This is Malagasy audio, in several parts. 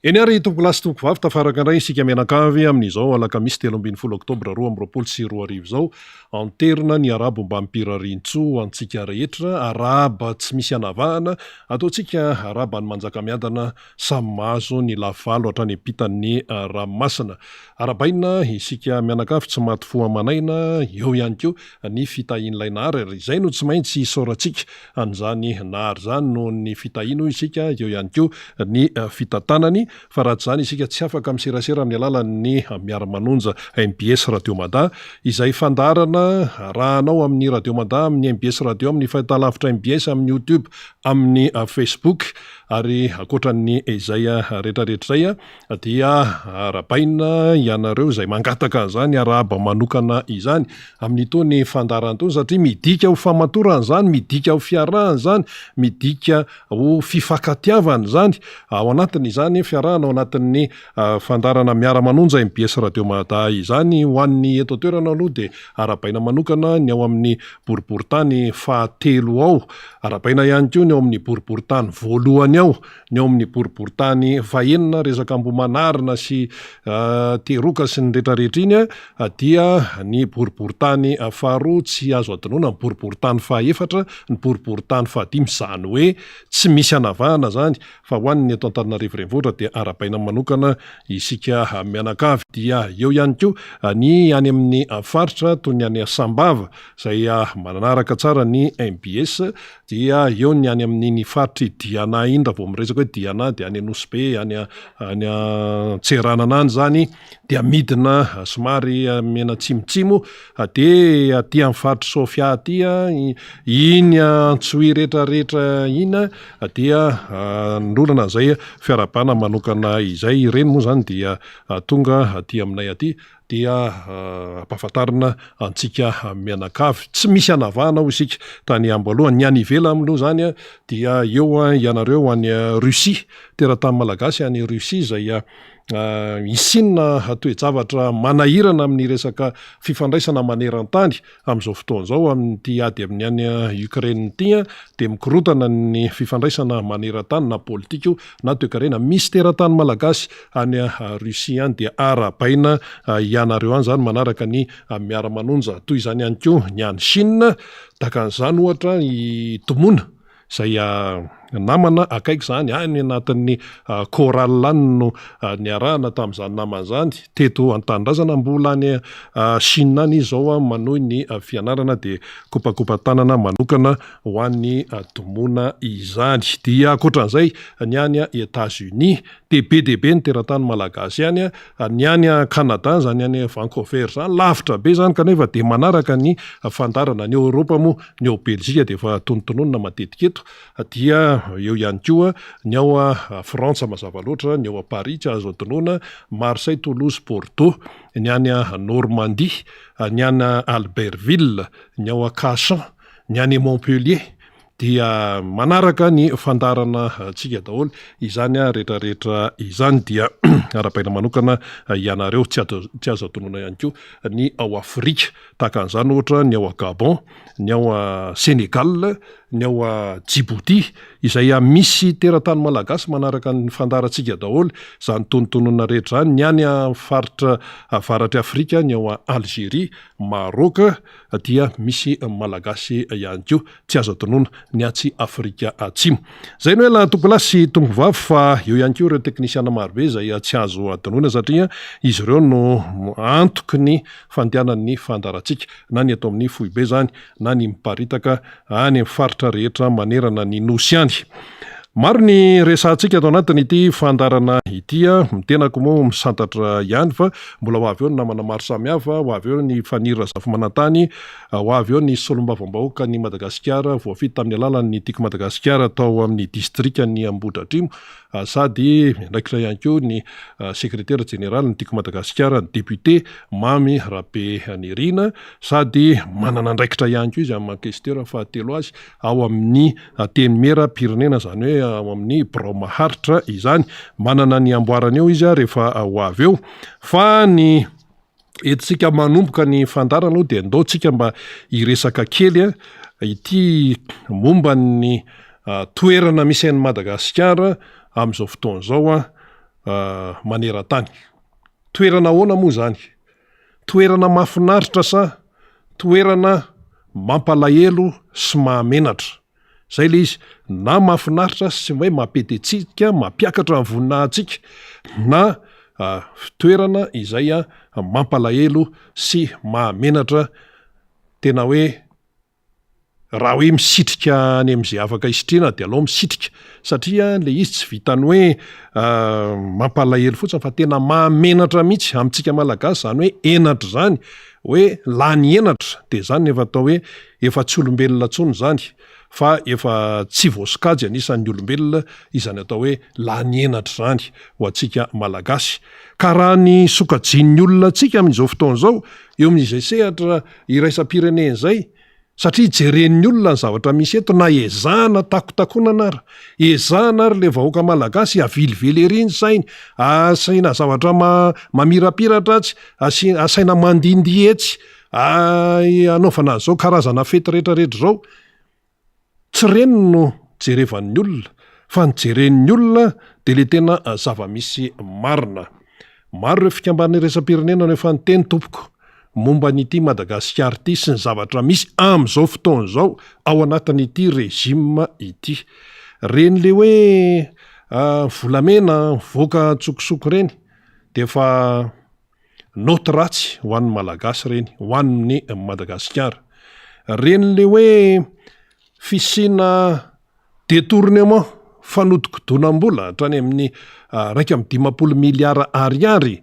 Eny ary tompoko lasy tompoko vavy tafaraka indray isika mianakavy amin'izao alakamisy 13 oktobra 2024 zao anterina ny arabo mba mipirarintso antsika rehetra araba tsy misy anavahana ataotsika araba ny manjaka miadana samy mahazo ny lavalo hatrany ampitan'ny ranomasina arabaina isika mianakavy tsy maty foamanaina eo ihany keo ny fitahian'ilay nahary ary izay no tsy maintsy isaorantsika an'izany nahary zany no ny fitahino isika eo ihany keo ny fitantanany fa raha zany isika tsy afaka miserasera amin'ny alalan'ny miara-manonja MBS Radio Mada izay fandarana raha anao amin'ny Radio Mada amin'ny MBS Radio amin'ny fahitalavitra MBS amin'ny YouTube amin'ny Facebook ary akoatran'ny izay rehetrarehetra izay dia arabaina ianareo izay mangataka zany araba manokana izany amin'itony fandarana itony satria midika ho famatorana zany, midika ho fiarahana zany, midika ho fifankatiavana zany ao anatiny izany fiarahana ao anatin'ny fandarana miara-manonja MBS Radio Mada izany ho an'ny eto toerana aloha dia arabaina manokana ny ao amin'ny boriboritany fahatelo ao, arabaina ihany koa ny ao amin'ny boriboritany voalohany ao, ny ao amin'ny boriboritany fahenina resaka ambomanarina sy teroka sy ny rehetrarehetra iny dia ny boriboritany faharoa tsy azo adinoana, ny boriboritany fahefatra, ny boriboritany fahadimy zany hoe tsy misy anavahana zany fa ho an'ny eto Antananarivo renivohitra dia arabaina manokana isika mianakavy dia eo ihany koa ny any amin'ny faritra toy ny any Sambava izay manaraka tsara ny MBS dia eo ny any amin'ny faritry Diana indra vao miresaka hoe Diana dia any Anosy Be any Tseranana any zany dia midina somary mena tsimotsimo dia aty amin'ny faritry Sofia aty iny Antsohy rehetrarehetra iny dia nolana izay fiarabana manokana izay ireny moa zany dia tonga aty aminay aty dia ampahafantarina antsika mianakavy tsy misy anavahana ho isika tany ambaloha ny any ivela amin'loha zany dia eo ianareo any Russie teratany malagasy any Russie izay isinina toe-javatra manahirana amin'ny resaka fifandraisana maneran-tany amin'izao fotoan'izao amin'ity ady amin'ny any Ukraine ity dia mikorotana ny fifandraisana maneran-tany na politika na toe-karena misy teratany malagasy any Russie any dia arabaina ianareo any zany manaraka ny miara-manonja toy izany ihany koa ny any Chine takan'izany ohatra i Tomona izay namana akaiky zany any anatin'ny Coral any no niarahana tamin'izany namana zany teto an-tanindrazana mbola any Chine any izao manohy ny fianarana dia kopakopa tanana manokana ho an'ny Tomona izany dia akoatran'izay ny any États-Unis dia be dia be ny teratany malagasy any ny any Canada zany any Vancouver zany lavitra be zany kanefa dia manaraka ny fandarana ny Europa moa ny ao Belzika dia efa tonotononona matetika eto dia eo ihany koa ny ao Frantsa mazava loatra, ny ao Paris tsy azo adinoana, Marseille, Toulouse, Bordeaux, ny any Normandie, ny any Albertville, ny ao Cassan, ny any Montpellier dia manaraka ny fandarana tsika daholo izany rehetrarehetra izany dia arabaina manokana ianareo tsy azo adinoana ihany koa ny ao Afrika takan'izany ohatra ny ao Gabon, ny ao Sénégal, ny ao Djibouti izay misy teratany malagasy manaraka ny fandarantsika daholo izany tonotonona rehetra zany ny any faritra avaratry Afrika ny ao Algérie, Maroc dia misy malagasy ihany koa tsy azo adinoana ny atsy Afrika atsimo. Zay no hoe la tompoko lasy sy tompoko vavy fa eo ihany koa ireo teknisiana marobe izay tsy azo adinoana satria izy ireo no antoky ny fandehanan'ny fandarantsika na ny eto amin'ny Foibe zany na ny miparitaka any amin'ny faritra rehetra manerana ny nosy any. Maro ny resantsika ato anatiny ity fandarana ity mitenako moa misantatra ihany fa mbola ho avy eo ny namana maro samihafa, ho avy eo ny fanira zafimanantany, ho avy eo ny solombavambahoaka ny Madagasikara voafity tamin'ny alalan'ny Tiko Madagasikara tao amin'ny distrikany Ambohidratrimo sady ndraikitra ihany koa ny sekretera jeneraly ny Tiko Madagasikara ny député Mamy Rabe Nirina sady manana ndraikitra ihany koa izy amin'ny mankestera fahatelo azy ao amin'ny teny mera pirenena zany hoe ao amin'ny Bromaharitra izany manana ny amboarany eo izy rehefa ho avy eo fa ny etsika manomboka ny fandarana aloha dia andaotsika mba iresaka kely ity momba ny toerana misy an'i Madagasikara amin'izao fotoan'izao maneran-tany. Toerana ahoana moa zany? Toerana mahafinaritra sa toerana mampalahelo sy mahamenatra? Zay le izy, na mahafinaritra sy hoe mampetytsika, mampiakatra ny voninahitsika, na toerana izay mampalahelo sy mahamenatra, tena hoe raha hoe misitrika any am'izay afaka isitrina de alao misitrika, satria le izy tsy vitany hoe mampalahelo fotsiny fa tena mahamenatra mihitsy amintsika malagasy, zany hoe enatra zany, hoe lany enatra, de zany efa atao hoe efa tsy olombelona tsony zany, fa efa tsy voasikajy anisan'ny olombelona izany atao hoe lany enatra zany ho antsika malagasy. Ka raha ny sokajian'ny olona antsika amin'izao fotoana zao eo amin'izay sehatra iraisam-pirenena zay, satria jeren'ny olona ny zavatra misy eto, na ezahana takotakonana ary, ezahana ary le vahoaka malagasy avilively ery ny sainy, asaina zavatra mamirapiratra atsy, asaina mandindy etsy, anaovana zao karazana fety rehetrarehetra zao. Tsy reny no jerevan'ny olona, fa ny jeren'ny olona de le tena zava-misy marina. Maro ireo fikambanana iraisam-pirenena no efa niteny tompoko momba n'ity Madagasikara ity sy ny zavatra misy am'izao fotoana zao ao anatin'ity rejima ity. Reny le hoe volamena voaka tsokosoko reny, de fa noty ratsy ho an'ny malagasy reny, ho an'ny Madagasikara. Reny le hoe fisina détournement, fanodikodonam-bola hatrany amin'ny 1.5 miliara ariary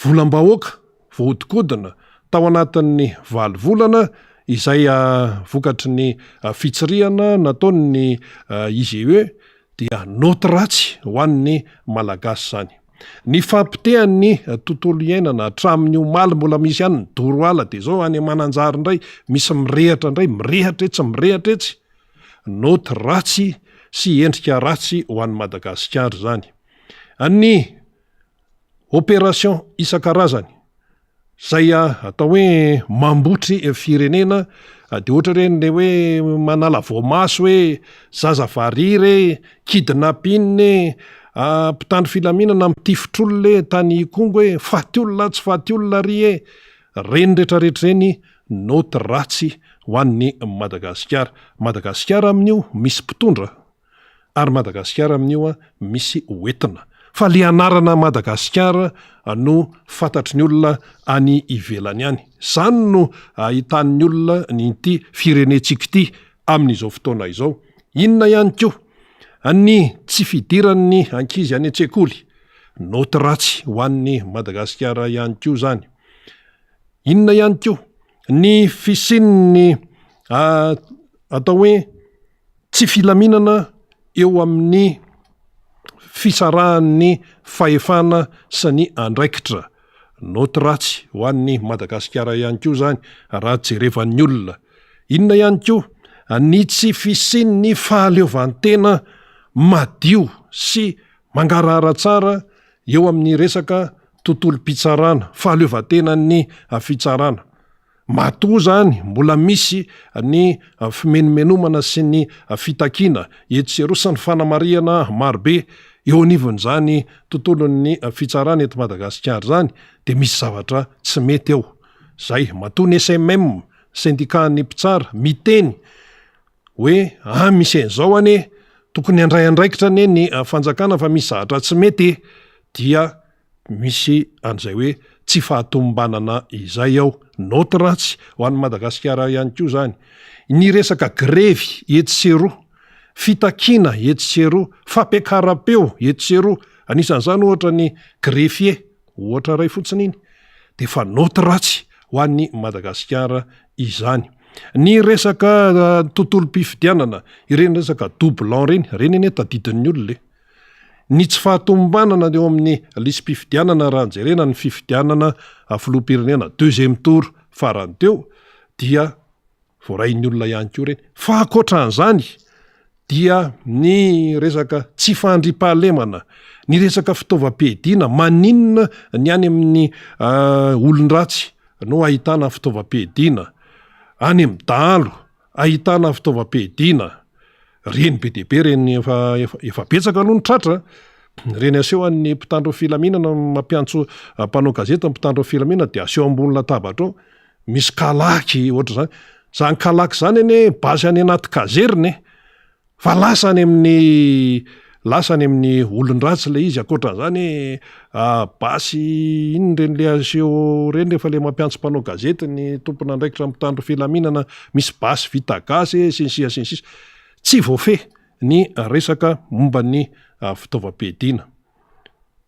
volam-bahoaka voahodikodina tao anatin'ny 9 volana izay vokatry ny fitsirihana nataon'ny IGE, dia noty ratsy ho an'ny malagasy zany. Ny fampitehan'ny tontolo iainana hatramin'ny omaly mbola misy ihany ny doroala, de zao any Mananjary indray misy mirehatra indray, mirehatra etsy, noty ratsy sy endrika ratsy ho an'ny Madagasikara zany. Ny opération isan-karazany zay atao hoe mambotry firenena, de ohatra reny le hoe manala voamaso hoe zazavary kidnapping, mpitandro filaminana mitifotr'olona tany Kongo hoe faty olona tsy faty olona ry reny rehetrarehetra reny noty ratsy ho an'ny Madagasikara. Madagasikara amin'io misy mpitondra, ary Madagasikara amin'io misy hoentina. Fa le anarana Madagasikara no fantatry ny olona any ivelany any. Zany no ahitan'ny olona nyity firenentsika ity amin'izao fotoana izao. Inona ihany koa? Ny tsy fidiran'ny ankizy any an-tsekoly, noty ratsy ho an'ny Madagasikara ihany koa zany. Inona ihany koa? Ny fisian'ny atao hoe tsy filaminana eo amin'ny fisarahan'ny fahefana sy ny andraikitra, noty ratsy ho an'ny Madagasikara ihany koa zany raha jerevan'ny olona. Inona ihany koa? Ny tsy fisian'ny fahaleovantena madio sy mangarahara tsara eo amin'ny resaka tontolo-pitsarana, fahaleovantenan'ny fitsarana. Matoa zany mbola misy ny fimenomenomana sy ny fitakiana etseroa sy ny fanamariana marobe eo anivon'izany tontolon'ny fitsarana eto Madagasikara zany, de misy zavatra tsy mety eo. Zay matoa ny SMM, syndicat-ny mpitsara, miteny hoe misy an'izao ane, tokony andray andraikitra ane ny fanjakana fa misy zavatra tsy mety, dia misy an'izay hoe tsy fahatombanana izay ao, noty ratsy ho an'ny Madagasikara ihany koa zany. Ny resaka grevy etseroa, fitakiana etseroa, fampiakaram-peo etseroa, anisan'izany ohatra ny greffier, ohatra ray fotsiny iny, de fa noty ratsy ho an'ny Madagasikara izany. Ny resaka tontolo-pifidianana, ireny resaka doublon reny ane tadidin'ny olona. Ny tsy fahatombanana eo amin'ny lisy-pifidianana raha jerena ny fifidianana filoham-pirenena deuxième tour farany teo, dia voarahin'ny olona ihany koa reny. Fa ankoatran'izany dia ny resaka tsy fandripahalemana, ny resaka fitaovam-piadiana, maninona ny any amin'ny olon-dratsy no ahitana fitaovam-piadiana, any amin'ny dahalo ahitana fitaovam-piadiana, reny be deaibe reny efa betsaka aloha ny tratra, reny aseho an'ny mpitandro filaminana mampiantso mpanao gazety mpitandro filaminana de aseho ambony latabatra ao misy kalaky ohatra zany zany kalaky zany ane basy any anaty kazeriny fa lasany amin'ny olondratsy le izy akoatran'zany basy iny reny le aseho reny rehefa le mampiantso mpanao gazety ny tompona andraikitra mitandro filaminana misy basy vita gasy sinsia tsy voafe ny resaka momba ny fitaovam-piadiana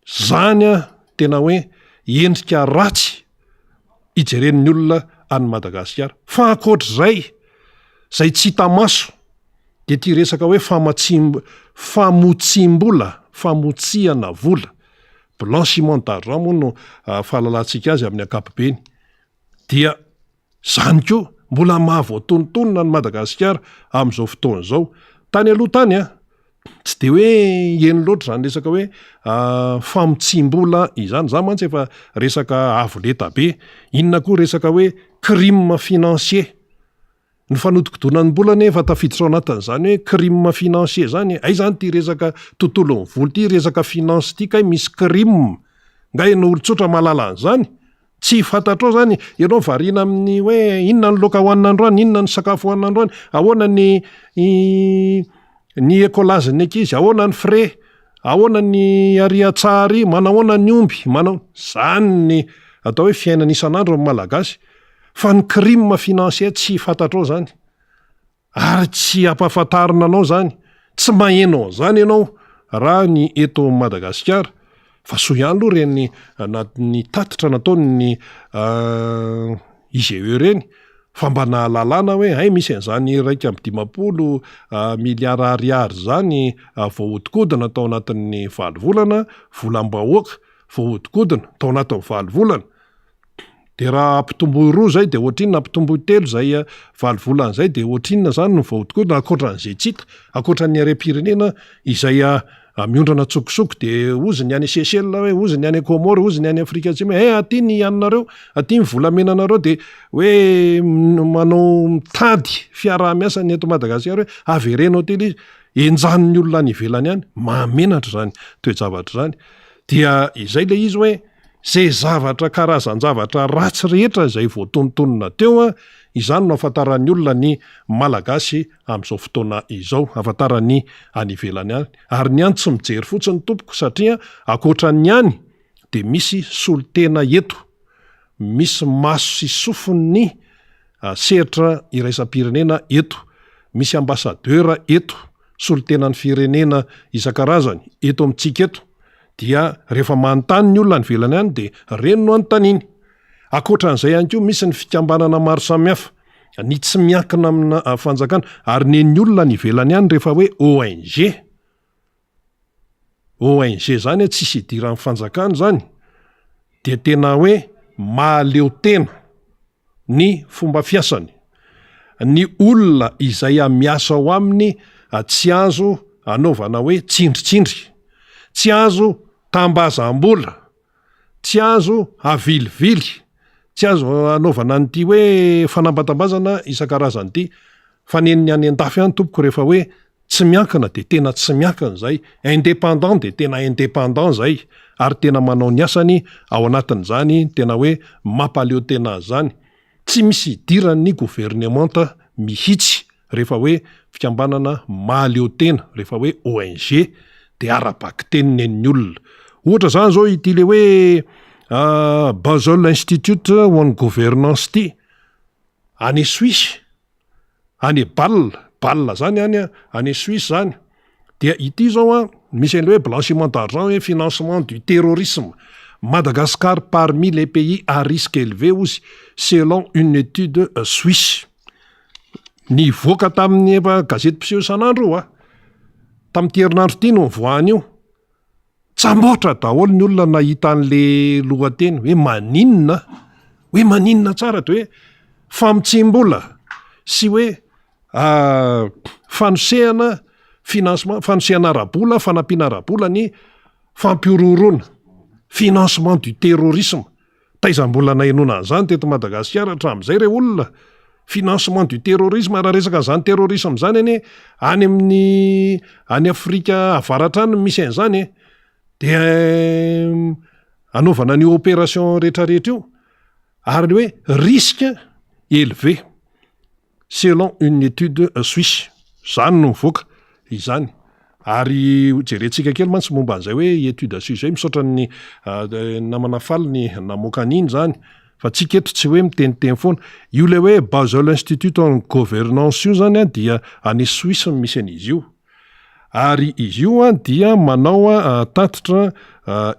zany tena hoe endrika ratsy ijeren'ny olona any Madagasikara fa akoatr'zay zay tsy hita maso de ty resaka hoe famotsiana vola blanchiment d'argent moa no fahalalantsika azy amin'ny ankapobeny dia zany koa mbola mahavoatonontonona ny Madagasikara am'izao fotoana zao tany aloha tany tsy de hoe eny loatra zany resaka hoe famotsim-bola izany za mantsy efa resaka avoleta be inona koa resaka hoe crime financier ny fanodikodonan'ny bola nefa tafiditra ao anatin'izany hoe crime financier zany ay zany ty resaka tontolon'ny voly ty resaka finance ty kay misy crime ngay no olon-tsotra mahalala an'izany tsy fantatrao zany ianao variana amin'ny hoe inona ny loka hoanin'androany inona ny sakafo hoanin'androany ahoana ny écolazeny ankizy ahoana ny frais ahoana ny ariatsary manahoana ny omby manao zany ny atao hoe fiainana isan'andro amin'ny malagasy fa ny crime financier tsy fantatrao zany ary tsy ampahafantarina anao zany tsy maheno zany ianao raha ny eto Madagasikara fa so ihany aloha reny anatin'ny tatitra nataony IGE reny fa mba nahalalana hoe ay misy an'izany 1.5 miliara ariary zany voahodikodina tao anatin'ny 7 volana volam-bahoaka voahodikodina tao anatin'ny 7 volana de raha ampitomboy 2 zay de ohatrinona ampitomboy 3 zay 7 volana zay de ohatrinona zany no voahodikodina akoatran'izay tsita akoatran'ny arem-pirenena izay miondrana tsokosoko de ozy ny any Seychelles hoe ozy ny any Comore ozy ny any Afrika Atsimo aty ny ianareo aty ny volamenanareo de hoe manao mitady fiaraha-miasa ny eto Madagasikara hoe averenao tely izy enjan'ny olona ny ivelany any mahamenatra zany toe-javatra zany dia izay le izy hoe zay zavatra karazan-javatra ratsy rehetra zay voatonontonona teo izany no afantaran'ny olona ny malagasy am'izao fotoana izao afantaran'ny any ivelany any ary ny any tsy mijery fotsiny tompoko satria akoatran'ny any de misy solotena eto misy maso sy sofiny sehatra iraisam-pirenena eto misy ambassadeur eto solotenan'ny firenena isan-karazany eto amintsika eto dia rehefa manontany ny olona ny velany any de reny no anontaniny akoatran'izay ihany koa misy ny fikambanana maro samihafa ny tsy miankina amina fanjakana ary neny olona ny velany any rehefa hoe ONG zany tsisy idiran'ny fanjakana zany de tena hoe mahaleo tena ny fomba fiasany ny olona izay miasa ao aminy tsy azo anaovana hoe tsindritsindry tsy azo tambazam-bola tsy azo avilivily tsy azo anaovana nyty hoe fanambatambazana isan-karazany ty fa neniny any an-dafy any tompoko rehefa hoe tsy miankina de tena tsy miankina zay indépendant de tena indépendant zay ary tena manao ny asany ao anatin'izany tena hoe mampaleo tena zany tsy misy idirany gouvernemanta mihitsy rehefa hoe fikambanana mahaleo tena rehefa hoe ONG de arabaky tenineny olona ohatra zany zao ity le hoe Basel Institute on Gouvernance ty any Suisse any Bâle zany any Suisse zany dia ity zao misy an'le hoe blanchiment d'argent et financement du terrorisme Madagascar parmi les pays à risque élevé ozy selon une étude suisse ny voaka tamin'ny efa gazety mpiseho isan'andro tamin'ity herinandro ity no voany io tsamboatra daholo ny olona nahita an'le lohateny hoe maninona tsara de hoe famotsim-bola sy hoe fanosehana financement fanosehana ara-bola fanampiana ara-bola ny fampiororona financement du terrorisme taizam-bola nahenona an'izany teto Madagasikara hatramin'izay re olona financement du terrorisme raha resaka an'izany terrorisme zany any amin'ny any Afrika avaratra any misy an'izany dia anaovana ny opération rehetrarehetra io ary hoe risque élevé selon une étude suisse zany no mivoaka izany ary jerentsika kely mantsy momba an'izay hoe étude suisse zay misaotra ny namana faly ny namoaka an'iny zany fa tsika eto tsy hoe miteniteny foana io le hoe Basel Institute en Gouvernance io zany dia any Suisse misy an'izy io ary izy io dia manao tatitra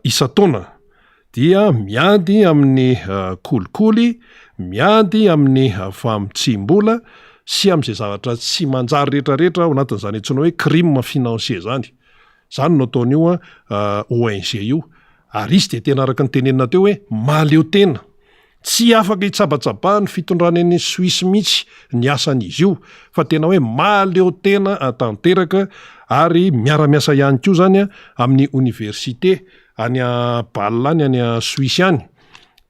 isa-taona dia miady amin'ny kolikoly miady amin'ny famotsim-bola sy amin'izay zavatra tsy manjary rehetrarehetra ao anatin'izany antsoina hoe crime financier zany no ataon'io ONG io ary izy de tena araka ny tenenina teo hoe maleo tena tsy afaka hitsabatsabahany fitondrany any Suisse mihitsy ny asan'izy io fa tena hoe maleo tena tanteraka ary miara-miasa ihany koa zany amin'ny université any Bâle any any Suisse any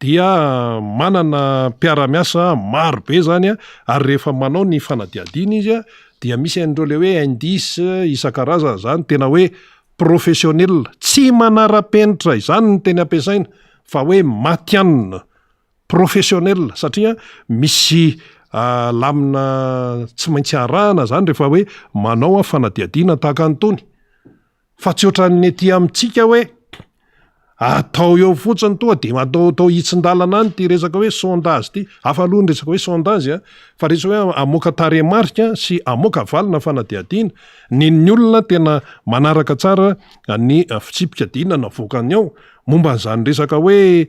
dia manana mpiara-miasa maro be zany ary rehefa manao ny fanadiadina izy dia misy an'ireo le hoe indice isan-karazany zany tena hoe professionnel tsy manara-penitra izany ny teny ampiasaina fa hoe matianina professionnel satria misy lamina tsy maintsy arahana zany rehefa hoe manao fanadiadina tahaka an'tony fa tsy ohatran'ny ety amintsika hoe atao eo fotsiny toa de atao hitsin-dalana any ty resaka hoe sondage ty hafa aloha ny resaka hoe sondage fa resaka hoe amoaka taremarika sy amoaka valina fanadiadina ny olona tena manaraka tsara ny fitsipika dina navoakany ao momba n'izany resaka hoe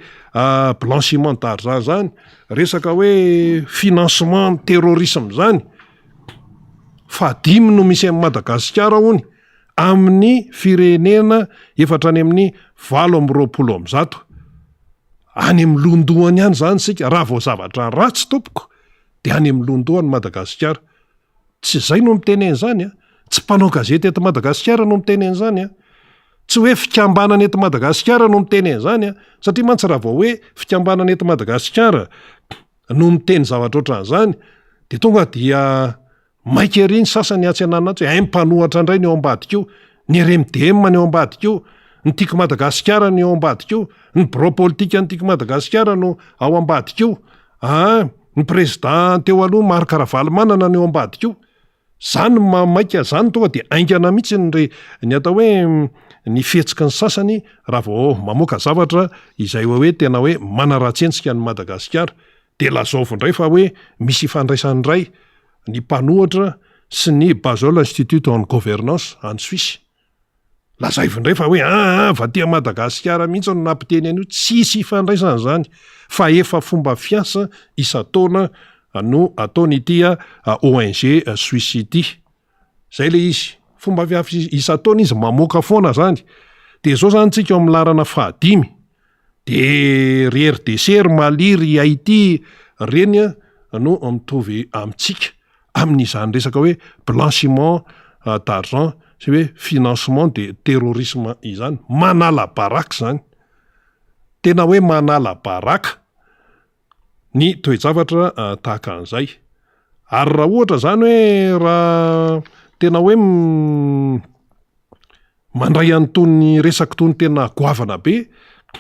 blanchiment d'argent zany resaka hoe financement terrorisme zany fa 5 no misy amin'ny Madagasikara hony amin'ny firenena efatra any amin'ny 720 any amin'ny londohany ihany zany sika raha vao zavatra ratsy tompoko de any amin'ny londohany Madagasikara tsy zay no miteneny zany tsy mpanao gazety eto Madagasikara no miteneny zany tsy hoe fikambanana eto Madagasikara no miteneny zany satria mantsy raha vao hoe fikambanana eto Madagasikara no miteny zavatra ohatran'izany de tonga dia maika ery ny sasany atsy ananatsy hoe mpanohatra indray ny eo ambadika io ny RMDM ny eo ambadika io ny Tika Madagasikara ny eo ambadika io ny bureau politique ny Tika Madagasikara no ao ambadika io ny président teo aloha Marc Ravalomanana ny eo ambadika io zany maika zany tonga de aingana mihitsy ny atao hoe ny fihetsiky ny sasany raha vao mamoaka zavatra izay hoe tena hoe manaratsensika ny Madagasikara de lazaovy indray fa hoe misy ifandraisany ray ny mpanohatra sy ny Basel Institute en Gouvernance any Suisse lazaivo indray fa hoe vatia Madagasikara mihitsy no nampiteny an'io tsisy ifandraisany zany fa efa fomba fiasa isa-taona no ataony ONG Suisse ity zay le izy fomba fiasa isa-taona izy mamoaka foana zany de zao zany tsika amin'ny larana 5 de RDC Maliry Haïti reny no mitovy amintsika amin'izany resaka hoe blanchiment d'argent sy hoe financement de terrorisme izany manala baraka zany tena hoe manala baraka ny toe-javatra tahaka an'izay ary raha ohatra zany hoe raha tena hoe mandray an'tony resaky tony tena goavana be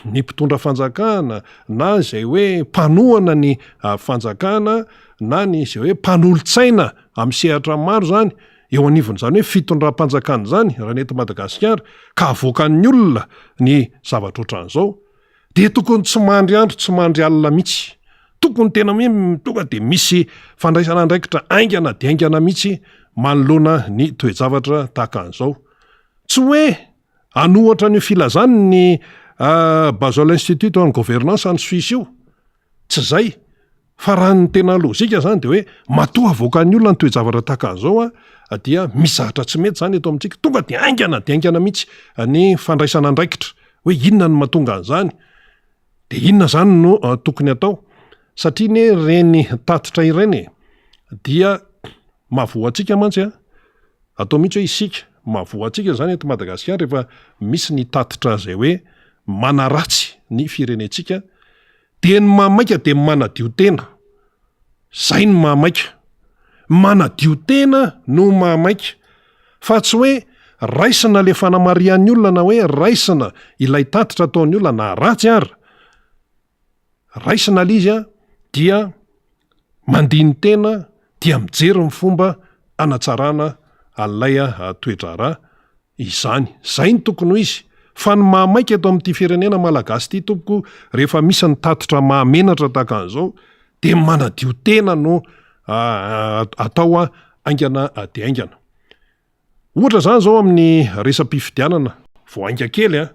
ny mpitondra fanjakana na zay hoe mpanohana ny fanjakana na ny zay hoe mpanolo-tsaina amin'ny sehatra maro zany eo anivony zany hoe fitondram-panjakana zany raha nety Madagasikara ka avoakan'ny olona ny zavatra ohatran'izao de tokony tsy mandry andro tsy mandry alina mihitsy tokony tena hoe tonga de misy fandraisana andraikitra aingana de aingana mihitsy manoloana ny toe-javatra tahaka an'izao tsy hoe anohatra ny filazany ny Basel Institute en Gouvernance any Suisse io tsy zay fa raha ny tena lozika zany de hoe matoa avoakan'ny olona ny toe-javatra tahaka an'izao dia misy zavatra tsy mety zany eto amintsika tonga de aingana mihitsy ny fandraisana andraikitra hoe inona ny mahatonga an'izany de inona zany no tokony atao satria ne reny tatitra ireny dia mahavoatsika mantsy atao mihitsy hoe isika mahavoatsika zany eto Madagasikara rehefa misy ny tatitra zay hoe manaratsy ny firenetsika de ny mamaika de manadio tena zay ny mamaika manadio tena no mamaika fa tsy hoe raisina le fanamarian'ny olona na hoe raisina ilay tatitra ataon'ny olona na ratsy ary raisina l izy a dia mandiny tena dia mijery ny fomba anatsarana an'ilay toedrara izany zay ny tokony ho izy fa ny mahamaika eto amin'ity firenena malagasy ity tompoko rehefa misy ny tatitra mahamenatra tahaka an'izao dia manadio tena no atao aingana dia aingana ohatra zany zao amin'ny resam-pifidianana voainga kely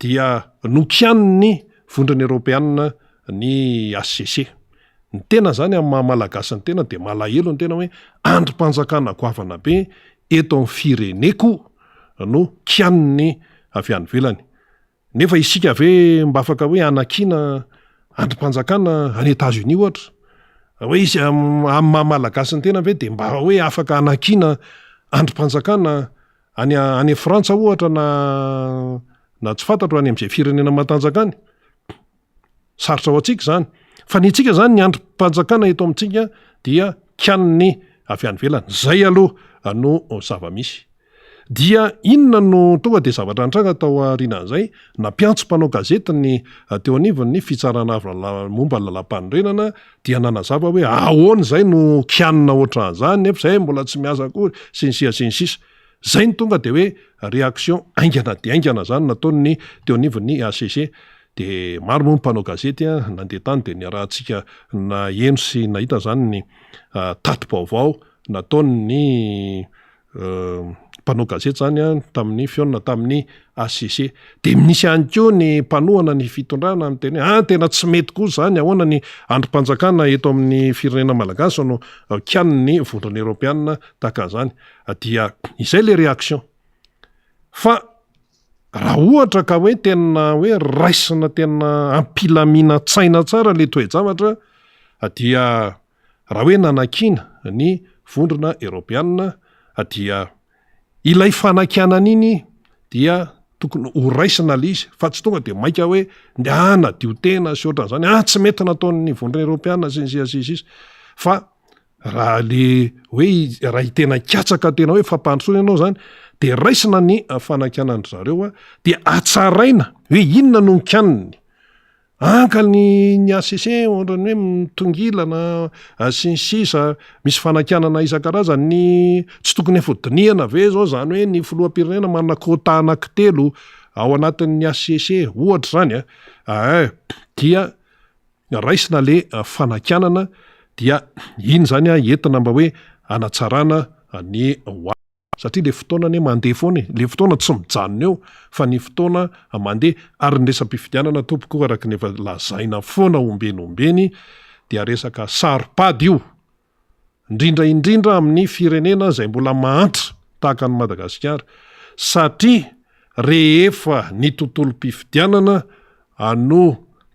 dia nokianiny vondrony Europeanina ny ACC ny tena zany amin'ny mahamalagasy ny tena dia malahelo ny tena hoe androm-panjakana goavana be eto amin'ny fireneko no kianiny avy any velany nefa isika ave mba afaka hoe anakiana androm-panjakana any États-Unis ohatra hoe izy amin'ny mahamalagasy ny tena ve dia mba hoe afaka anakiana androm-panjakana any Frantsa ohatra na tsy fantatro any amin'izay firenena matanjakany sarotra ho antsika zany fa ny tsika zany ny androm-panjakana eto amintsika dia kianiny avy any velany zay aloha no zava-misy dia inona no tonga dia zavatra antranga tao aorianan'izay nampiantso mpanao gazety ny teo anivon'ny fitsarana momba ny lalam-panorenana dia nanazava hoe ahoana zay no kianina ohatran'izany nefa zay mbola tsy miasa akory sinsisa zay ny tonga dia hoe réaction aingana dia aingana zany nataony teo anivon'ny ACC dia maro moa mpanao gazety nandeha tany dia niarahantsika na eno sy nahita zany ny tato-baovao nataony mpanao gazety zany tamin'ny fiona tamin'ny ACC dia misy ihany koa ny mpanohana ny fitondrana amin'ny teny tena tsy mety kosa zany ahoana ny androm-panjakana eto amin'ny firenena malagasy no kianiny vondrony Europeanina tahaka an'izany dia izay le réaction fa raha ohatra ka hoe tena hoe raisina tena ampilamina tsaina tsara le toe-javatra dia raha hoe nanakiana ny vondrona Europeanina dia ilay fanakianana iny dia tokony ho raisina le izy fa tsy tonga dia maika hoe nadio tena sy ohatran'izany tsy mety nataon'ny vondrona Europeanina sisy fa raha le hoe raha tena katsaka tena hoe fampandrosoana ianao zany dia raisina ny fanakianany zareo dia atsaraina hoe inona no nikianiny ankany ACC ohatrany hoe mitongilana sinsisa misy fanakianana isan-karazany ny tsy tokony afodiniana ve zao zany hoe ny filoham-pirenena manana kota anankitelo ao anatin'ny ACC ohatra zany dia raisina le fanakianana dia iny zany entina mba hoe anatsarana ny satria le fotoana ny mandeha foana le fotoana tsy mijanona eo fa ny fotoana mandeha ary ny resam-pifidianana tompoko araka nefa lazaina foana ombenombeny dia resaka saropady io indrindra amin'ny firenena izay mbola mahantra tahaka ny Madagasikara satria rehefa ny tontolom-pifidianana no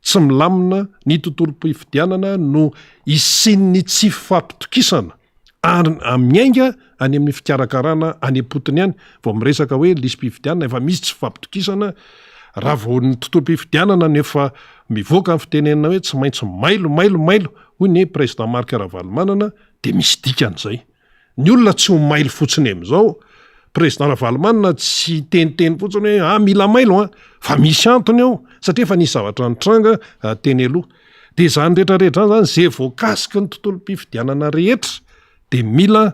tsy milamina ny tontolom-pifidianana no isin'ny tsy fampitokisana miainga any amin'ny fikarakarana any am-potony ihany vao miresaka hoe lisy-pifidianana efa misy tsy fampitokisana raha vao ny tontolom-pifidianana nefa mivoaka amin'ny fitenenana hoe tsy maintsy mailo hoy ny président Marc Ravalomanana dia misy dikan'izay ny olona tsy ho mailo fotsiny amin'izao président Ravalomanana tsy teniteny fotsiny hoe mila mailo fa misy antony ao satria efa nisy zavatra nitranga teny aloha dia zany rehetrarehetra zany zay voakasiky ny tontolom-pifidianana rehetra dia mila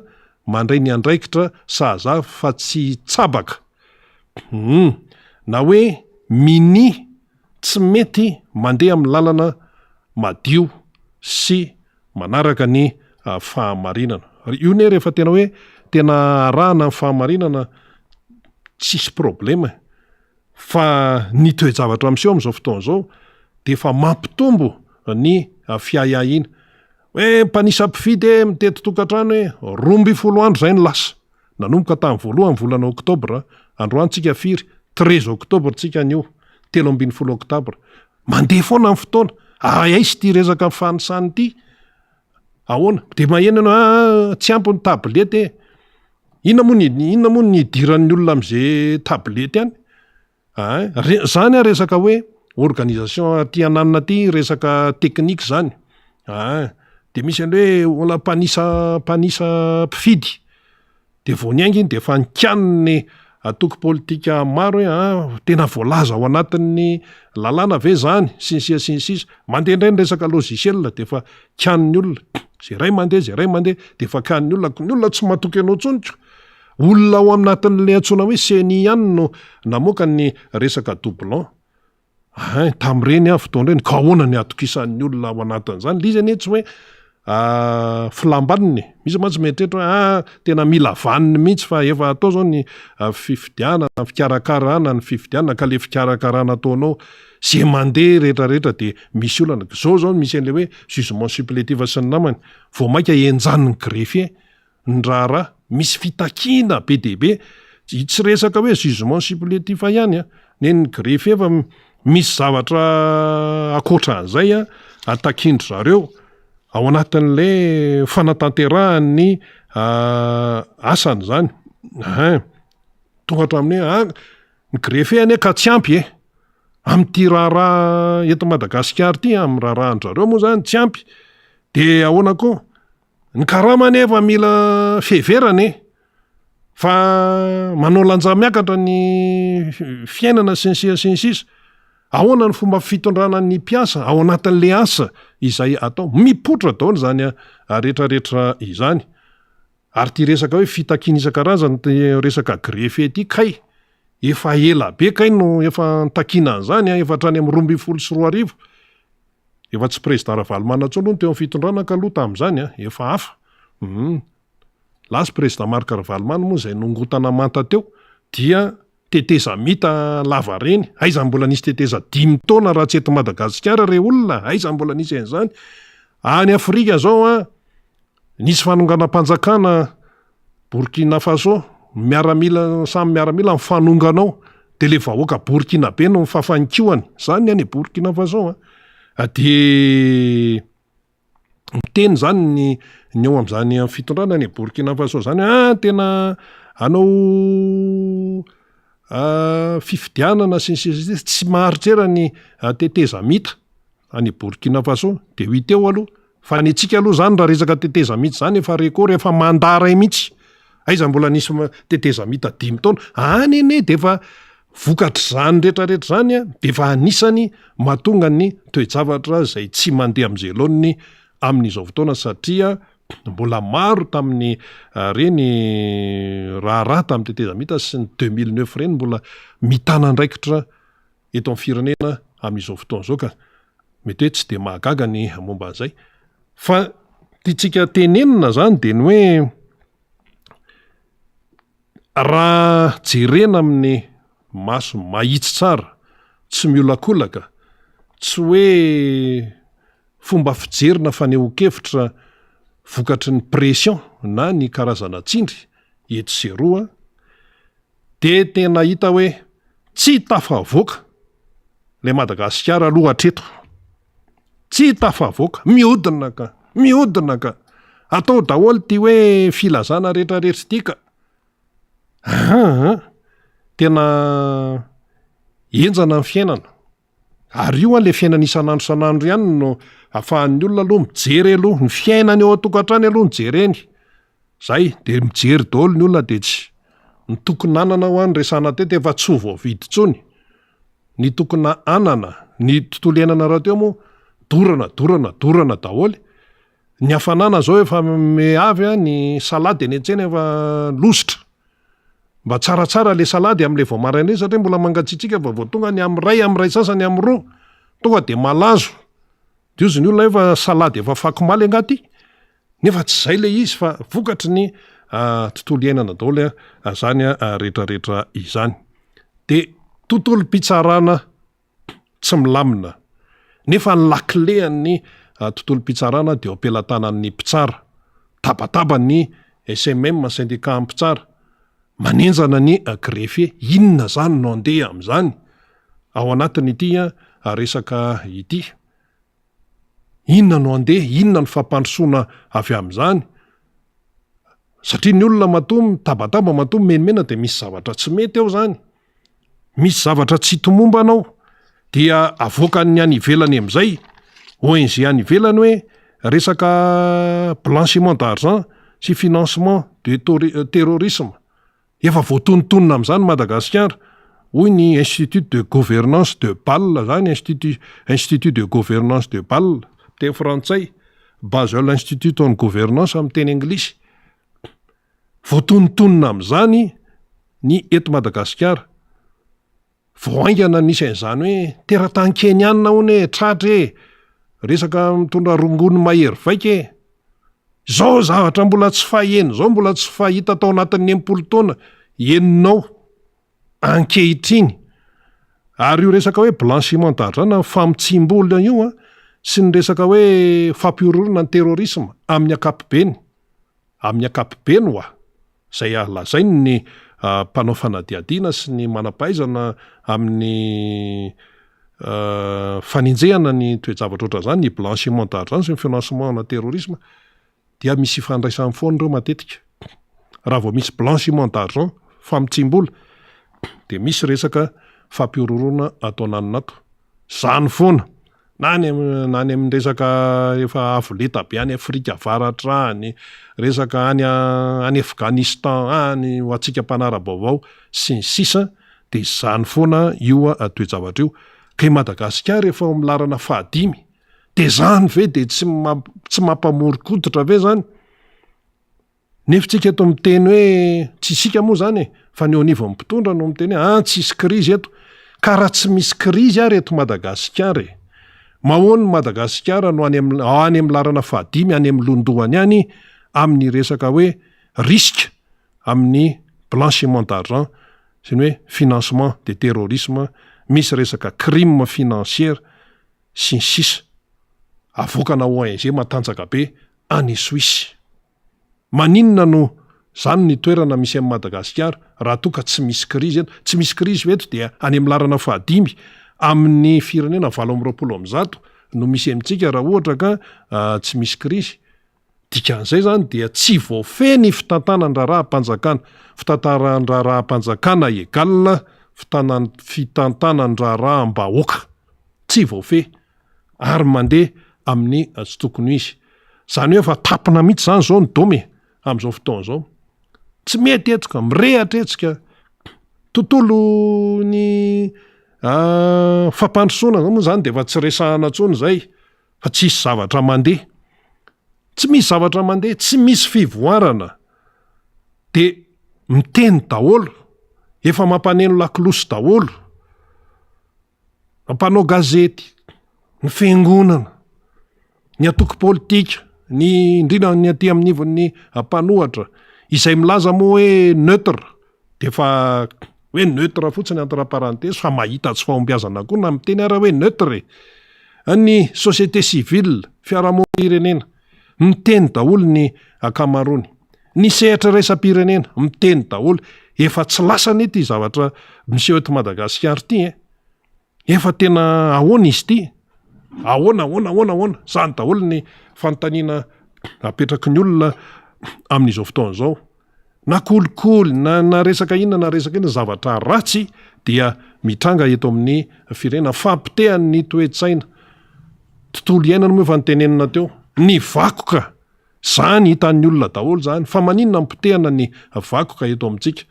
mandray ny andraikitra sahaza fa tsy tsabaka na hoe mini tsy mety mandeha amin'ny lalana madio sy manaraka ny fahamarinana io ne rehefa tena hoe tena arahana ny fahamarinana tsisy problema fa ny toe-javatra amin'izao amin'izao fotoana izao dia efa mampitombo ny fiahiahina hoe mpanisam-pifidy mitety tokantrano hoe 12 andro zay ny lasa nanomboka tamin'ny voalohany volana oktobra androantsika firy 13 oktobra tsika anio 17 oktobra mandeha foana amin'ny fotoana aizy ty resaka fanisany ity ahoana dia maheno ianao tsy ampy ny tablety inona moa ny idiran'ny olona amin'izay tablety any zany resaka hoe organisation ty ananina ty resaka teknika zany dia misy hoe ola mpanisa mpifidy dia vao niainga iny dia efa nikianiny atoky politika maro hoe tena voalaza ao anatin'ny lalàna ve zany sinsisa mandeha indray ny resaka logiciel de efa kan'ny olona zay ray mandeha de efa kan'ny olona tsy matoky anao tsoniko olona ao aminatin'le antsona hoe seni ihany no namoaka ny resaka doublon tam'ireny fotoanireny ka ahoana ny atokisan'ny olona ao anatin'izany lizy anie tsy hoe filambaniny misy mantsy mieritreritra hoe tena mila vaniny mihitsy fa efa atao zao ny fifidiana fikarakarana ny fifidiana ka le fikarakarana ataonao zay mandeha rehetrarehetra de misy olana zao misy an'le hoe jugement supplétif sy ny namany vao mainka enjaniny greffier ny raharaha misy fitakina be dehibe tsy resaka hoe jugement supplétif ihany neny greffier fa misy zavatra akoatra an'izay atakindry zareo ao anatin'le fanatanterahany asany zany tonga hatramin'ny ny greffier anie ka tsy ampy am'ty raharaha eto Madagasikara ty amin'ny raharahan-jareo moa zany tsy ampy de ahoana koa ny karama nefa mila feverany fa manao lanja miakatra ny fiainana sinsisa ahoana ny fomba fitondrana ny mpiasa ao anatin'le asa izay atao mipotra daholo zany rehetrarehetra izany ary ty resaka hoe fitakina isan-karazany resaka greffier ty kay efa ela be kay no efa nitakina an'izany efa hatrany amin'ny 2024 efa tsy président Ravalomanana tsony no teo amin'ny fitondrana ka aloha tamin'izany efa hafa lasa président Marc Ravalomanana moa zay nongotana manta teo dia teteza mita lava reny aiza mbola nisy teteza 5 taona raha tsy eto Madagasikara re olona aiza mbola nisy an'izany any Afrika zao nisy fanonganam-panjakana Burkina Faso samy miaramila mifanonganao de le vahoaka Burkina be no mifafankihoany zany any Burkina Faso de miteny zany ny eo am'izany fitondrana ny Burkina Faso zany tena anao fifidianana tsy maharitrera ny teteza mita any Burkina Faso de hita eo aloha fa ny antsika aloha zany raha resaka teteza mita zany efa rekory efa mandaray mihitsy aiza mbola nisy teteza mita 5 taona ane de efa vokatry zany rehetrarehetra zany de efa anisany mahatonga ny toe-javatra zay tsy mandeha am'zelonny amin'izao fotoana satria mbola maro tamin'ny reny raharaha tamin'ny teteza mita sy ny 2009 reny mbola mitana andraikitra eto amin'ny firenena amin'izao fotoana zao ka mety hoe tsy de mahagaga ny momba an'izay fa tiatsika tenenina zany de ny hoe raha jerena amin'ny maso mahitsy tsara tsy miolakolaka tsy hoe fomba fijerina fanehoan-kevitra vokatry ny pression na ny karazana tsindry eto sy eroa de tena hita hoe tsy tafavoaka le Madagasikara aloha hatreto tsy tafavoaka mihodina ka atao daholo ty hoe filazana rehetrarehetra ty ka tena enjana ny fiainana ary io le fiainana isan'andro ihany no ahafahan'ny olona aloha mijery aloha ny fiainany eo atokantrany aloha mijereny zay de mijery daholo ny olona de tsy ny tokony anana ho any resana teto efa tsy ho voavidy tsony ny tokony anana ny tontolo iainana raha teo moa dorana daholo ny hafanana zao efa meavy ny salady any an-tsena efa lositra mba tsaratsara le salady am'le vao maraina satria mbola mangatsiatsika fa vao tonga ny am'ray sasany am'roa tonga de malazo de ozy ny olona efa salady efa fakomaly angaty nefa tsy zay le izy fa vokatry ny tontolo iainana daholo zany rehetrarehetra izany de tontolo mpitsarana tsy milamina nefa ny laklean'ny tontolo mpitsarana de ampelantanan'ny mpitsara tabataba ny SMM syndicat mpitsara manenjana ny greffier inona zany no andeha am'izany ao anatiny ity resaka ity inona no andeha inona ny fampandrosoana avy am'izany satria ny olona matoa tabataba matoa menimena de misy zavatra tsy mety eo zany misy zavatra tsy tomombanao dia avoakan'ny any ivelany am'izay ONG any ivelany hoe resaka blanchiment d'argent sy financement de terrorisme efa voatonontonona amin'izany Madagasikara. Hoy ny Institut de Gouvernance de Bâle zany, Institut de Gouvernance de Bâle teny frantsay, Basel Institute on Gouvernance amin'ny teny anglisy. Voatonontonona amin'izany ny eto Madagasikara. Voaingana nisan'izany hoe teratany kenianina hony tratra resaka mitondra rongony mahery vaika zao zavatra mbola tsy faheno zao, mbola tsy fahita tao anatin'ny 80 taona eninao ankehitriny. Ary io resaka hoe blanchiment d'argent, famotsimbola io sy ny resaka hoe fampiororona ny terrorisme amin'ny ankapobeny, zay lazainy ny mpanao fanadiadiana sy ny manampahaizana amin'ny faninjehana ny toejavatra oatra zany, ny blanchiment d'argent sy ny financement na terrorisme, dia misy ifandraisany foana ireo matetika. Raha vao misy blanchiment d'argent, famotsimbola, dia misy resaka fampiororona atao ananato. Zany foana. Na any amin'ny resaka efa avoleta be any Afrika avaratra any, resaka any Afghanistan any, ho antsika mpanara-baovao sy ny sisa, dia zany foana io toejavatra io. Ka Madagasikara efa milarana 5, dia zany ve dia tsy mampamorikoditra ve zany? Nefitsika eto miteny hoe tsy isika moa zany fa ny onivo mpitondra no miteny hoe tsisy krizy eto. Ka raha tsy misy krizy ary eto Madagasikara, mahoany Madagasikara no any amin'ny larana 5 any amin'ny londohany any amin'ny resaka hoe risque amin'ny blanchiment d'argent sy ny hoe financement de terrorisme, misy resaka crime financière sy ny sisa. Avokana ONG matanjaka be any Suisse. Maninona no zany ny toerana misy amin'ny Madagasikara raha toa ka tsy misy krizy eto? Tsy misy krizy eto dia any amin'ny larana 5 amin'ny firenena 720 no misy amintsika raha ohatra ka tsy misy krizy. Dikan'izay zany dia tsy voafeny fitantanan-draharaha-mpanjakana. Fitantanan-draharaha-mpanjakana égal fitantanan-draharaha-mbahoaka. Tsy voafe ary mandeha amin'ny tsy tokony izy. Zany hoe fa tapina mihitsy zany zao ny dome amin'izao fotoana zao. Tsy mety etsika, mirehatra etsika. Tontolo ny fampandrosoana moa zany dia efa tsy resahana intsony zay, fa tsisy zavatra mandeha. Tsy misy zavatra mandeha, tsy misy fivoarana. Dia miteny daholo, efa mampaneno lakolosy daholo. Mampanao gazety, ny fiangonana, ny atoko politika, ny indrindra ny aty amin'ny ivon'ny mpanohatra, izay milaza moa hoe neutre, dia fa hoe neutre fotsiny entre parenthèses, fa mahita tsy fahombiazana koa na miteny ara hoe neutre. Ny société civile, fiarahamonim-pirenena, miteny daholo ny akamarony. Ny sehatra raisam-pirenena, miteny daholo. Efa tsy lasa nety zavatra miseho eto Madagasikara ity. Efa tena ahoana izy ity? Ahoana. Zany daholo ny fanontaniana apetraky ny olona amin'izao fotoana izao. Na kolikoly, na resaka inona, na resaka inona zavatra ratsy dia mitranga eto amin'ny firenena, fampitehany ny toe-tsaina. Tontolo iainana moa efa nitenenina teo. Ny vakoka, zany hitan'ny olona daholo zany, fa maninona mipitehana ny vakoka eto amintsika?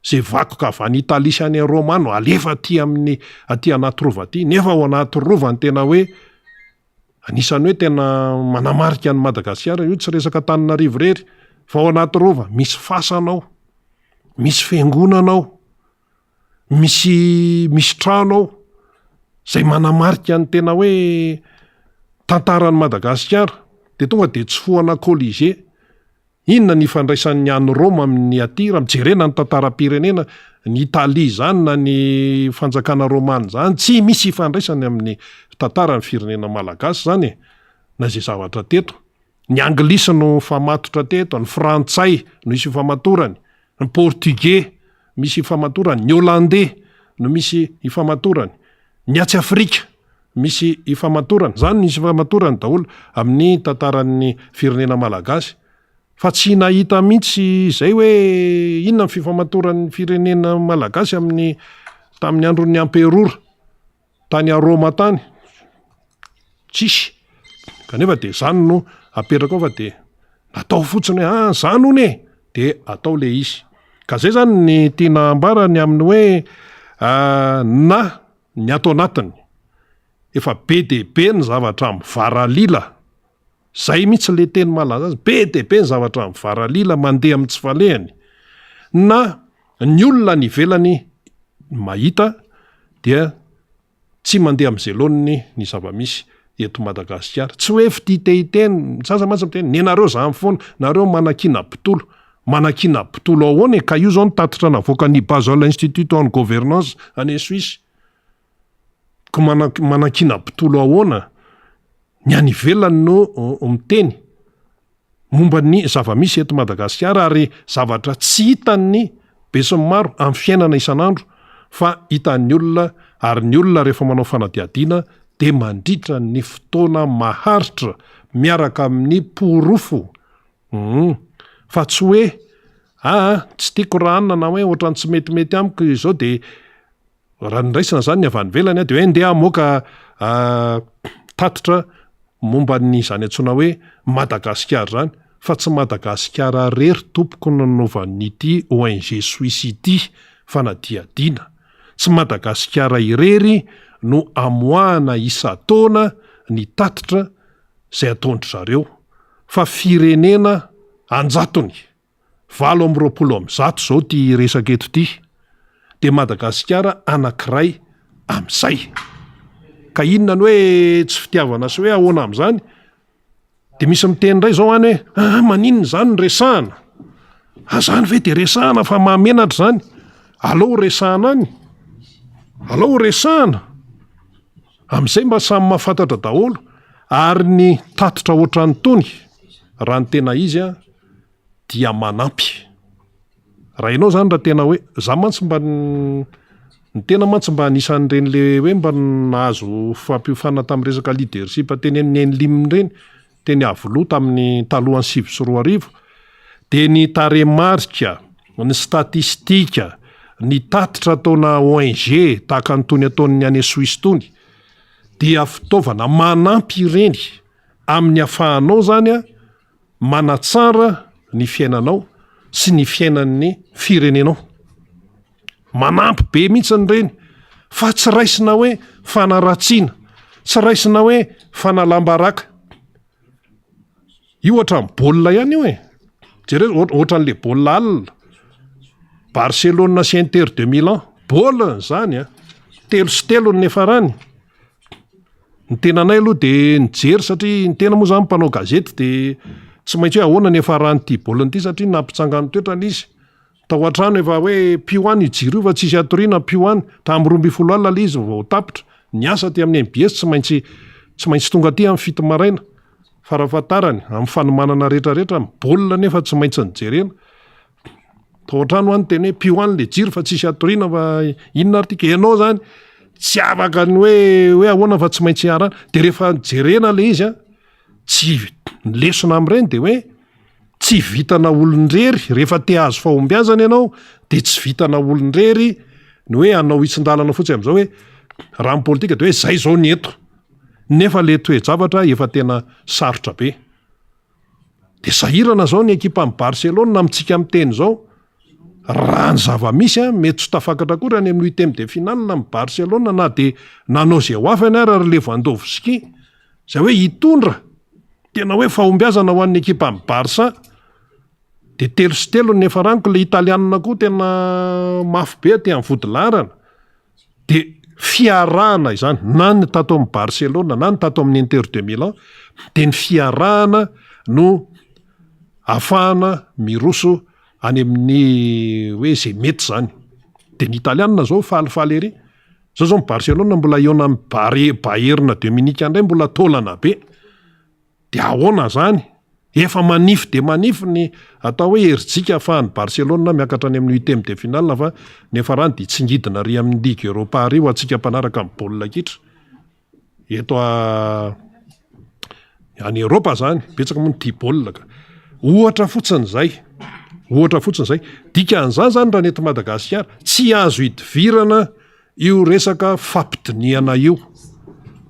Zay vakoka avy any Italia sy any Romano alefa aty anaty rova aty, nefa ao anaty rova ny tena hoe anisany hoe tena manamarika ny Madagasikara, io tsy resaka Antananarivo irery, fa ao anaty rova misy fasanao, misy fiangonanao, misy trano ao, zay manamarika ny tena hoe tantaran'ny Madagasikara. Dia tonga dia tsy foana Colisée. Inona ny ifandraisan'ny any Roma amin'ny aty raha mijerena ny tantaram-pirenena, ny Italia zany na ny fanjakana Romana zany, tsy misy ifandraisany amin'ny tantaran'ny firenena malagasy zany na zay zavatra teto. Ny anglisy no famatotra teto, ny frantsay no misy ifamatorany, ny portugais misy ifamatorany, ny hollandais no misy ifamatorany, ny atsy Afrika misy ifamatorany. Zany misy ifamatorany daholo amin'ny tantaran'ny firenena malagasy. Fa tsy nahita mihitsy zay hoe inona ny fifamatoran'ny firenena malagasy tamin'ny andron'ny Amperora tany a Roma tany. Tsisy. Kanefa dia zany no apetraka ao fa dia natao fotsiny hoe zany hony dia atao le izy. ka zay zany ny tiana ambarany amin'ny hoe na ny ato anatiny efa be de be ny zavatra amin'ny varalila, zay mihitsy le teny malaza azy, be de be ny zavatra amin'ny varalila mandeha amin'ny tsy valehany, na ny olona ny ivelany mahita dia tsy mandeha amin'izay laoniny ny zava-misy eto Madagasikara. Tsy hoe fititehiteny sasa-matsy miteny ny nareo zany foana, nareo manakina bitolo ahoana ka io zao nitatitra navoaka ny Basel Institute en Gouvernance any Suisse. Ko manakina bitolo ahoana ny any ivelany no miteny momba ny zava-misy eto Madagasikara ary zavatra tsy hitan'ny be sy ny maro amin'ny fiainana isan'andro fa hitan'ny olona, ary ny olona rehefa manao fanadiadiana dia mandritra ny fotoana maharitra miaraka amin'ny porofo. Fa tsy hoe tsy tiako ranona na hoe ohatrany tsy metimety amiko izao dia raha niraisina zany ny avy any ivelany dia hoe ndeha moka tatitra momba ny zany antsoina hoe Madagasikara zany, fa tsy Madagasikara rery tompoko nanaovan'ity ONG Suisse ity fanadiadiana. Tsy Madagasikara irery no amoahana isa-taona ny tatitra zay ataondry zareo, fa firenena anjatony 720 zao ty resaka eto ty, de Madagasikara anankiray am'izay. Ka inona ny hoe tsy fitiavana sy hoe ahoana am'izany, de misy miteny indray zao any hoe maninona zany ny resahana, zany ve de resahana fa mahamenatra zany, aleo resahana any, aleo resahana, am'izay mba samy mahafantatra daholo. Ary ny tatitra ohatrany tony raha ny tena izy dia manampy. Raha ianao zany raha tena hoe za mantsy mba ny tena mantsy mba anisan'ireny le hoe mba nahazo fampiofanana tamin'ny resaka leadership teny amin'ny liminy ireny, teny avoloa tamin'ny talohan'ny 2024, dia ny taremarika, ny statistika, ny tatitra ataona ONG tahaka ny tony ataon'ny any Suisse tony dia fitaovana manampy ireny amin'ny ahafahanao zany manatsara ny fiainanao sy ny fiainan'ny firenenao. Manampy be mihitsy ireny, fa tsy raisina hoe fanaratsiana, tsy raisina hoe fanalambaraka. Io ohatran'ny baolina ihany io jereo, ohatran'le baolina alina, Barcelona sy Inter de Milan, baolina zany telo sy telo ny nefarany. Ny tenanay aloha dia nijery satria ny tena moa zany mpanao gazety dia tsy maintsy hoe ahoana ny efaran'ity baolina ity satria nampitsangany toetrany izy. Tao an-trano efa hoe pioany ijiry io fa tsisy atoriana pioany, tamin'ny 12 alina izy vao tapitra. Ny asa ty amin'ny MBS tsy maintsy tonga aty amin'ny 7 maraina. Farafatarany amin'ny fanomanana rehetrarehetra baolina nefa tsy maintsy nijerena. Tao an-trano any teny hoe pioany le jiry fa tsisy atoriana fa inona artika ianao zany tsy afaka ny hoe ahoana fa tsy maintsy arana. Dia rehefa jerena le izy tsy lesona amin'ireny dia hoe tsy vitana olon-drery rehefa te hahazo fahombiazana ianao, dia tsy vitana olon-drery ny hoe anao hitsin-dalana fotsiny amin'izao hoe raha ny politika dia hoe zay zao ny eto, nefa le toe-javatra efa tena sarotra be. Dia sahirana zao ny ekipa amin'ny Barcelona amintsika amin'ny teny zao, raha ny zava-misy mety tsy tafakatra koa raha ny amin'ny 8e de finale amin'ny Barcelona, na dia nanao zay ho afany ary Lewandowski zay hoe hitondra tena hoe fahombiazana ho an'ny ekipa amin'ny Barça. Dia 3-3 ny nefaraniko, le italianina koa tena mafy be aty amin'ny vodilarana. Dia fiarahana izany, na ny tato amin'ny Barcelona na ny tato amin'ny Inter de Milan, dia ny fiarahana no ahafahana miroso any amin'ny hoe zay mety zany. Dia ny italianina zao falifaly ery. Zao ny Barcelona mbola eo amin'ny Bayern de Munich andray mbola taolana be. Dia ahoana zany? Efa manify dia manify ny atao hoe herijika ahafahan'ny Barcelona miakatra any amin'ny 8e de finale, fa nefa rany dia tsy ngidina ry amin'ny Ligue Europa ry ho antsika mpanaraka amin'ny baolina kitra. Eto any Europa zany, betsaka moa ny tia baolina ka. Ohatra fotsiny zay. Dikan'izany zany raha neto Madagasikara tsy azo hidivirana io resaka fampidiniana io.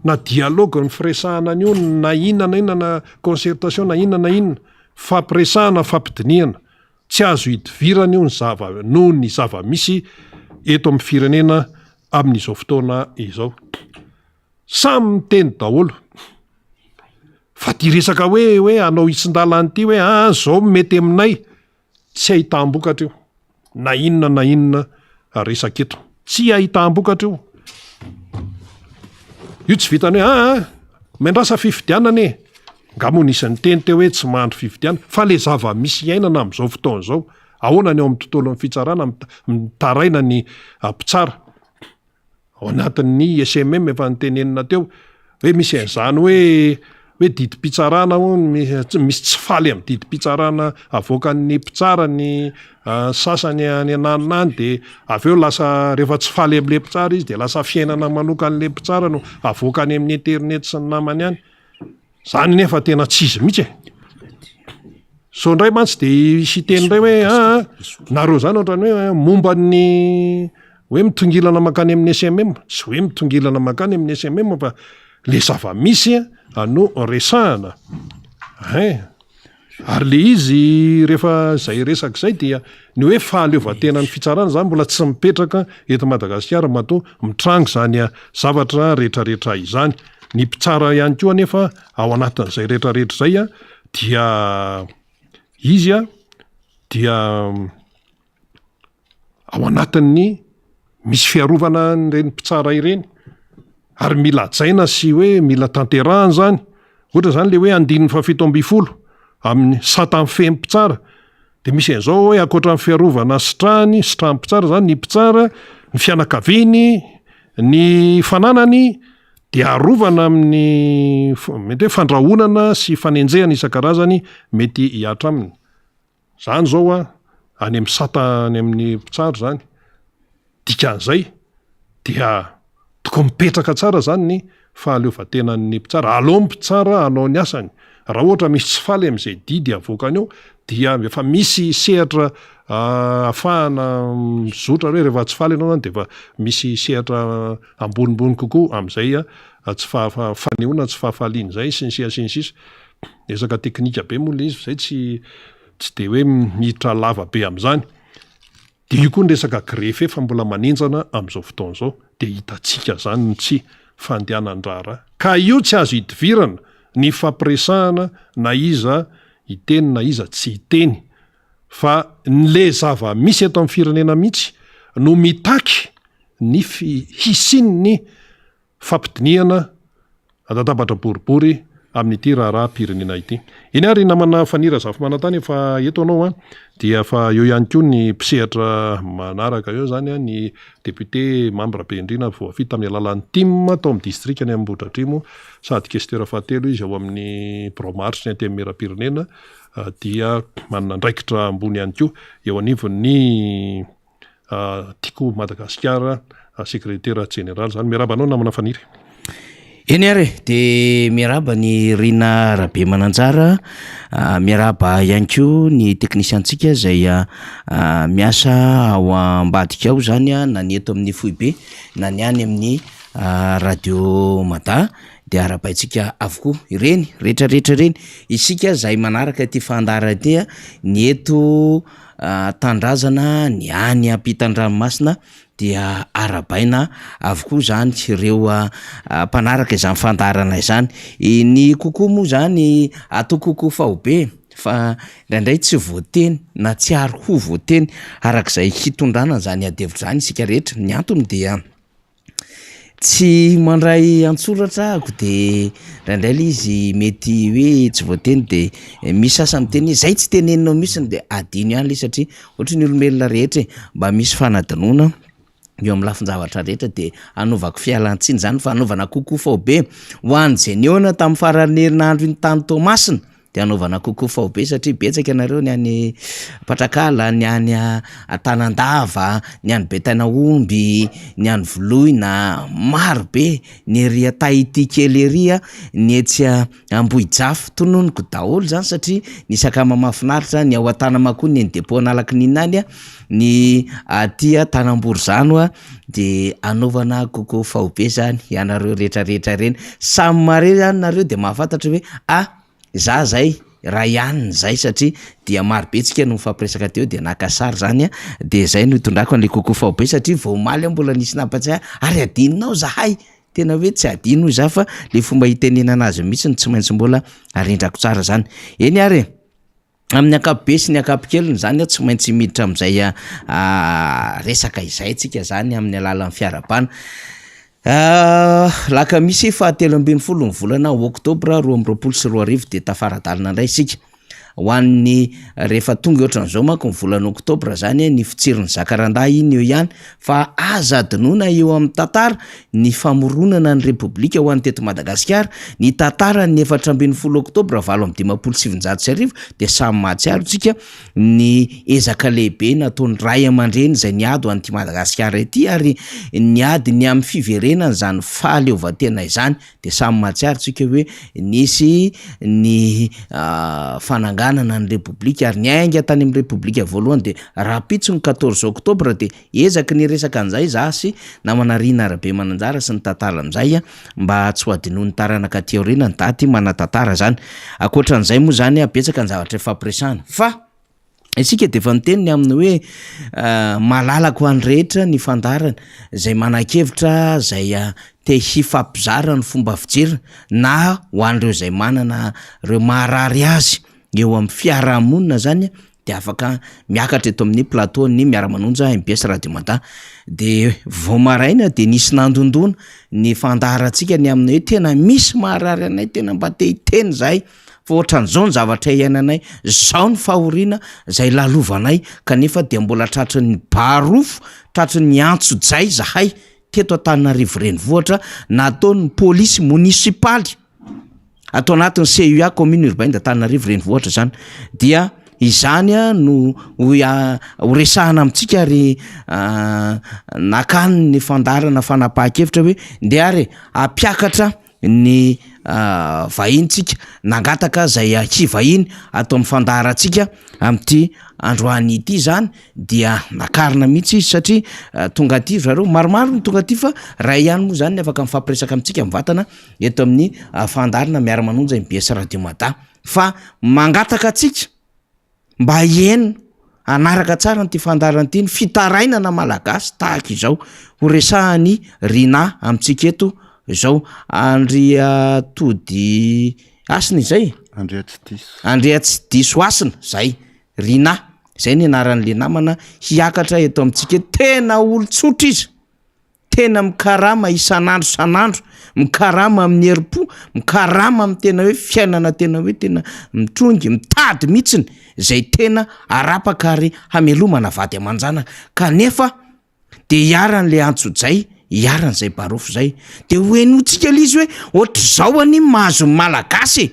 Na dialogue ny firesahana io, na inona na concertation na inona fampiresahana fampidiniana. tsy azo hitovirana io noho ny zava-misy eto amin'ny firenena amin'izao fotoana izao. Samy miteny daholo fa ty resaka hoe anao hitsin-dalany ity hoe zao mety aminay, tsy ahitam-bokatra io na inona resaka eto, tsy ahitam-bokatra io tsy vitany hoe mendrasa fifidianana e, ngamo nisy teny teo hoe tsy mahandro fifidiana, fa le zava-misy iainana amin'izao fotoana izao, ahoana ny ao amin'ny tontolon'ny fitsarana mitaraina ny mpitsara ao anatin'ny SMM efa nitenenina teo hoe misy an'izany hoe didim-pitsarana misy tsy faly amin'ny didim-pitsarana avoakan'ny mpitsara ny sasany any ananiny de avy eo lasa rehefa tsy faly amin'le mpitsara izy de lasa fiainana manokan'le mpitsara no avoakany amin'ny internety sy ny namany any. Zany nefa tena tsy izy mihitsy so ndray mantsy de isy teny ndray hoe nareo zany ohatrany hoe momba ny hoe mitongilana makany amin'ny SMM, tsy hoe mitongilana makany amin'ny SMM fa le zava-misy no resahana. Ary le izy rehefa zay resaka zay dia ny hoe fahaleovantena ny fitsarana zany mbola tsy mipetraka eto Madagasikara mato mitrango zany zavatra rehetrarehetra izany. Ny mpitsara ihany koa nefa ao anatin'izay rehetrarehetra zay dia izy dia ao anatin'ny misy fiarovana ireny mpitsara ireny ary mila jaina sy hoe mila tanterahana zany. Ohatra zany le hoe 170 amin'ny satan'ny fempitsara de misy an'izao hoe ankoatra ny fiarovana sitrahan'ny mpitsara zany ny mpitsara, ny fianakaviany, ny fananany de arovana amin'ny mety hoe fandrahonana sy fanenjehana isan-karazany mety hiatra aminy. Zany zao any amin'ny satany amin'ny mpitsara zany. Dikan'izay dia tokony mipetraka tsara zany ny fahaleovantenan'ny mpitsara. Aleo ny mpitsara anao ny asany. Raha ohatra misy tsy faly amin'izay didy avoakany eo dia efa misy sehatra ahafahana mizotra hoe rehefa tsy faly ianao zany de efa misy sehatra ambonimbony kokoa amin'izay tsy fanehoana tsy fahafaliana zay sy ny sisa. Resaka teknika be moa le izy zay tsy de hoe miditra lava be amin'izany. De io koa ny resaka greffe fa mbola manenjana amin'izao fotoana izao de hitantsika zany ny tsy fandehanan-drara. Ka io tsy azo hidivirana ny fampiresahana na iza hiteny na iza tsy hiteny fa le zava-misy eto amin'ny firenena mihitsy no mitaky ny hisin'ny fampidiniana atatabatra boribory amin'ity raharaham-pirenena ity. Iny ary namana fanira zafy manantany efa eto anao dia fa eo ihany koa ny mpisehatra manaraka eo zany ny député membre Bendrina voafita amin'ny alalan'ny TIM tao amin'ny distrikany Ambohidratrimo sady questeur fahatelo izy ao amin'ny bromarche ny antemera-pirenena dia manana andraikitra ambony ihany koa eo anivon'ny Tiko Madagasikara secrétaire général zany. Miaraba anao namana faniry. Eny ary de miaraba ny Rina Rabe Mananjara, miaraba ihany koa ny teknisiantsika zay miasa ao ambadika ao zany na ny eto amin'ny Foibe na ny any amin'ny Radio Mada de arabaitsika avokoa ireny rehetrarehetra ireny isika zay manaraka ty fandara ty ny eto tandrazana ny any ampitan-dranomasina dia arabaina avokoa zany ireo mpanaraka izany fandarana izany. Ny kokoa moa zany atao kokoa fahobe fa indraindray tsy voateny na tsy ary ho voateny arak'izay hitondrana zany adevitra zany isika rehetra. Ny antony dia tsy mandray antsoratra ako de indraindray le izy mety hoe tsy voateny de misy sasany teny zay tsy teneninao mihitsiny de adino ihany le satria ohatra ny olombelona rehetra mba misy fanadinona eo amin'ny lafin-javatra rehetra de anaovako fialan-tsiny zany fa anaovana kokoa fahobe ho an'ny Jeniona tamin'ny faran'ny herinandro ny tany Tomasina de anaovana kokoa fahobe satria betsaka ianareo ny any Patrakala, ny any Tanandava, ny any Betanaomby, ny any Voloina, maro be, ny ery Tahiti kely ery, ny etsy Ambohijafy tononoko daholo zany satria ny sakama mahafinaritra ny ao Antanamako ny depôt analaka ninany ny aty Tanamborizano de anaovana kokoa fahobe zany ianareo rehetrarehetra reny. Samy mare zany nareo de mahafantatra hoe zay raha ihany zay satria dia marobetsika no mifampiresaka teo de nakasary zany de zay no itondrako an'le kokoa be satria vao maly mbola nisy nampatsy ary adinonao zahay tena hoe tsy adino za fa le fomba hitenenana azy mihitsy ny tsy maintsy mbola arindrako tsara zany eny ary amin'ny akapobe sy ny akapokeliny zany tsy maintsy miditra am'izay resaka izay tsika zany amin'ny alalan'ny fiarabana lakamisy 17 ny volana oktobra 2024 de tafaradalina indray isika ho an'ny rehefa tonga ohatran'izao manko ny volana oktobra zany ny fitsirin'ny zakarandaha iny eo ihany fa aza adinoina eo amin'ny tantara ny famoronana ny repoblika ho an'ny teto Madagasikara ny tantara ny 17 oktobra 1770 de samy mahatsiaro tsika ny ezaka lehibe nataon'ny ray aman-dreny zay niady ho an'ity Madagasikara ity ary niady ny amin'ny fiverenana zany fahaleovantena izany de samy mahatsiaro tsika hoe nisy ny fananganana ny repoblika ary niainga tany amin'ny repoblika voalohany de rapitso ny 14 oktobra de ezaky ny resaka an'izay za sy namanarina arabe mananjara sy ny tantara am'izay mba tsy ho adinoa ny taranaka ty aoriana ny daty manatantara zany akoatran'izay moa zany apetsaka ny zavatra fampiresahana fa isika de efa niteniny amin'ny hoe malalaka ho an'ny rehetra ny fandarana zay manan-kevitra zay te hifampizara ny fomba fijerina na ho an'ireo zay manana reo maharary azy eo amin'ny fiarahamonina zany de afaka miakatra eto amin'ny plateau ny miara-manonja MBS Radio Mada de vao maraina de nisy nandondona ny fandaharantsika ny amin'ny hoe tena misy maharary anay tena mba te hiteny zahay fa ohatran'izao ny zavatra iainanay zao ny fahoriana zay lalovanay kanefa de mbola tratry ny barofo tratry ny antso-jay zahay teto Antananarivo renivohitra nataon'ny polisy munisipaly atao anatin'ny CUA commune urbaine d'Antananarivo renivohitra zany dia izany no ho resahana amintsika ary nakany ny fandarana fanapahan-kevitra hoe ndeha ary apiakatra ny vahintsika nangataka zay hivahiny atao amin'ny fandaharantsika amin'ity androany ity zany dia nakarina mihitsy izy satria tonga aty zareo maromaro ny tonga aty fa raha ihany moa zany afaka mifampiresaka amintsika mivatana eto amin'ny fandarana miara-manonja MBS Radio Mada fa mangataka atsika mba hieno anaraka tsara nyty fandarana ity ny fitarainana malagasy tahaka izao ho resahany rina amintsika eto zao andria tody asina izay andrea tsy diso asina zay rina zay ny anaran'le namana hiakatra eto amintsika tena olon-tsotra izy tena mikarama isan'andro san'andro mikarama amin'ny herim-po mikarama amin'ny tena hoe fiainana tena hoe tena mitrongy mitady mihitsiny zay tena arapaka ary hamelomana vady aman-janaka kanefa de hiaran'le antso-jay hiaran'izay barofo zay de hoenotsika le izy hoe ohatra zao any mahazo malagasy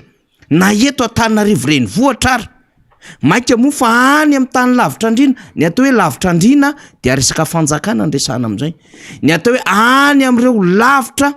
na eto Antananarivo renivohitra ary maika moa fa any amin'ny tany lavitra andrina ny atao hoe lavitra andrina de resaka fanjakana ndresana am'izay ny atao hoe any am'ireo lavitra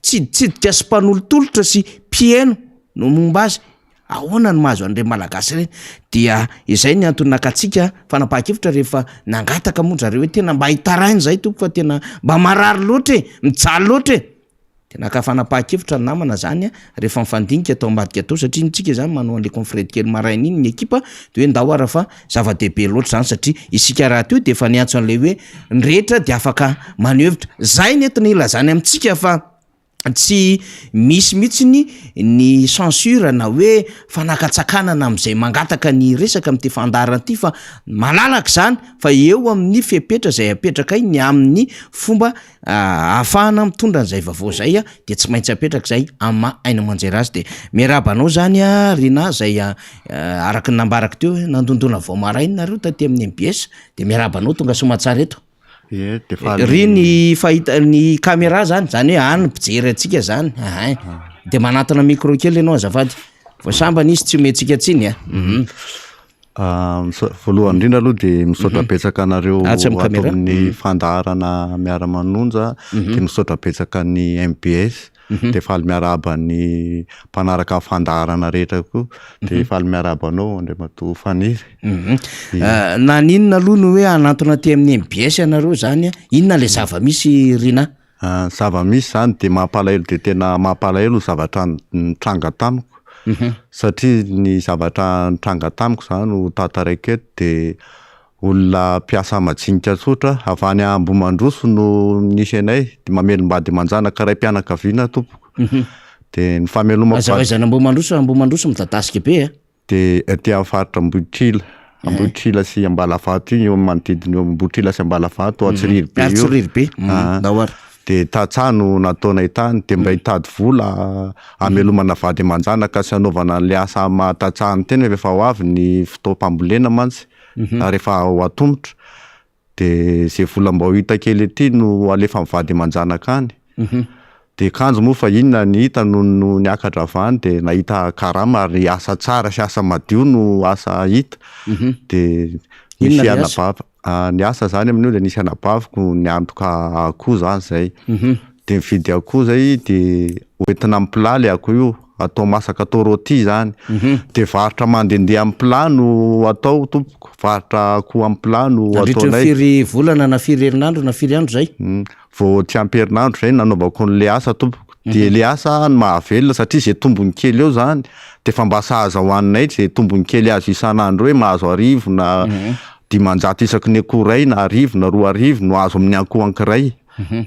tsiditsidika sy mpanolotolotra sy mpieno no momba azy ahoana ny mahazo an'ireo malagasy reny dia izay ny antony nakatsika fanapahan-kevitra rehefa nangataka moa zareo hoe tena mba hitarainy zay tompo fa tena mba marary loatra mijaly loatra de naka fanapahan-kevitra ny namana zany rehefa mifandinika atao ambadika atao satria nitsika zany manao an'le confrère kely maraina iny ny ekipa de hoe ndao ara fa zava-dehibe loatra zany satria isika raha teo de efa niantso an'le hoe ny rehetra de afaka manevitra zay ny entina ilazany amintsika fa tsy misy mihitsy ny censure na hoe fanakatsakanana am'izay mangataka ny resaka amin'ty fandarana ity fa malalaka zany fa eo amin'ny fepetra zay apetraka iny amin'ny fomba ahafahana mitondra an'izay vavao zay de tsy maintsy apetraka zay amma aina manjera azy de miarabanao zany rina zay araky ny nambaraka teo nandondona vao marainy nareo taty amin'ny MBS de miarabanao tonga somatsara eto ry ny fahita ny caméra zany hoe any mpijery atsika zany de manatona micro kely ianao azafady vao sambany izy tsy omentsika tsiny voalohany indrindra aloha de misaotra betsaka anareo ato amin'ny fandaharana miara-manonja de misaotra betsaka ny MBS de faly miarahaba ny mpanaraka fandaharana rehetra koa de faly miarahaba anao Andriamatoa Faniry na ninona aloha no hoe anatona ty amin'ny MBS anareo zany inona le zava-misy rina zava-misy zany de mampalahelo de tena mampalahelo zavatra nitranga tamiko satria ny zavatra nitranga tamiko zany no tataraiko eto de olona mpiasa majinika tsotra avy any Ambomandroso no nisy anay de mamelombady manjanaka ray mpianakaviana tompoko de ny famelomako azahoaizana Ambomandroso midadasika be de ety amin'ny faritra Ambohitrila sy Ambalafato io manodidina eo Ambohitrila sy Ambalafato Atsiriry be dahoara de tatsano nataonay tany de mba hitady vola amelomana vady amanjanaka sy anaovana le asa mahatatsahany tena rehefa ho avy ny fotoam-pambolena mantsy rehefa ho atombotra de zay vola mba ho hita kely ety no alefa amin'ny vady amanjanaka any de kanjo moa fa inona ny hita no niakatra avany de nahita karama ary asa tsara sy asa madio no asa hita de nisy anabava ny asa zany amin'io de nisy anabaviko niantoka akoho zany zay de mividy akoho zay de hoentina amin'ny plat le akoho io atao masaka atao rôti zany de varotra mandendeha amin'ny plat no atao tompoko varotra akoho amin'ny plat no ataonay firy volana na firy herinandro na firy andro zay vao tsy ampy herinandro zay nanaovako le asa tompoko de le asa ny mahavelona satria zay tombony kely eo zany de fa mba sahaza hoaninay zay tombony kely azo isan'andro hoe mahazo arivo na 500 isaky ny akoho ray na arivo na 2 arivo no azo amin'ny akoho ankiray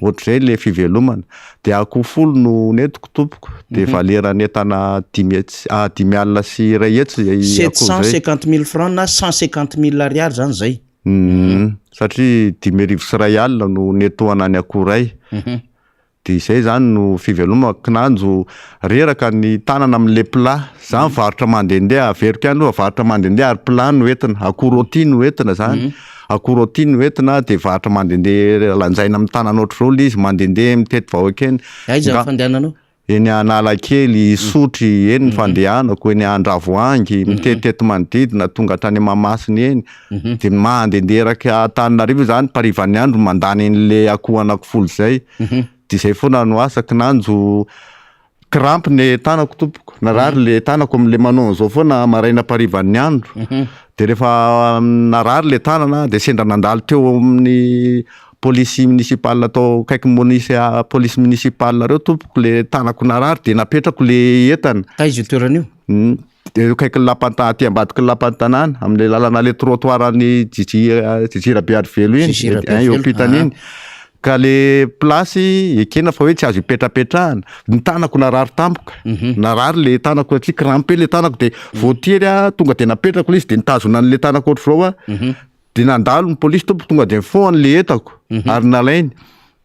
ohatr'izay le fivelomana de akoho folo no netiko tompoko de valera netana 5 alina sy iray hetsy 750 000 francs na 150 000 ariary zany zay satria 10 sy iray alina no netoana ny akoho ray de izay zany no fivelomako kinanjo reraka ny tanana amin'le plat zany varotra mandendeha averiko ihany aloha varotra mandendeha ary plat no entina akoho rôti no entina zany akoho rôti no entina de varotra mandendeha lanjaina amin'ny tanana ohatr'izao le izy mandendeha mitety vahoaka eny aiza fandehananao eny Analakely Sotry eny fandehanako eny Andravoangy mitetitety manodidina tonga tany Mahamasina eny de mandendeha Antananarivo zany parivany andro mandany en'le akoho anakifolo zay de zay foana no asa kinanjo krampy ny tanako tompoko narary le tanako amin'le manao zao foana maraina parivany andro de rehefa narary le tanana de sendra nandalo teo amin'ny polisy municipal atao kaiky polisy municipal reo tompoko le tanako narary de napetrako le entana izy toerana io de kaiky lapanta aty ambadiky lapantanana amin'le lalana le trottoir ny Jijirabeady Velo iny eo ampitany iny ka le plasy ekena fa hoe tsy azo ipetrapetrahana ny tanako narary tampoka narary le tanako satria krampy le tanako de voatiry tonga de napetrako le izy de nitazona an'le tanako ohatr'izao de nandalo ny polisy tompoko tonga de mifohany le entako ary nalainy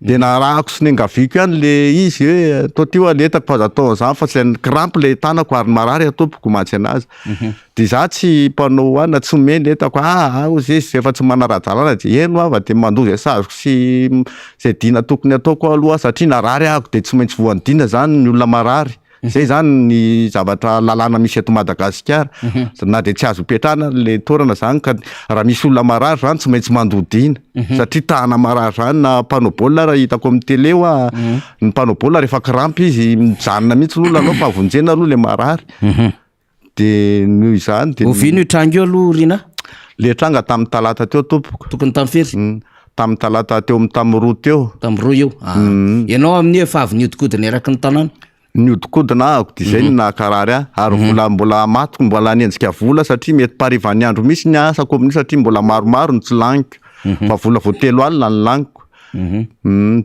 de narahako sy nengaviko ihany le izy hoe totio le entako fa zatao zany fa tsy krampy le tanako ary marary tompoko matsy anazy de za tsy mpanao ana tsy meny le entako ozy efa tsy manara-dalàna de eno ava de mandozy asazoko sy zay dina tokony ataoko aloha satria narary ahako de tsy maintsy voan'ny dina zany ny olona marary zay zany ny zavatra lalàna misy eto Madagasikara na de tsy azo petrahana le toerana zany ka raha misy olona marary zany tsy maintsy mandodina satria tahana marary zany na mpanao baolina raha hitako amin'ny tele ny mpanao baolina rehefa krampy izy mijanona mihitsy olona anao fa avonjena aloha le marary de noho izany de ovino tranga eo aloha Rina le tranga tamin'ny talata teo tompoko tokony tamin'ny firy tamin'ny talata teo tamin'ny roa teo eo ianao amin'ny efa avy niodikodina eraky ny tanàna niodikodina ahako de zay nakarary ary vola mbola matoko mbola niendrika vola satria mety parivany andro misy ny asako amin'io satria mbola maromaro ny tsy lagniko fa vola vao 3 alina ny lagniko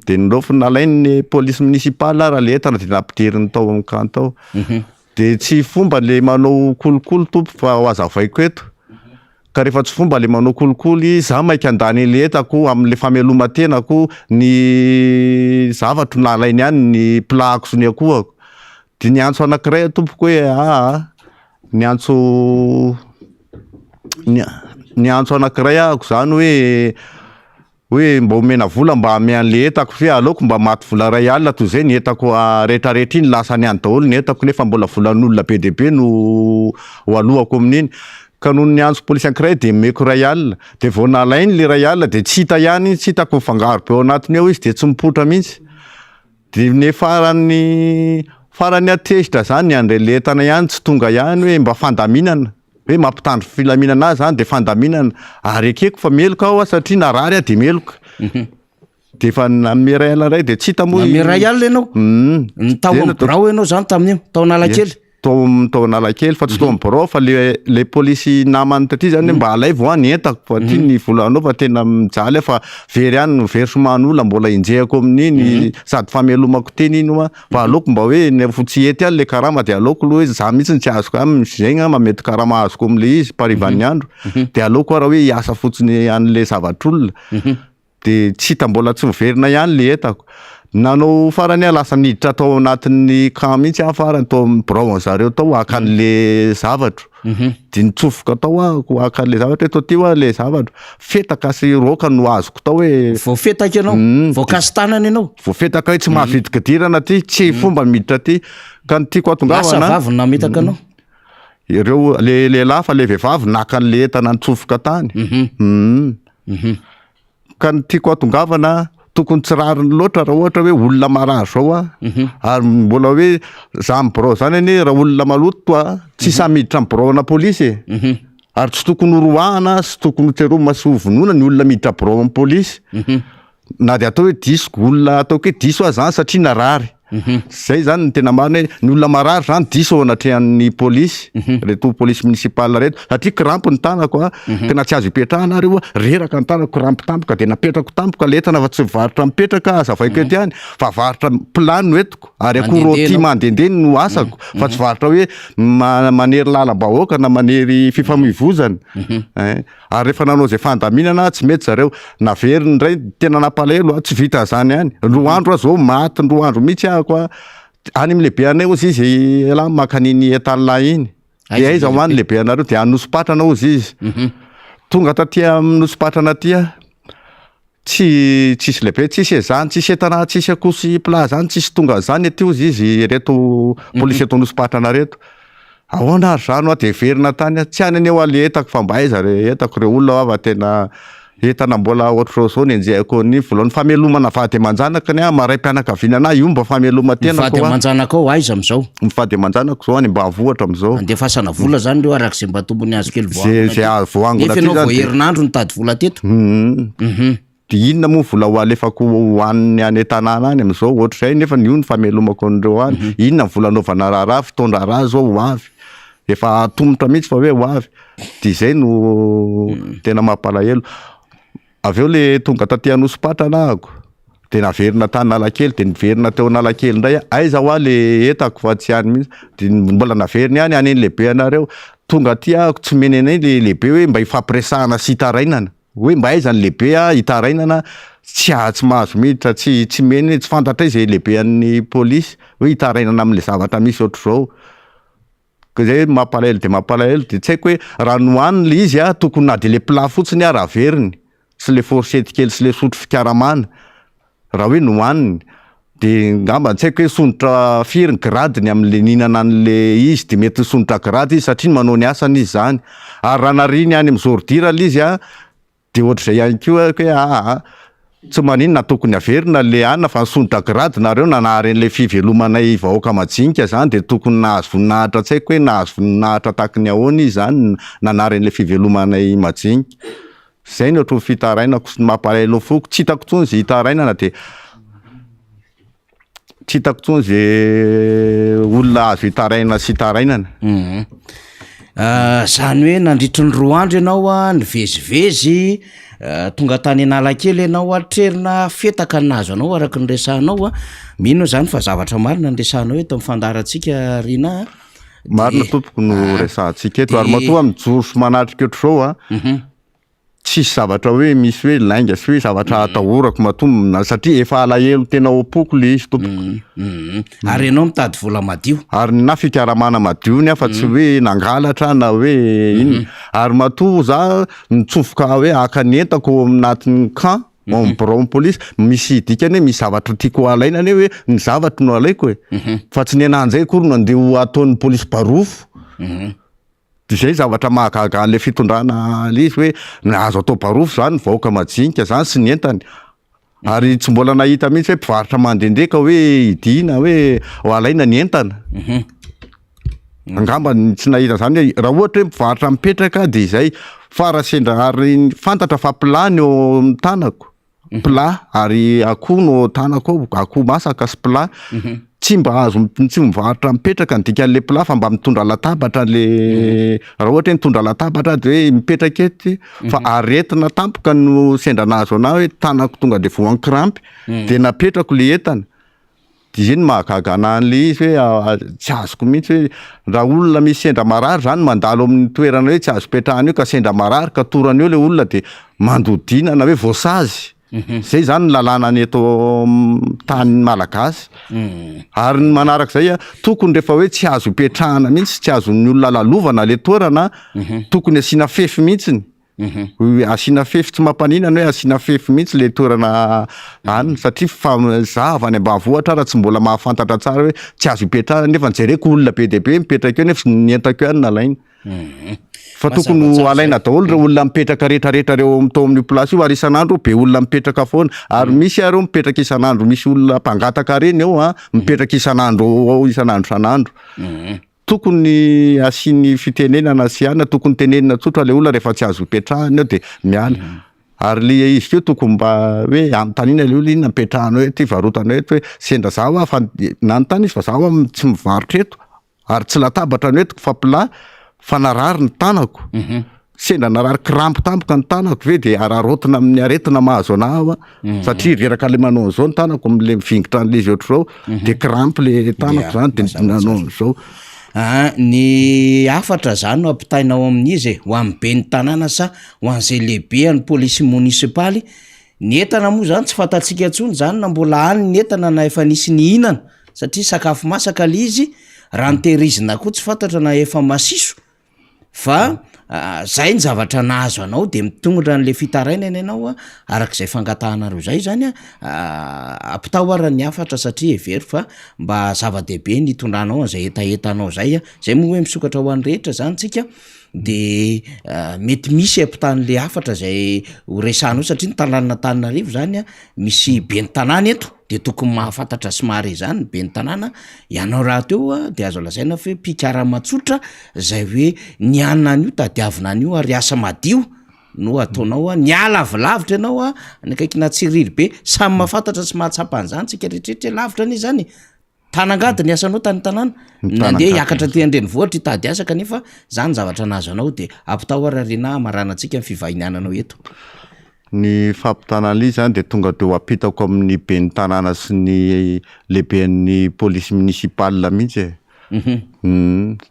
de nirofo nalainy polisy municipal raha le entana de nampidiriny tao amin'ny kantao de tsy fomba le manao kolokolo tompo fa ho azavaiko eto ka rehefa tsy fomba le manao kolikoly za mainka andany le entako amin'le fameloman-tenako ny zavatro nalainy ihany ny plako sy ny akohako de niantso anankiray tompoko hoe niantso anankiray ahako zany hoe mba omena vola mba amian'le entako fe aleoko mba maty vola ray alina toy zay ny entako rehetrarehetra iny lasa ny any daholo ny entako nefa mbola volan'olona be de be no ho alohako amin'iny ka noho ny antso polisy ankiray de meko ray alina de vao nalainy le ray alina de tsy hita ihany tsy hitako mifangaro be ao anatiny ao izy de tsy mipotra mihitsy de ne farany atezitra zany andre le entana ihany tsy tonga ihany hoe mba fandaminana hoe mampitandro filaminana azy zany de fandaminana ary ekeko fa meloka ao satria narary de meloka de fa nameray alina ray de tsy hita moa nameray alina ianao ny tao Brao ianao zany tamin'io tao Analakely tao Analakely fa tsy tao amin'ny birao fa le polisy namany taty zany mba alay vo any entako fa ty ny volanao fa tena mijaly fa very any very soman'olona mbola injehako amin'iny sady famelomako teny iny oa fa aleoko mba hoe fotsy ety any le karama de aleoko aloha hoe za mihitsy tsy azoko zegny mamety karama azoko am'le izy parivan'ny andro de aleoko raha hoe hiasa fotsiny an'le zavatr'olona de tsy hita mbola tsy miverina ihany le entako nanao farany lasa niditra tao anatin'ny camp mihitsy farany tao birao zareo tao akan'le zavatro de nitsofoka tao ako akan'le zavatra tao ty oa le zavatro fetaka sy roka no azoko tao hoe voafetaka ianao voakasitanana ianao voafetaka hoe tsy mahavidikidirana ty tsy fomba miditra ty ka nytiako atongavana lasa vavy nametaka anao ireo le lehilahy fa le vehivavy naka an'le entana nitsofoka tany ka nytiako atongavana tokony tsy rariny loatra raha ohatra hoe olona marary zao ary mbola hoe za birao zany anie raha olona maloto tsy samiditra birao-na polisy ary tsy tokony horoahana sy tokony tseroma sy hovonona ny olona miditra birao amin'ny polisy na de atao hoe disiko olona ataoko hoe diso azy zany satria narary zay zany ny tena marina hoe ny olona marary zany diso ao anatrehan'ny polisy reto polisy municipal reto satria kirampy ny tanako tena tsy azo ipetrahana ary reraka ny tanako kirampy tampoka de napetrako tampoka le entana fa tsy varitra mipetraka azavaiko ety any fa varitra plano etiko ary akorôty mandendeny no asako fa tsy varitra hoe manery lalam-bahoaka na manery fifamoivozana ary rehefa nanao zay fandaminana tsy mety zareo naveriny ndray tena napalahelo tsy vita zany any roandro zao maty ny roandro mihitsy ako any amin'ny lehibe anay ozy izy la makaniny etalina iny de aiza ho any lehibe anareo de anosopatrana ozy izy tonga tatia aminosopatrana tia tsisy lehibe tsisy zany tsisy etana tsisy akosy pla zany tsisy tonga zany aty ozy izy reto polisy eto anosopatrana reto ahoana ary zany de verina tany tsy any aneo ale etako fa mba aiza re etako re olona ava tena etana mbola ohatr'izao zao nenjehako ny voalohany famelomana vady aman-janaka ny maray mpianakaviana na io mba fameloma tena vady aman-janaka ao aiza am'izao mivady aman-janako zao any mba vohatra am'izao andefasana vola zany reo arak'izay mba tombony azo kely zay voangona ty zany herinandro nitady vola teto de inona moa vola ho alefako hoan'ny any tanàna any am'izao ohatr'izay nefa ny io ny famelomako an'ireo any inona ny volanaovana raharaha fitondra raha zao ho avy efa atomotra mihitsy fa hoe ho avy de zay no tena mampalahelo aveo le tonga taty Anosopatrana ako de naverina tany Analakely de niverina teo Analakely indray aiza ho le etako fa tsy any mihitsy de mbola naveriny any any lehibe anareo tonga aty ako tsy menenay le lehibe hoe mba ifampiresahana sy hitarainana hoe mba aiza ny lehibe hitarainana tsy mahazo miditra tsy meny tsy fantatra izay lehibe an'ny polisy hoe hitarainana am'le zavatra misy ohatr'izao ka zay mampalahelo de tsy haiko hoe raha nohaniny le izy tokony na de le plat fotsiny raha veriny sy le forsety kely sy le sotro fikaramana raha hoe nohaniny de ngamba tsy haiko hoe sondotra firy ny gradiny am'le ninana an'le izy de mety sondotra grady izy satria manao ny asany izy zany ary raha nariny any am'zordira le izy de ohatr'izay ihany koa hoe tsy maninona tokony averina le anina fa nisondotra grady nareo nanary an'le fivelomanay vahoaka majinika zany de tokony nahazo voninahitra tsy haiko hoe nahazo voninahitra tahaka ny ahoana izy zany nanary an'le fivelomanay majinika zay ny ohatry fitarainako sy mampalahelo foko tsy hitako tsony zay hitarainana de tsy hitako tsony zay olona azo hitarainana sy hitarainana zany hoe nandritry ny roa andro ianao nivezivezy tonga tany Analakely ianao trerina fetaka nazo anao araky ny resahanao mino zany fa zavatra marina ny resahanao eto amin'ny fandarantsika Rina marina tompoko no resahantsika eto ary matoa mijoro sy manatrika ohatr'izao tsisy zavatra hoe misy hoe lainga sy hoe zavatra atahorako matomona satria efa alahelo tena opoko le izy tompoko ary ianao mitady vola madio ary na fikaramana madio ny fa tsy hoe nangalatra na hoe iny ary matoa za mitsofoka hoe aka ny entako aminatin'ny camp birao polisy misy dikany hoe misy zavatra tiako alaina ane hoe ny zavatra no alaiko fa tsy nenanjay kory no andeha ataon'ny polisy barofo de zay zavatra mahagaga an'le fitondrana le izy hoe nahazo atao barofo zany vahoaka majinika zany sy ny entany ary tsy mbola nahita mihitsy hoe mpivarotra mandendeka hoe idina hoe alaina ny entana angamba tsy nahita zany raha ohatra hoe mpivarotra mipetraka de zay fara sendra ary fantatra fa plany eo amin'ny tanako plat ary akoho no tanako akoho masaka sy plat tsy mba azo tsy mivarotra mipetraka ny dikan'le plat fa mba mitondra latabatra le raha ohatra hoe mitondra latabatra de hoe mipetraka ety fa aretina tampoka no sendra nahazo ana hoe tanako tonga de voan'ny krampy de napetrako le entana de zay no mahagaga anahy an'le izy hoe tsy azoko mihitsy hoe raha olona misy sendra marary zany mandalo amin'ny toerana hoe tsy azo petrahana io ka sendra marary ka torana eo le olona de mandodinana hoe voasazy zay zany ny lalàna ny eto tany malagasy ary ny manarak'izay tokony rehefa hoe tsy azo ipetrahana mihitsy tsy azo ny olona lalovana le toerana tokony asiana fefy mihitsiny asiana fefy tsy mampaninana hoe asiana fefy mihitsy le toerana any satria zava any ambanivohitra raha tsy mbola mahafantatra tsara hoe tsy azo ipetrahana nefa jereko olona be dia be mipetraka eo nefa ny entako eo any nalaina fa tokony alaina daholo reo olona mipetraka rehetrarehetra reo tao amin'ny plasy io ary isan'andro be olona mipetraka foana ary misy areo mipetraka isan'andro misy olona mpangataka reny eo mipetraka isan'andro isan'andro tokony asiany fitenenana sy ana tokony tenenina tsotra le olona rehefa tsy azo ipetrahana eo de miala ary le izy keo tokony mba hoe anontaniana le olona inona mipetrahana hoe ty varotana eto hoe sendra zaho fa nanontany izy fa zaho tsy mivarotra eto ary tsy latabatra no etiko fa plat fa narary ny tanako sendra narary krampy tampoka ny tanako ve de ararotina amin'ny aretina mahazo anahy satria reraka le manao an'izao ny tanako am'le mivingitra an'le izy ohatr' zao de krampy le tanako zany de nanao an'izao ny afatra zany no ampitainao amin'izy ho amin'ny be ny tanàna sa ho an'izay lehibe ny polisy munisipaly ny entana moa zany tsy fantatsika ntsony zany na mbola any ny entana na efa nisy ny hinana satria sakafo masaka le izy raha nitehirizina koa tsy fantatra na efa masiso fa zay ny zavatra nahazo anao de mitongotra n'le fitarainana ianao arak'izay fangatahanareo zay zany ampitahoarany afatra satria every fa mba zava-dehibe nitondranao an'izay etaetanao zay zay moa hoe misokatra ho an'ny rehetra zany tsika de mety misy ampitan'le afatra zay ho resanao satria ny talanina Antananarivo zany misy be ny tanàna eto de tokony mahafantatra somary zany be ny tanàna ianao raha teo de azo lazaina fe pikara matsotra zay hoe ny anina an'io tadiavina an'io ary asa madio no ataonao ny ala avilavitra ianao ny akaikina tsiriry be samy mahafantatra sy mahatsapa an'izany tsika rehetrarehetra lavitra anie zany tanangady ny asanao tany tanàna nandeha hiakatra ty andrenivohitra hitady asa kanefa zany zavatra nahazo anao de ampitahoararena maranantsika ny fivahiniananao eto ny fampitanan'ly zany de tonga de ho apitako amin'ny be ny tanàna sy ny lehiben'ny polisy municipal mihitsy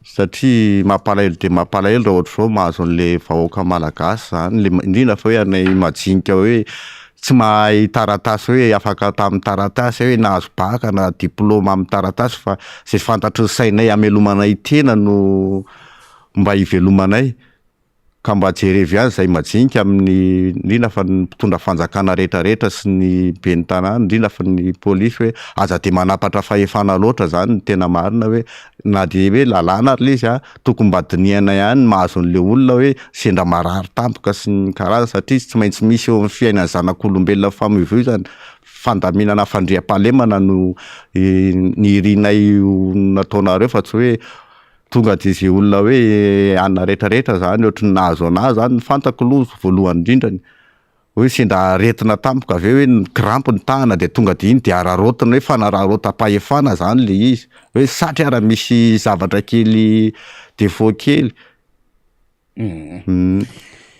satria mampalahelo de mampalahelo raha ohatra zao mahazo an'le vahoaka malagasy zany le indrindra fa hoe anay majinika hoe tsy mahay taratasy hoe afaka tamin'ny taratasy hoe nahazo baka na diplôma amin'ny taratasy fa zay fantatry ny sainay amelomanay tena no mba hivelomanay ka mba jerevy azy zay majinika amin'ny indrindra fa ny mpitondra fanjakana rehetrarehetra sy ny be ny tanàna indrindra fa ny polisy hoe aza de manapatra fahefana loatra zany ny tena marina hoe na de hoe lalàna ary le izy tokony mba diniana ihany mahazo an'le olona hoe sendra marary tampoka sy ny karaza satria tsy maintsy misy eo amin'ny fiainany zanak'olombelona famoivoy zany fandaminana fandriam-pahalemana no ny irinay nataonareo fa tsy hoe tonga de zay olona hoe anna rehetrarehetra zany ohatry ny nahazo anahy zany fantako aloha voalohany indrindrany hoe sendra aretina tampoka avy hoe ny krampy ny tahana de tonga de iny de ararotina hoe fanararota-pahefana zany le izy hoe satria raha misy zavatra kely défaut kely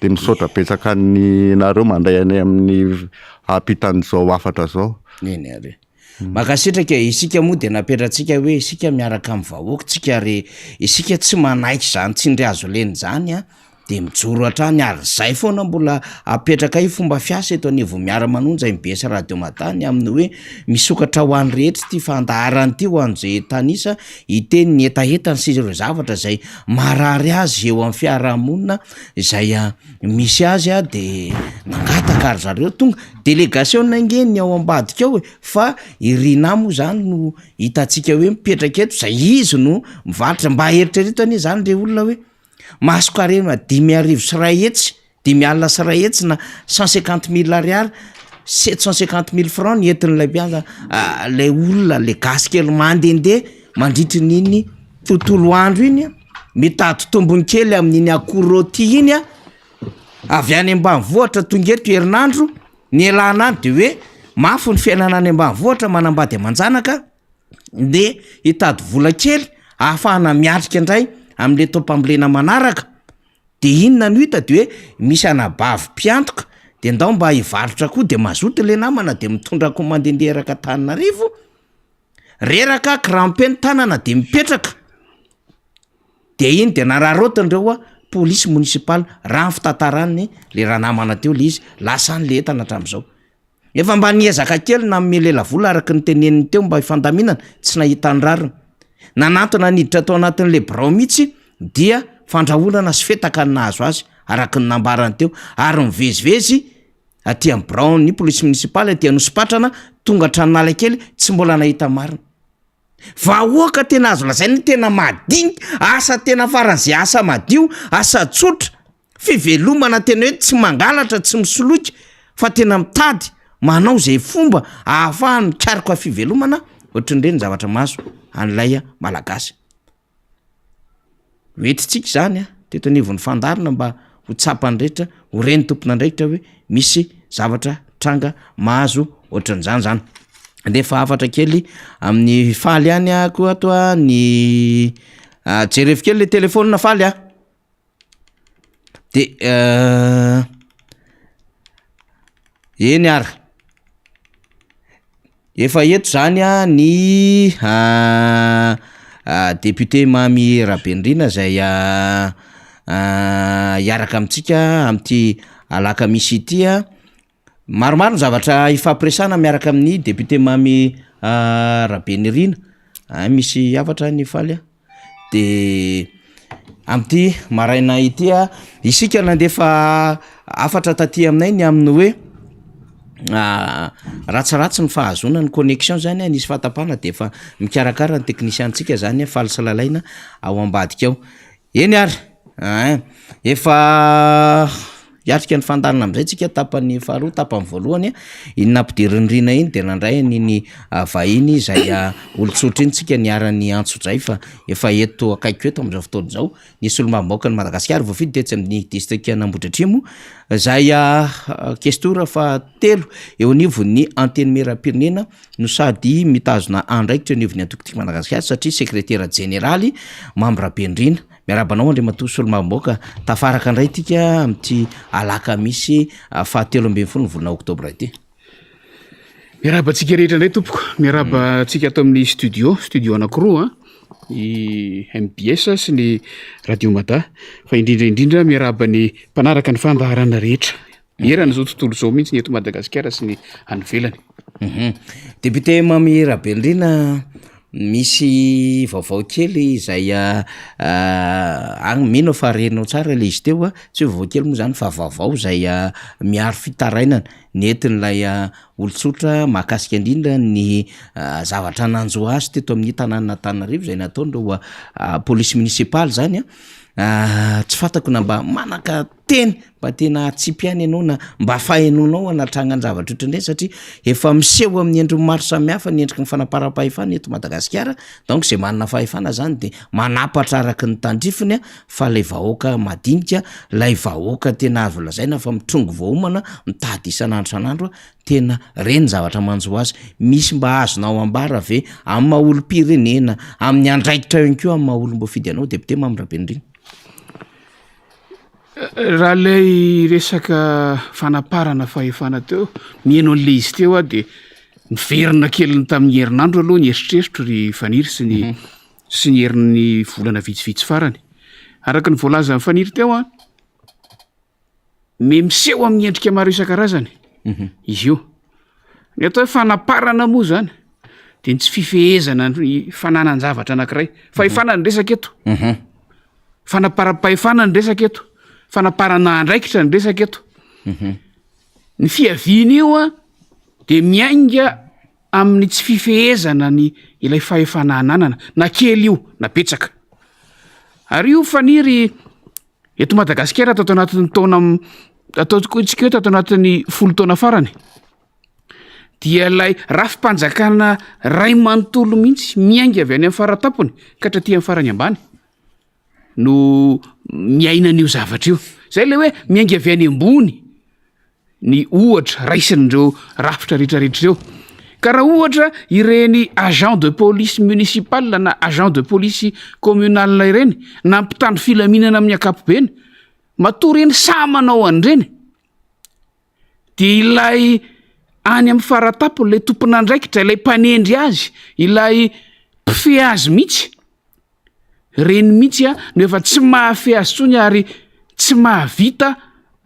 de misaotra betsaka ny nareo mandray anay amin'ny ampitan'izao afatra zao eny ary makasitraka isika moa de napetratsika hoe isika miaraka amin'ny vahoaka tsika ary isika tsy manaiky zany tsy ndry azo leny zany de mijoro hatrany ary zay foana mbola apetraka io fomba fiasa eto anivo miara-manonja MBS Radio Matany amin'ny hoe misokatra ho an'ny rehetra ty fandaharany ty ho an'izay tanisa hiteny ny etaetany sy ireo zavatra zay marary azy eo amin'ny fiarahamonina izay misy azy de mangataka ary zareo tonga délégation nangeny ao ambadika ao fa irina moa zany no hitatsika hoe mipetraka eto zay izy no mivarotra mba heritrereto anie zany le olona hoe masoko arena 5,000 sy ray hetsy 5,000 sy ray hetsy na 150,000 ariary 750,000 francs ny entin'ilay mpianga lay olona le gasy kely mandendeha mandritry n'iny tontolo andro iny mitady tombony kely amin'iny akoho rôti iny avy any ambanivohitra tonga eto herinandro ny elana any de hoe mafy ny fiainana any ambanivohitra manambady amanjanaka de hitady vola kely ahafahana miatrika indray am'le tompambolena manaraka de inona no hita de hoe misy anabavy mpiantoka de ndao mba hivarotra koa de mazoto le namana de mitondra komandenderaka Tananarivo reraka krampeny tanana de mipetraka de iny de nararotandreo polisy munisipaly raha fitantarany le raha namana teo le izy lasa ny le entana hatram'izao efa mba niezaka kely na mimelela vola araky ny teneniny teo mba hifandaminana tsy nahita ny rariny nanatona niditra tao anatin'le brao mihitsy dia fandrahonana sy fetaka ny nahazo azy araky ny nambarany teo ary mivezivezy aty amin'ny brao ny polisy munisipaly aty anosipatrana tonga tranonala kely tsy mbola nahita marina vahoaka tena azo lazainy tena madinika asa tena faran'izay asa madio asa tsotra fivelomana tena hoe tsy mangalatra tsy misoloky fa tena mitady manao zay fomba ahafahany mikarika fivelomana ohatrin'ireny zavatra maso an'ilay malagasy hoetitsika zany teto anivon'ny fandarina mba ho tsapany rehetra ho reny tompona ndraikitra hoe misy zavatra tranga mahazo ohatran'izany zany de fa afatra kely amin'ny faly any koa ato ny jerevy kely le telefônina faly de eny ara efa eto zany ny député Mamy Rabendrina zay iaraka amitsika amty alaka misy ity maromaro ny zavatra ifampiresana miaraka amin'ny député Mamy Rabendrina misy afatra ny faly de amty maraina ity isika nandefa afatra taty aminay ny amin'ny hoe ratsiratsy ny fahazona ny connexion zany nisy fatapana de efa mikarakara ny teknisiantsika zany faly salalaina ao ambadika ao eny ary efa iatrika ny fandarina am'izay tsika tapany faharoa tapany voalohany inona ampidirinirina iny de nandray niny vahiny zay olotsotra iny tsika niarany antsodray fa efa eto akaiky eto am'izao fotoana zao nisy olo-mamoaka ny Madagasikara voafidy tetsy amin'ny district Nambohidratrimo zay kestora fa 3 eo anivon'ny anteny mera-pirenena no sady mitazona andraikitra anivon'ny antokotika Madagasikara satria sekretera jeneraly Mamy Rabendrina miarabanao Andriamatoa sy olo-mamoaka tafaraka indray tika amty alaka misy 17 volana oktobra ity miaraba tsika rehetra indray tompoko miaraba tsika ato amin'ny studio anankiroa i MBS sy ny Radio Mada fa indrindraindrindra miaraba ny mpanaraka ny fandaharana rehetra erana zao tontolo zao mihitsy ny eto Madagasikara sy ny anivelany député Mamy Rabendrina misy vaovao kely zay agny mino fa renao tsara le izy teo tsy hoe vaovao kely moa zany fa vaovao zay miaro fitarainana nentin'ilay olotsotra mahakasika indrindra ny zavatra nanjo azy teto amin'ny tanàna Tananarivo zay nataondreo polisy munisipaly zany tsy fantako na mba manaka teny mba tena tsipiany ianao na mba fahenonao anatragna ny zavatra ohatran'ireny satria efa miseho amin'ny endriny maro samihafa ny endriky ny fanaparam-pahefana eto Madagasikara donc zay manana fahefana zany de manapatra araky ny tandrifiny fa lay vahoaka madinika lay vahoaka tena azo lazaina fa mitrongo voaomana mitady isan'andro san'andro tena reny zavatra manjo azy misy mba azonao ambara ve amin'ny maolo-pirenena amin'ny andraikitra eo ihany koa amin'ny maolo mbo fidy anao député Mamy Rabendrina raha lay resaka fanaparana fahefana teo mihaino an'le izy teo de miverina kely tamin'ny herinandro aloha ny eritreritro ry faniry sy ny herin'ny volana vitsivitsy farany araka ny voalaza amin'ny faniry teo miseho amin'ny endrika maro isan-karazany izy io ny atao hoe fanaparana moa zany de ny tsy fifehezana ny fananan zavatra anankiray fahefana ny resaka eto fanaparam-pahefana ny resaka eto fanaparana andraikitra ny resaka eto ny fiaviana io de miainga amin'ny tsy fifehezana ny ilay fahefana ananana na kely io na betsaka ary io faniry eto Madagasikara atao anatin'ny taona ataotsika eto atao anatin'ny 10 taona farany dia lay rafim-panjakana ray manontolo mihitsy miainga avy any amin'ny faratapony ka hatraty amin'ny farany ambany no miaina an'io zavatra io zay le hoe miainga avy any ambony ny ohatra raisin'ireo rafitra rehetrarehetra ireo ka raha ohatra ireny agent de police municipal na agent de police communal ireny na mpitandro filaminana amin'ny akapobeny matoreny sa manao an'ireny de ilay any amin'ny faratapo lay tompona andraikitra ilay mpanendry azy ilay mpife azy mihitsy reny mihitsy a no efa tsy mahafe azy tsony ary tsy mahavita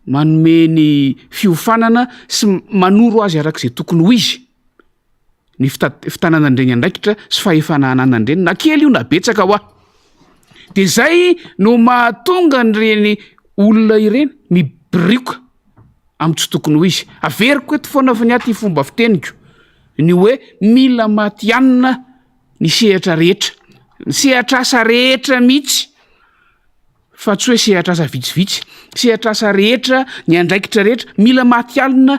manomeny fiofanana sy manoro azy arak'izay tokony ho izy ny fitananandreny andraikitra sy fahefanananandreny na kely io na betsaka ho de zay no mahatonga nyreny olona ireny mibrioka amin'ny tsy tokony ho izy averiko eto foana fa ny aty fomba fiteniko ny hoe mila matianina ny sehatra rehetra ny sehatra asa rehetra mihitsy fa tsy hoe sehatra asa vitsivitsy sehatra asa rehetra ny andraikitra rehetra mila matianina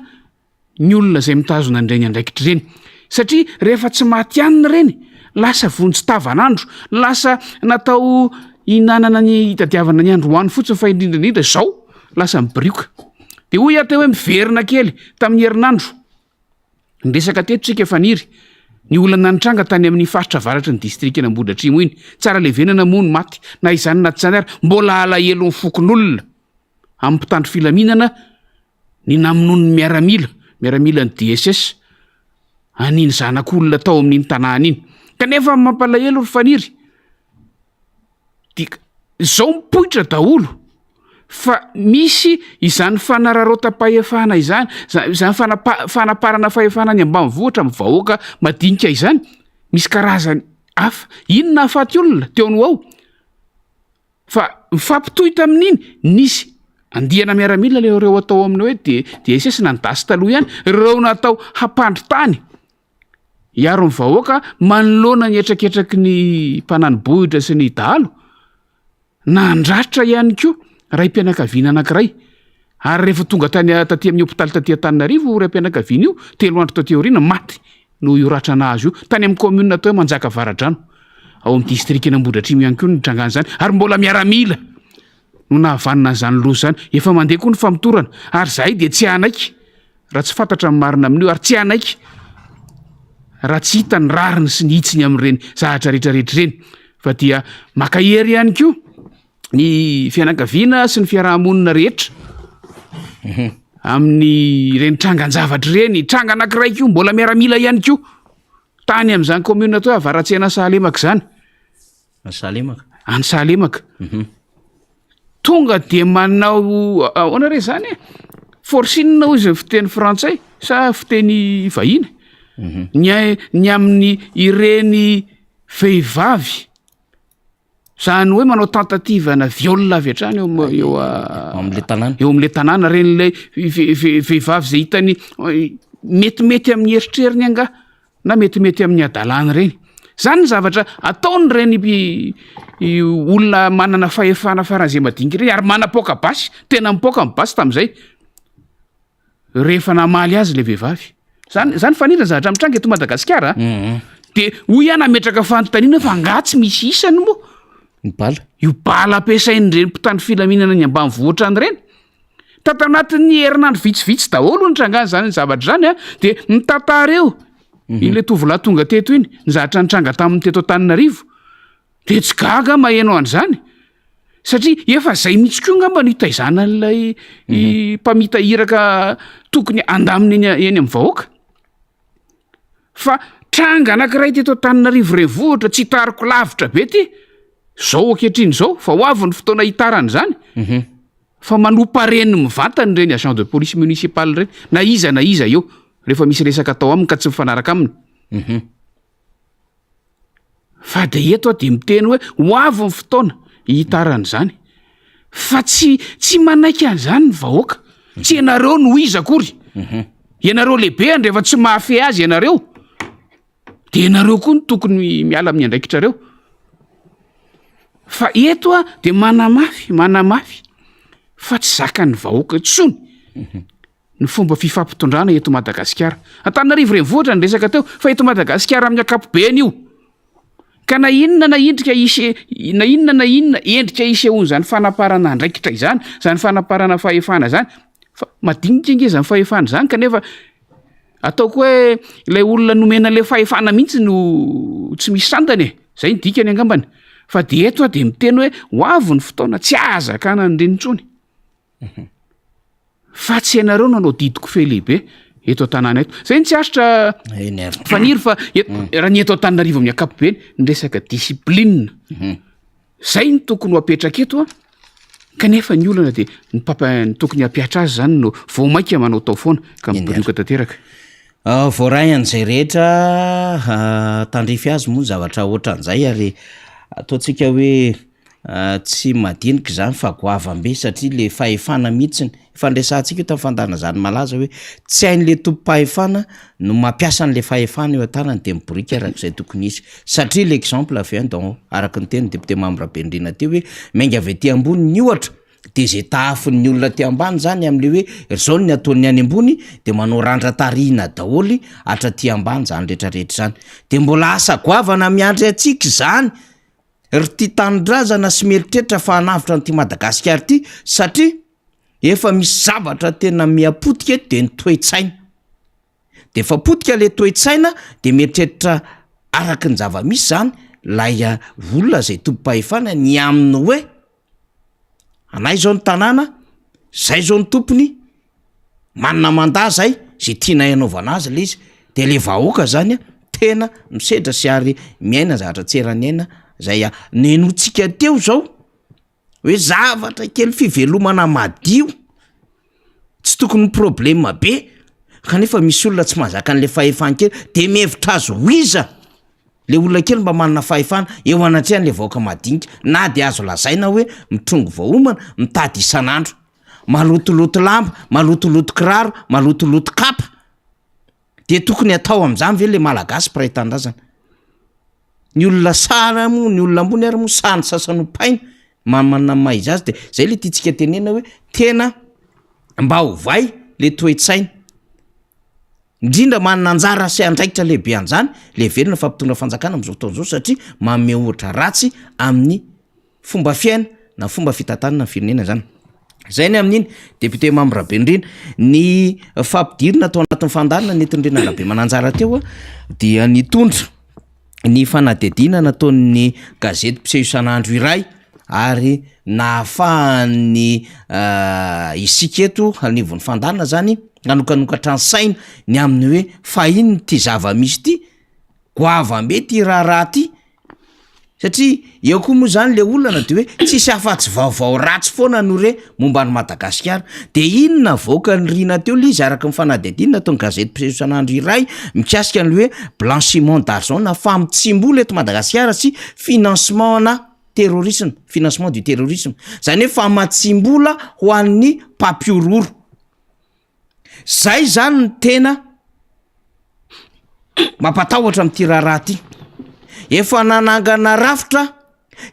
ny olona zay mitazona an'ireny andraikitra ireny satria rehefa tsy matianina reny lasa vonjy tavanandro lasa natao hinanana ny itadiavana ny andro hoany fotsiny fa indrindraindrindra zao lasa mibrioka de hoy ato hoe miverina kely tamin'ny herinandro nyresaka tetotsika efaniry ny olana nitranga tany amin'ny faritra varatra ny distrikty Ambohidratrimo iny tsara levenana moa ny maty na izany naty zany ary mbola alahelo ny fokon'olona amin'ny mpitandro filaminana ny naminony miaramila ny DSS aniny zanak'olona tao amin'iny tanàna iny kanefa mampalahelo ry faniry zao mipoitra daholo fa misy izany fanararota-pahefana izany fanaparana fahefana ny ambanivohitra amin'ny vahoaka madinika izany misy karazany hafa inona afaty olona teo no ao fa mifampitohy tamin'iny nisy andiana miaramila le reo atao amin'ny hoe DSS nandasy taloha ihany reo natao hampandry tany iaro ny vahoaka manoloana ny etraketraky ny mpananobohitra sy ny dahalo na andratra ihany koa raim-pianakaviana anankiray ary rehefa tonga tany taty amin'ny hôpitaly taty Antananarivo raim-pianakaviana io 3 andro taty aoriana maty no ioratrana azy io tany amin'ny commune atao hoe Manjaka Varadrano ao amin'ny distrikty Ambohidratrimo ihany koa nitrangana zany ary mbola miaramila no nahavanina zany loha zany efa mandeha koa ny famitorana ary zahay de tsy anaiky raha tsy fantatra amin'ny marina amin'io ary tsy anaiky raha tsy hita ny rariny sy ny hitsiny amin'ireny zahatra rehetrarehetra ireny fa dia makahery ihany koa ny fianakaviana sy ny fiarahamonina rehetra amin'ny ireny trangan-javatra ireny tranga anankiray koa mbola miaramila ihany koa tany amin'izany commune atao Avaratsena Sahalemaka zany any Sahalemaka tonga de manao ahoana re zany forcine hoy izy fiteny frantsay sa fiteny vahiny ny amin'ny ireny vehivavy zany hoe manao tentative na viol avy hatrany eo amin'le tanàna reny lay vehivavy zay hitany metimety amin'ny eritreriny anga na metimety amin'ny adalàna reny zany ny zavatra ataony reny olona manana fahefana faran'izay madinika reny ary manapoka basy tena mipoka amin'ny basy tamin'izay rehefa namaly azy le vehivavy zany fanirana zavatra mitranga eto Madagasikara de hoy ihany ametraka fanontaniana fa angatsy misy isany moa io bala ampiasain'ireny mpitandro filaminana ny ambanivohitra an'ireny tatanatin'ny herinandro vitsivitsy daholo ny trangana zany ny zavatra zany a de mitantara eo ile tovolahy tonga teto iny ny zavatra nitranga tamin'ny teto Antananarivo de tsy gaga maheno an'izany satria efa zay mihitsy koa ngamba no hitaizana an'ilay mpamitahiraka tokony andamina eny amin'ny vahoaka fa tranga anankiray teto Antananarivo renivohitra tsy hitariko lavitra be ty zao ankehitriny zao fa ho avy ny fotoana hitarany zany fa manompareny mivantany reny agent de police municipal reny na iza eo rehefa misy resaka atao aminy ka tsy mifanaraka aminy fa de eto de miteny hoe ho avy ny fotoana hitarany zany fa tsy manaiky an'izany ny vahoaka tsy ianareo no iza akory ianareo lehibe andrefa tsy mahafe azy ianareo de ianareo koa no tokony miala amin'ny andraikitrareo fa eto a de manamafy fa tsy zakany vahoaka tsony ny fomba fifampitondrana eto Madagasikara Antananarivo renivohitra ny resaka teo fa eto Madagasikara amin'ny akapobeny io ka na inona endrika isehony zany fanaparana andraikitra izany zany fanaparana fahefana zany fa madinika ingeza ny fahefana zany kanefa ataoko hoe ilay olona nomena le fahefana mihitsy no tsy misy santany e zay ny dikany angambany fa de eto a de miteny hoe ho avy ny fotoana tsy azaka ananrenitsony fa tsy ianareo nanao didiko fe lehibe eto an-tanàna eto zay ny tsy asitra faniry fa raha ny eto an-tananarivo amin'ny akapobeny ny resaka disiplinina zay ny tokony ho apetraka eto a kanefa ny olana de ny tokony hampiatra azy zany no vao maika manao tao foana ka mibirioka tanteraka voaray an'izay rehetra tandrify azy moa zavatra ohatran'izay ary ataontsika hoe tsy madinika zany fa goavambe satria le fahefana mihitsiny fandraisantsika io tamin'ny fandarana zany malaza hoe tsy hain'le tompo-pahefana no mampiasa n'le fahefana eo an-tanany de miborika arak'izay tokony izy satria l'exemple avy donc araka ny teny député membre Bendrina teo hoe mainga avy aty ambony ny ohatra de zay tahafin'ny olona ty ambany zany am'le hoe zao ny ataony any ambony de manao randra-tarihina daholy hatraty ambany zany rehetrarehetra zany de mbola asa goavana miandry atsika zany ry ty tanindrazana sy meritreritra fa hanavitra nyty Madagasikara ty satria efa misy zavatra tena miapotika de ny toe-tsaina de efa potika le toe-tsaina de meritreritra araka ny zava-misy zany lay olona zay tompo-pahefana ny aminy hoe anay zao ny tanàna zay zao ny tompony manana manda zay zay tiana hanaovana azy le izy de le vahoaka zany a tena misedra sy ary miaina zavatra tseraniaina zay nenotsika teo zao hoe zavatra kely fivelomana madio tsy tokony problema be kanefa misy olona tsy mahazaka an'le fahefana kely de mihevitra azy hoiza le olona kely mba manana fahefana eo anatrehan'le vahoaka madinika na de azo lazaina hoe mitrongo vahoomana mitady isan'andro malotoloto lamba malotoloto kiraro malotoloto kapa de tokony atao am'zany ve le malagasy mpiray tanindrazana ny olona sara mo ny olona ambony ary mo sany sasanopaina manana maiza azy de zay le tiatsika tenena hoe tena mba hovay le toe-tsaina indrindra manana anjara sy andraikitra lehibe an'zany le velona fampitondra fanjakana am'izao fotoan'izao satria manome ohatra ratsy amin'ny fomba fiaina na fomba fitantanana ny firenena zany zay ny amin'iny député membre Bendrina ny fampidirina atao anatin'ny fandarana netindrena rabe mananjara teo a dia nitondra ny fanadidina nataon'ny gazety mpiseho isan'andro iray ary nahafahany isika eto anivon'ny fandarana zany nanokanokatra ny saina ny amin'ny hoe fahiny ty zava-misy ty goavambe ty raharaha ty satria eo koa moa zany le olana de hoe tsisy afa-tsy vaovao ratsy foana no re momba ny Madagasikara de inona vahoaka ny rina teo le izy araka ny fanadidina ataon'ny gazety mpiseho isan'andro iray mikasika an'le hoe blanchiment d'argent na famitsimbola eto Madagasikara sy financement na terrorisme financement du terrorisme zany hoe famatsimbola ho an'ny mpampiororo zay zany ny tena mampatahotra am'ty raharaha ty efa nanangana rafitra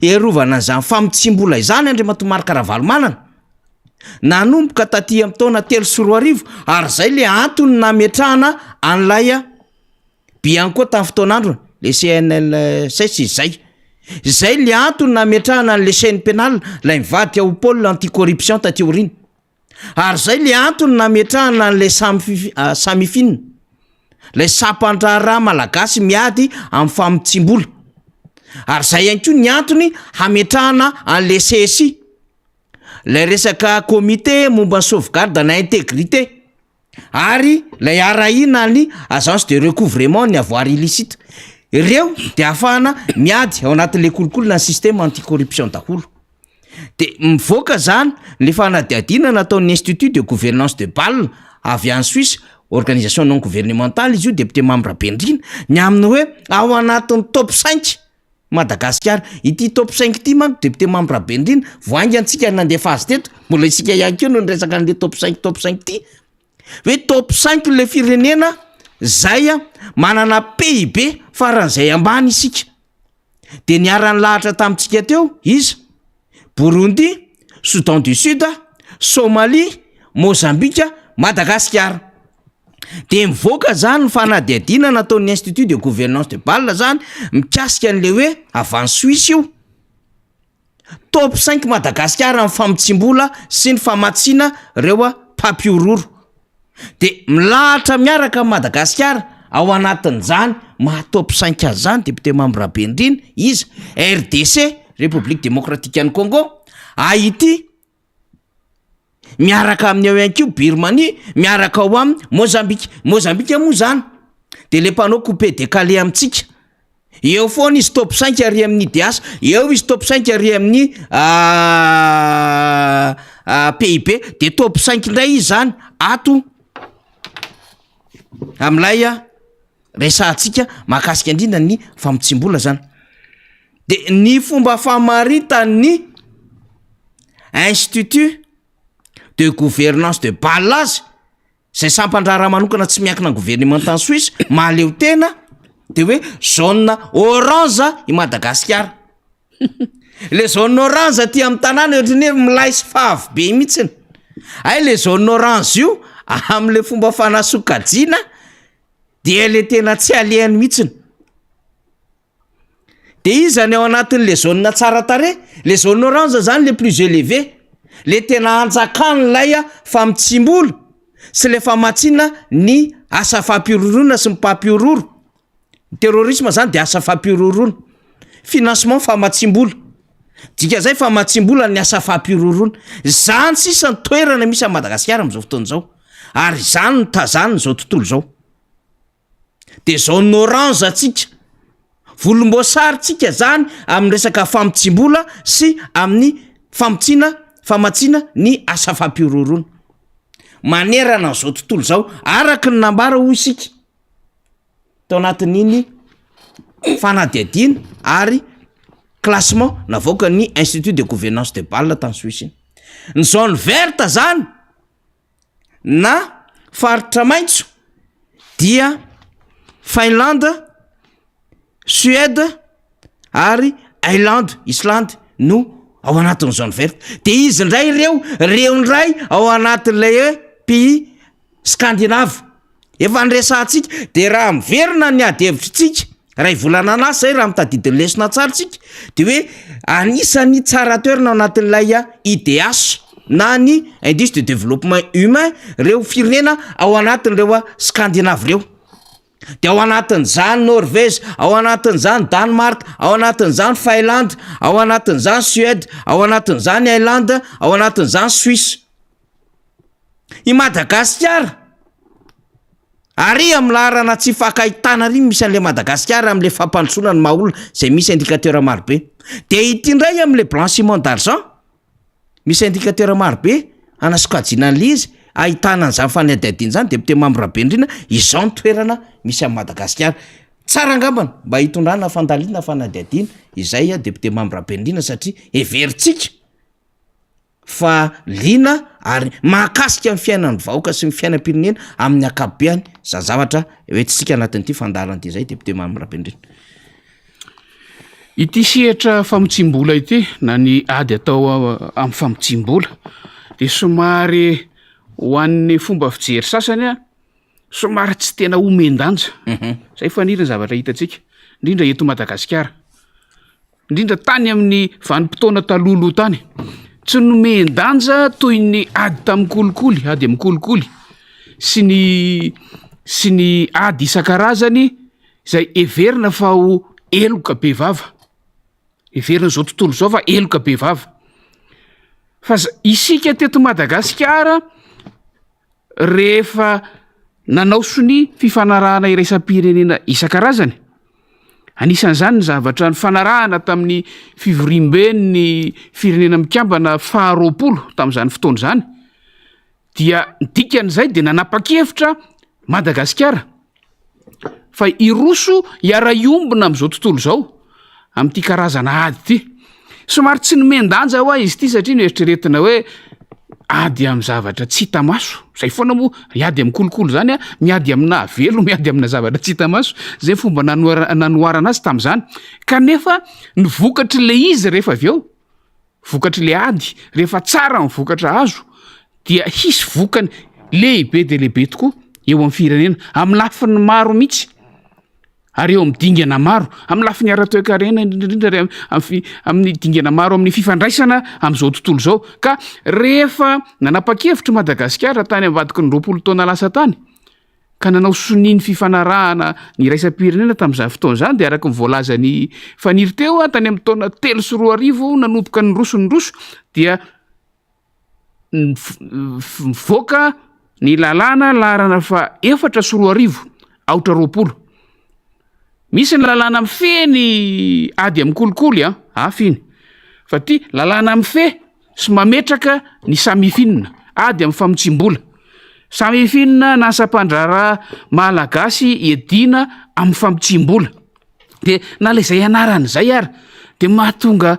erovana zany famitsimbola izany Andriamatomary Karavalomanana nanomboka taty amin'ny taona 3 ary zay le antony nametrahana an'lay Bianco tamin'ny fotoanandro le CNL6 zay le antony nametrahana an'le chaîne pénale lay mivadika au pôle anticorruption taty aorina ary zay le antony nametrahana an'le samifine lay sapandrara malagasy miady amin'ny famitsimbola ary zay ihany koa ny antony hametrahana an'le CSI lay resaka comité momba ny sauvegarde na intégrité ary lay arahina ny agence de recouvrement ny avoir illicite ireo de ahafahana miady ao anatin'le kolokolo na système anticorruption daholo de mivoaka zany le fanadihadina nataon'ny institut de gouvernance de Bâle avy any Suisse organisation non gouvernementale izy io député membre Bendrina ny aminy hoe ao anatin'ny top 5 Madagasikara ity top 5 ty manko député membre Bendrina voainga antsika nandefa azy teto mbola isika ihany keo no resaka an'le top 5 ty hoe top 5 le firenena zay manana PIB faran'izay ambany isika de niarany lahatra tamintsika teo izy Burundi, Soudan du Sud, Somalie, Mozambique, Madagasikara de mivoaka zany ny fanadihadina nataon'ny institut de gouvernance de Bâle zany mikasika an'le hoe avany Suisse io top 5 Madagasikara amin'ny famitsimbola sy ny famatsiana reo mpampiororo de milahatra miaraka Madagasikara ao anatin'izany mahatao-pisainka azy zany député membre Rabendrina izy RDC République démocratique Congo Haïti miaraka amin'ny ao ihany koa Birmanie miaraka ao amin'ny Mozambique moa zany de le mpanao coupé décalé amintsika eo foana izy top 5 ary amin'ny IDH eo izy top 5 ary amin'ny PIB de top 5 indray izy zany ato amilay resahantsika mahakasika indrindra ny famotsim-bola zany de ny fomba famaritan'ny Institut de gouvernance de Bâle zay sampandrara manokana tsy miankina gouvernement en Suisse mahaleo tena de hoe zone orange i Madagasikara le zone orange ty amin'ny tanàna ohatrany hoe milay sy favy be mihitsiny ay le zone orange io am'le fomba fanasokajiana de le tena tsy alehany mihitsiny de izy zany ao anatin'le zone tsara tare le zone orange zany le plus élevé le tena anjakan'lay famotsim-bola sy le famatsiana ny asa fampiororona sy mpampiororo terrorisme zany de asa fampiororona financement famatsim-bola dika zay famatsim-bola ny asa fampiororona zany sisa ny toerana misy a Madagasikara am'izao fotoana zao ary zany ny tazany zao tontolo zao de zone orange atsika volomboasary tsika zany amin'ny resaka famotsim-bola sy amin'ny famatsiana ny asa fampiororona manerana zao tontolo zao araky ny nambara ho isika tao anatin'iny fanadihadiana ary classement navoaka ny Institut de gouvernance de Bâle tany Suisse ny zone verte zany na faritra maitso dia Finlande, Suède ary Islande no ao anatin'ny zone verte de izy ndray reo ndray ao anatin'ilay pays scandinave efa nyresahantsika de raha miverina ny adihevitrytsika raha ivolana an'asy zay raha mitadidiny lesona tsara tsika de hoe anisany tsara toerana ao anatin'ilay IDH na ny indice de développement humain reo firenena ao anatin'ireo scandinave reo de ao anatin'izany Norvège ao anatin'izany Danemark ao anatin'izany Finlande ao anatin'izany Suède ao anatin'izany Irlande ao anatin'izany Suisse i Madagasikara ary amin'ny laharana tsy fakahitana ary misy an'le Madagasikara am'le fampandrosoana ny mahaolona zay misy indicateur marobe de ity ndray am'le blanchiment d'argent misy indicateur marobe anasokajina an'lizy ahitana an'izany fanadihadiana zany député membre Rabendrina izao ny toerana misy amin'ny Madagasikara tsara angambana mba hitondrana fandalina fanadihadiana izay député membre Rabendrina satria everitsika fa liana ary mahakasika amin'ny fiainan'ny vahoaka sy ny fiainam-pirenena amin'ny akapobeany zany zavatra hoentsika anatin'ity fandaharana zay député membre Rabendrina ity sehatra famotsim-bola ity na ny ady atao amin'ny famotsim-bola de somary ho an'ny fomba fijery sasany somary tsy tena omendanja zay faniriny zavatra hitantsika indrindra eto Madagasikara indrindra tany amin'ny vanim-potoana talolo tany tsy nomendanja toy ny ady tamin'ny kolikoly ady amin'ny kolikoly sy ny ady isan-karazany zay everina fa ho eloka be vava everina zao tontolo zao fa eloka be vava fa isika teto Madagasikara rehefa nanaoso ny fifanarahana iraisam-pirenena isan-karazany anisan'izany ny zavatra ny fanarahana tamin'ny fivorimben'ny firenena mikambana faharoapolo tamin'izany fotoana zany dia dikan'izay de nanapa-kevitra Madagasikara fa iroso iara-iombona am'izao tontolo zao am'ty karazana ady ty somary tsy nomendanja ho izy ty satria noeritreretina hoe ady amin'ny zavatra tsy hita maso zay foana moa miady amin'ny kolokolo zany miady amina velo miady amina zavatra tsy hita maso zay fomba nanoarana azy tamin'izany kanefa ny vokatry le izy rehefa avy eo vokatry le ady rehefa tsara ny vokatra azo dia hisy vokany lehibe de lehibe tokoa eo amin'ny firenena amin'ny lafiny maro mihitsy ary eo am'dingana maro amin'ny lafiny ara-toe-karena indrindraindrindra amin'ny dingana maro amin'ny fifandraisana am'izao tontolo zao ka rehefa nanapa-kevitra Madagasikara tany am'vadiky ny 20 taona lasa tany ka nanao soniny fifanarahana ny raisam-pirenena tamin'izany fotoana zany de araky nyvoalazany faniry teo tany amin'ny taona 3 nanomboka ny roso dia mivoaka ny lalàna laharana fa 4 misy ny lalàna mifeny ady amin'ny kolikoly afiny fa ty lalàna mife sy mametraka ny samifinina ady amin'ny famotsim-bola samifinina nasampandrara malagasy edina amin'ny famotsim-bola de na le zay anarany zay ary de mahatonga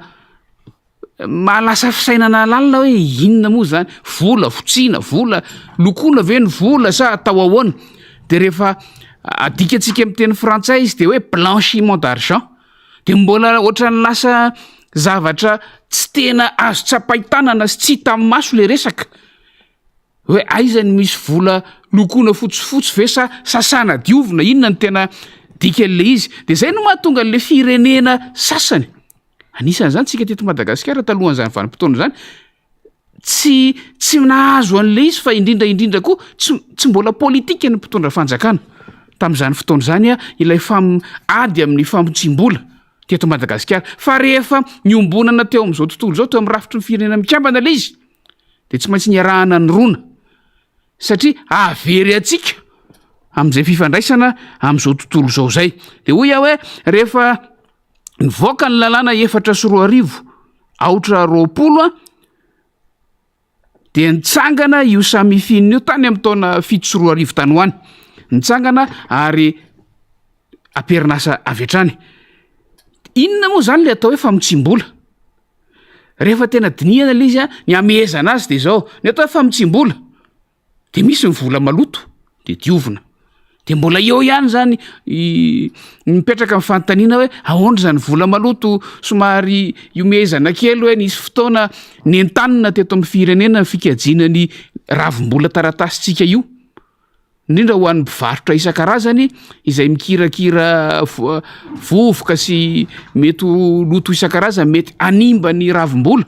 mahalasa fisainana lalina hoe inona moa zany vola fotsina vola lokoina ve ny vola sa atao ahoana de rehefa adikatsika amin'ny teny frantsay izy de hoe blanchiment d'argent de mbola ohatrany lasa zavatra tsy tena azo tsapaitanana sy tsy hita amin'ny maso le resaka hoe aizany misy vola lokoina fotsifotsy ve sa sasana diovina inona ny tena dikan'le izy de zay no mahatonga le firenena sasany anisan'ny zany tsika teto Madagasikara talohan'izany vanim-potoana zany tsy nahazo an'le izy fa indrindra koa tsy mbola politika ny mpitondra fanjakana tamin'izany fotoana zany ilay ady amin'ny famotsim-bola teto Madagasikara fa rehefa niombonana teo am'izao tontolo zao teo amin'ny rafitry ny firenena mikambana le izy de tsy maintsy niarahana ny rona satria avery atsika am'izay fifandraisana am'izao tontolo zao zay de hoy hoe rehefa nivoaka ny lalàna 4 de nitsangana io samifinina io tany amin'ny taona 7 tany hoany nitsangana ary aperinasa avy hatrany inona moa zany le atao hoe famotsim-bola rehefa tena dinihana le izy ny amezana azy de zao ny atao hoe famotsim-bola de misy ny vola maloto de diovina de mbola eo ihany zany mipetraka amin'ny fanontaniana hoe ahoana zany vola maloto somary iomezana kely hoe nisy fotoana nentanina teto amin'ny firenena fikajiana ny ravim-bola taratasitsika io indrindra ho an'ny mpivarotra isan-karazany izay mikirakira vovoka sy mety loto isan-karazany mety animba ny ravim-bola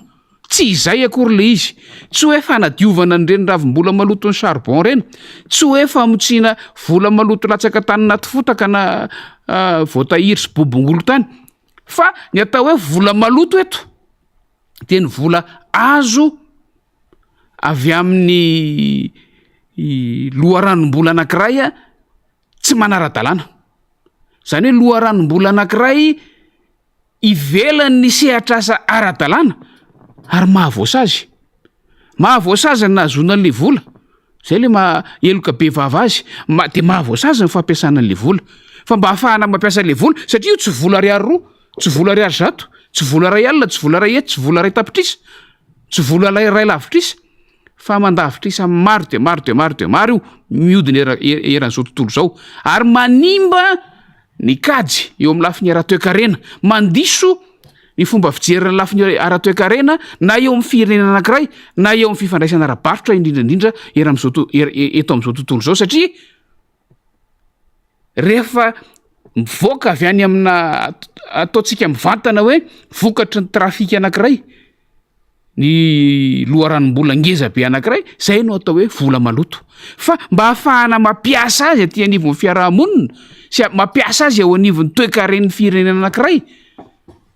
tsy izay akory le izy tsy hoe fanadiovana nyreny ravim-bola maloto ny charbon reny tsy hoe famotsiana vola maloto latsaka tany naty fotaka na voatahiry sy bobongolo tany fa ny atao hoe vola maloto eto de ny vola azo avy amin'ny loharanom-bola anankiray tsy manara-dalàna zany hoe loharanom-bola anankiray ivelany ny sehatr'asa ara-dalàna ary mahavoasazy ny nahazoana an'le vola zay le eloka be vava azy de mahavoasazy ny fampiasana an'le vola fa mba hahafahana mampiasa le vola satria io tsy vola ariary 2 tsy vola ariary 100 tsy vola ray alina tsy vola ray tsy vola ray tapitrisa tsy vola ray lavitrisa fa mandavitrisa maro de maro io miodina eran'izao tontolo zao ary manimba ny kajy eo amin'ny lafiny ara-toe-karena mandiso ny fomba fijerina lafiny ara-toe-karena na eo amin'ny firenena anankiray na eo amin'ny fifandraisana ara-barotra indrindraindrindra eto am'izao tontolo zao satria rehefa mivoaka avy any amina ataotsika mivantana hoe vokatry ny trafika anankiray ny loharanom-bola ngeza be anankiray zay no atao hoe vola maloto fa mba hahafahana mampiasa azy aty anivon'ny fiarahamonina sy mampiasa azy ao anivon'ny toe-karen'ny firenena anankiray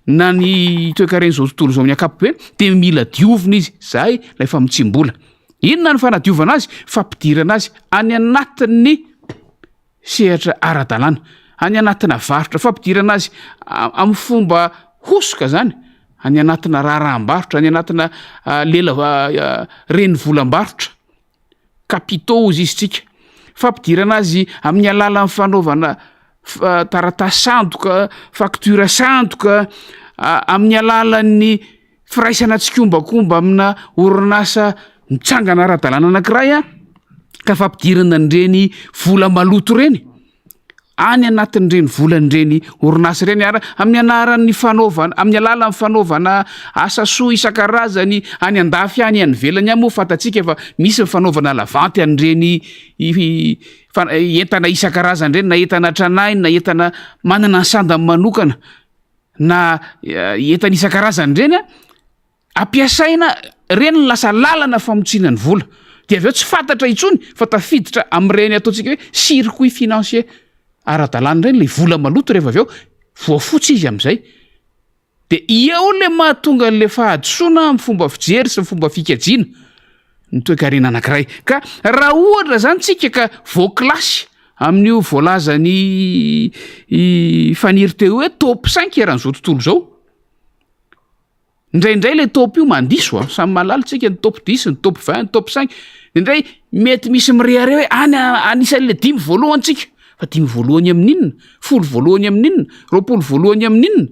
na ny toe-kareny zao tontolo zao amin'ny ankapobeny de mila diovina izy zay lay famotsim-bola inona ny fanadiovana azy fampidirana azy any anatin'ny sehatra ara-dalàna any anatina varotra fampidirana azy amin'ny fomba hosoka zany any anatina raharaham-barotra any anatina reny volam-barotra capitaux izy tsika fampidirana azy amin'ny alalan'ny fanaovana taratasy sandoka facture sandoka amin'ny alalan'ny firaisana tsikombakomba amina orinasa mitsangana ara-dalàna anankiray ka fampidirana nyreny vola maloto reny any anatin'ireny volan'ireny orinasy ireny amin'ny anaran'ny fanaovana amin'ny alalan'ny fanaovana asa soa isan-karazany any andafy any any velany any moa fantatsika efa misy ny fanaovana lavanty an'ireny entana isan-karazany ireny na entana tranainy na entana manana ny sandany manokana na entana isan-karazany ireny ampiasaina reny ny lasa lalana famotsinany vola dia avy eo tsy fantatra intsony fa tafiditra amin'ireny ataontsika hoe circuit financier ara-dalàna ireny le vola maloto rehefa avy eo voafotsy izy amin'izay de eo le mahatonga le fahadisoana amin'ny fomba fijery sy ny fomba fikajiana ny toe-karena anankiray ka raha ohatra zany tsika ka voaklasy amin'io voalazany faniry teo hoe top 5 eran'izao tontolo zao indraindray le top io mandiso samy malala tsika ny top 10 ny top 20 ny top 5 indray mety misy mirehare hoe anisan'le 10 voalohany tsika fa 10 voalohany amin'inona 10 voalohany amin'inona 20 voalohany amin'inona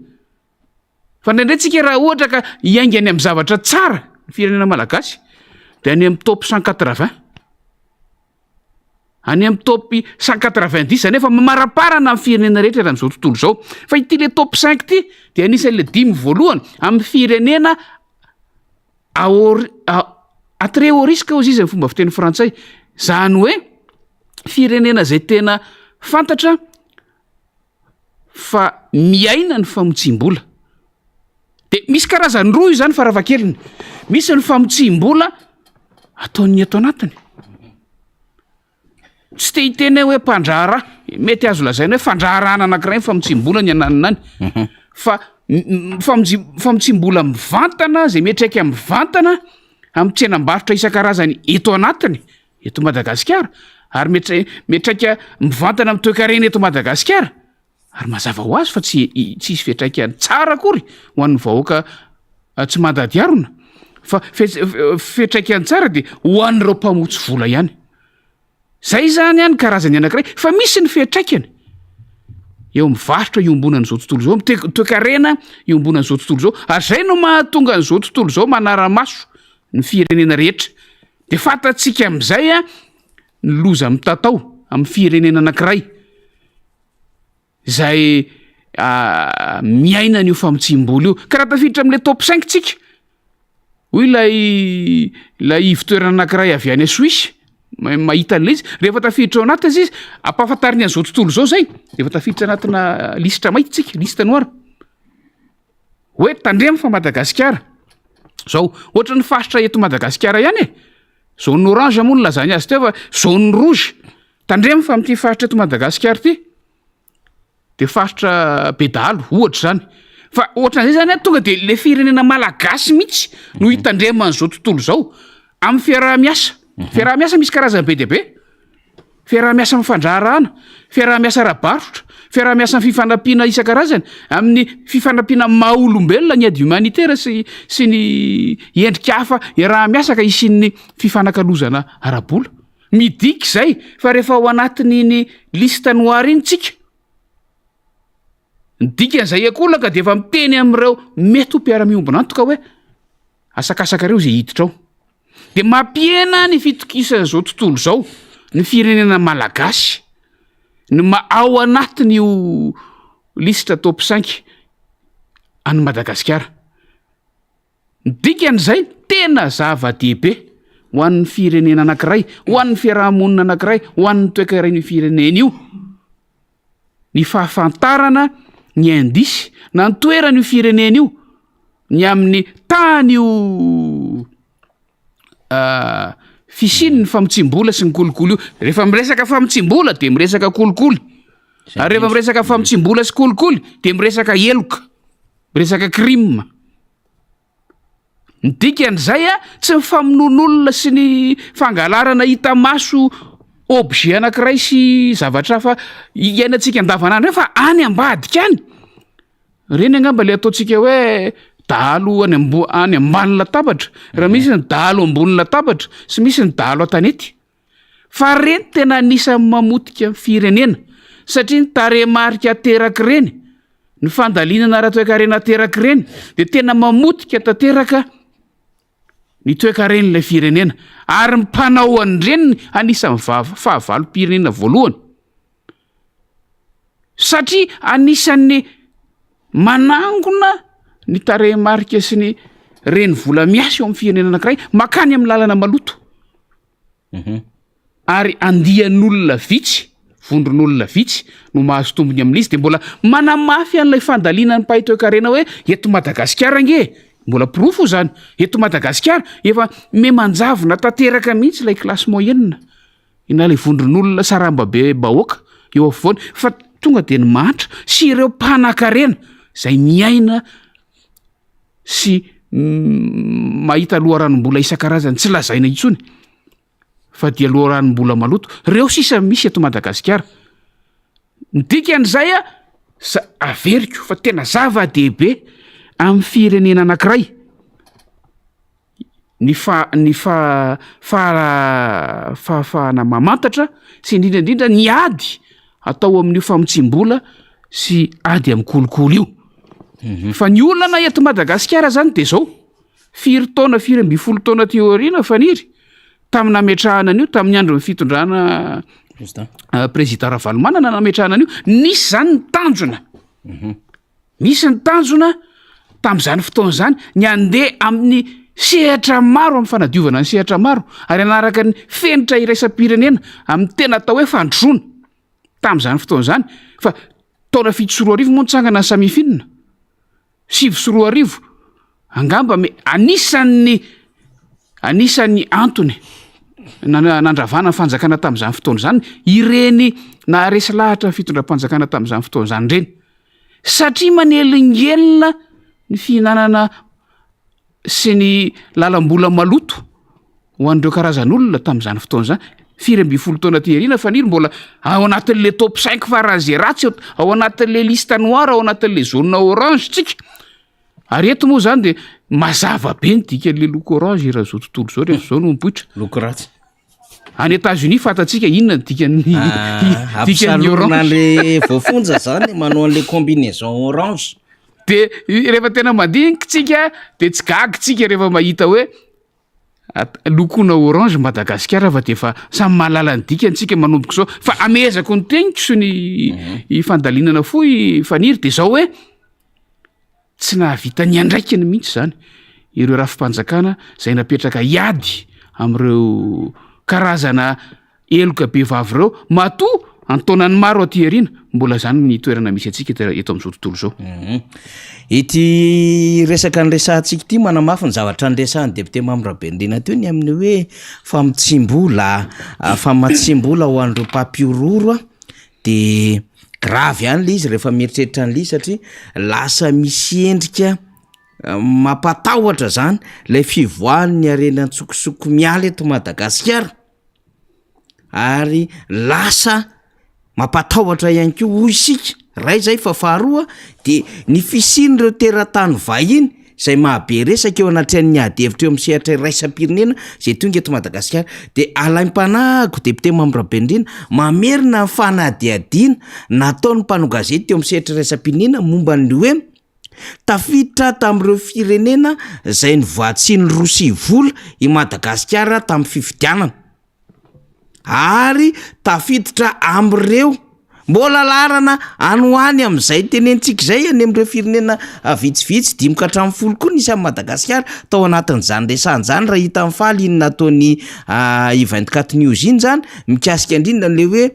fa indraindray tsika raha ohatra ka iaingany amin'ny zavatra tsara ny firenena malagasy de any amin'ny top 180 any amin'ny top 190 nefa maraparana amin'ny firenena rehetra raha amin'izao tontolo zao fa ity le top 5 ty de anisan'le 10 voalohany amin'ny firenena à très haut risque ozy izy amin'ny fomba fiteny frantsay zany hoe firenena zay tena fantatra fa miaina ny famotsim-bola de misy karazany roa io zany farafakeliny misy ny famotsim-bola ataony ato anatiny tsy te hiteny hoe mpandrahara mety azo lazaina hoe fandraharana anankiray ny famotsim-bola ny ananinany fa famotsim-bola mivantana zay metraiky mivantana amin'ny tsenam-barotra isan-karazany eto anatiny eto Madagasikara ary metraika mivantana amin'ny toe-karena eto Madagasikara ary mazava ho azy fa tsy isy fiatraikany tsara akory ho an'ny vahoaka tsy mandady arona fa fiatraikany tsara de ho an'ireo mpamotsy vola ihany zay zany any karazany anankiray fa misy ny fiatraikany eo mivarotra iombonan'izao tontolo zao toe-karena iombonan'izao tontolo zao ary zay no mahatonga an'izao tontolo zao manara-maso ny firenena rehetra de fantatsika amin'izay ny loza mitatao amin'ny firenena anankiray zay miaina n'io famotsim-bola io ka raha tafiditra amin'le top 5 tsika hoy lay ivitoerana anankiray avy any Suisse mahita an'le izy rehefa tafiditra ao anaty izy ampahafantariny an'izao tontolo zao zay rehefa tafiditra anatina listra mainty tsika lista noira hoe tandremo fa Madagasikara zao ohatra ny faritra eto Madagasikara ihany zone orange moa no lazany azy teo fa zone rouge tandremo fa amin'ity faritra eto Madagasikara ty de faritra Bedalo ohatra zany fa ohatran'izay zany tonga de le firenena malagasy mihitsy no hitandrema an'izao tontolo zao amin'ny fiaraha-miasa misy karazany be dia be fiaraha-miasa amin'ny fandraharahana fiaraha-miasa ara-barotra fiaraha-miasa ny fifanampiana isan-karazany amin'ny fifanampiana maha-olombelona ny ady humanitaire sy ny endrika hafa iaraha-miasa ka isin'ny fifanakalozana ara-bola midiky zay fa rehefa ao anatin'iny lista noir iny tsika ny dikan'izay akolaka de efa miteny amin'ireo mety ho mpiara-miombona antoka hoe asakasaka reo zay hiditra ao de mampiena ny fitokisan'izao tontolo zao ny firenena malagasy ny ao anatin'io lista top 5 any Madagasikara ny dikan'izay tena zava-dehibe ho an'ny firenena anankiray ho an'ny fiarahamonina anankiray ho an'ny toe-karena io firenena io ny fahafantarana ny indisy na ny toerana io firenena io ny amin'ny tany io fisiny ny famotsim-bola sy ny kolikoly io rehefa miresaka famotsim-bola de miresaka kolikoly ary rehefa miresaka famotsim-bola sy kolikoly de miresaka eloka miresaka crime ny dikan'izay tsy mifamonoan'olona sy ny fangalarana hita maso objet anankiray sy zavatra fa iainantsika andavanandro fa any ambadika any reny angamba le ataontsika hoe dalo any ambany latabatra raha misy ny dalo ambony latabatra sy misy ny dalo an-tanety fa reny tena anisan'ny mamotika firenena satria ny taremarika teraka reny ny fandalinana ara-toe-karena teraka reny de tena mamotika tanteraka ny toe-karen'ilay firenena ary mpanao an'ireny anisan'ny fahavalo-pirenena voalohany satria anisan'ny manangona ny tarehimarika sy ny reny vola miasa eo amin'ny firenena anankiray makany amin'ny lalana maloto ary andian'olona vitsy vondron'olona vitsy no mahazo tombony amin'izy de mbola manamafy an'ilay fandaliana ny pahitoekarena hoe eto Madagasikara nge mbola pirofo zany eto Madagasikara efa memanjavona tanteraka mihitsy ilay klasy moyenne ina lay vondron'olona sarambabe bahoaka eo afovoany fa tonga de ny mantra sy ireo mpanan-karena zay miaina sy mahita loharanom-bola isan-karazany tsy lazaina intsony fa dia loharanom-bola maloto reo sisa misy eto Madagasikara ny dikan'izay averiko fa tena zava-dehibe amin'ny firenena anankiray ny fahafahana mamantatra sy indrindrandrindra ny ady atao amin'io famotsim-bola sy ady amin'ny kolokolo io fa ny olona eto Madagasikara zany de zao 4 taona 20 taona teoriana faniry tamin'ny nametrahana an'io tamin'ny andro ny fitondrana président Ravalomanana nametrahana an'io nisy zany ny tanjona nisy ny tanjona tamin'izany fotoana zany ny andeha amin'ny sehatra maro amin'ny fanadiovana ny sehatra maro ary anaraka ny fenitra iraisam-pirenena amin'ny tena atao hoe fandrosoana tamin'izany fotoana zany fa taona 7 sy 4 moa nitsangana ny samifinina 7 sy 4 angamba anisan'ny antony nandravana ny fanjakana tamin'izany fotoana zany ireny na resy lahatra ny fitondram-panjakana tamin'izany fotoana zany reny satria manelingelina ny fihinanana sy ny lalam-bola maloto ho an'ireo karazan'olona tamin'izany fotoana zany 20 taona teoriana faniry mbola ao anatin'le top 5 farany ratsy ao anatin'le liste noir ao anatin'le zone orange tsika ary eto moa zany de mazava be ny dikan'le loko orange raha zao tontolo zao rehefa zao no mipoitra loko ratsy any États-Unis fatatsika inona ny dikan'ny orange le voafonja zany manao an'le combinaison orange de rehefa tena mandinika tsika de tsy gaga tsika rehefa mahita hoe lokona orange Madagasikara fa de fa samy mahalala ny dikany tsika manomboka zao fa amezako ny tegniko sy ny fandalinana foy faniry de zao hoe tsy nahavita ny andraikiny mihitsy zany ireo rafi-panjakana zay napetraka iady amin'ireo karazana eloka be vavy reo matoa antaonany maro aty ariana mbola zany ny toerana misy atsika eto amin'izao tontolo zao ity resaka nyresantsika ity manamafy ny zavatra nyresahany député Mamy Rabendrina teo ny amin'ny hoe famatsim-bola ho an'ireo mpampiororo de gravy ihany le izy rehefa mieritreritra an'le satria lasa misy endrika mampatahotra zany lay fivoahan'ny arena ntsokosoko miala eto Madagasikara ary lasa mampatahotra ihany koa hoy isika ray zay fa faharoa de ny fisin'ireo teratany vahiny zay mahabe resaka eo anatrehan'ny ady hevitra eo amin'ny sehatra iraisam-pirenena zay tonga eto Madagasikara de alaim-panahyko député Mamy Rabendrina mamerina ny fanadihadiana nataon'ny mpanao gazety teo amin'ny sehatra iraisam-pirenena momba ny hoe tafiditra tamin'ireo firenena zay ny voatsiny roa vola i Madagasikara tamin'ny fifidianana ary tafiditra am'ireo mbola larana anoany amin'izay tenentsika zay any amin'ireo firenena vitsivitsy 5-10 koa nisy amin'ny Madagasikara tao anatin'izany resan'izany raha hita amin'ny faly iny nataony i24 news iny zany mikasika indrindra le hoe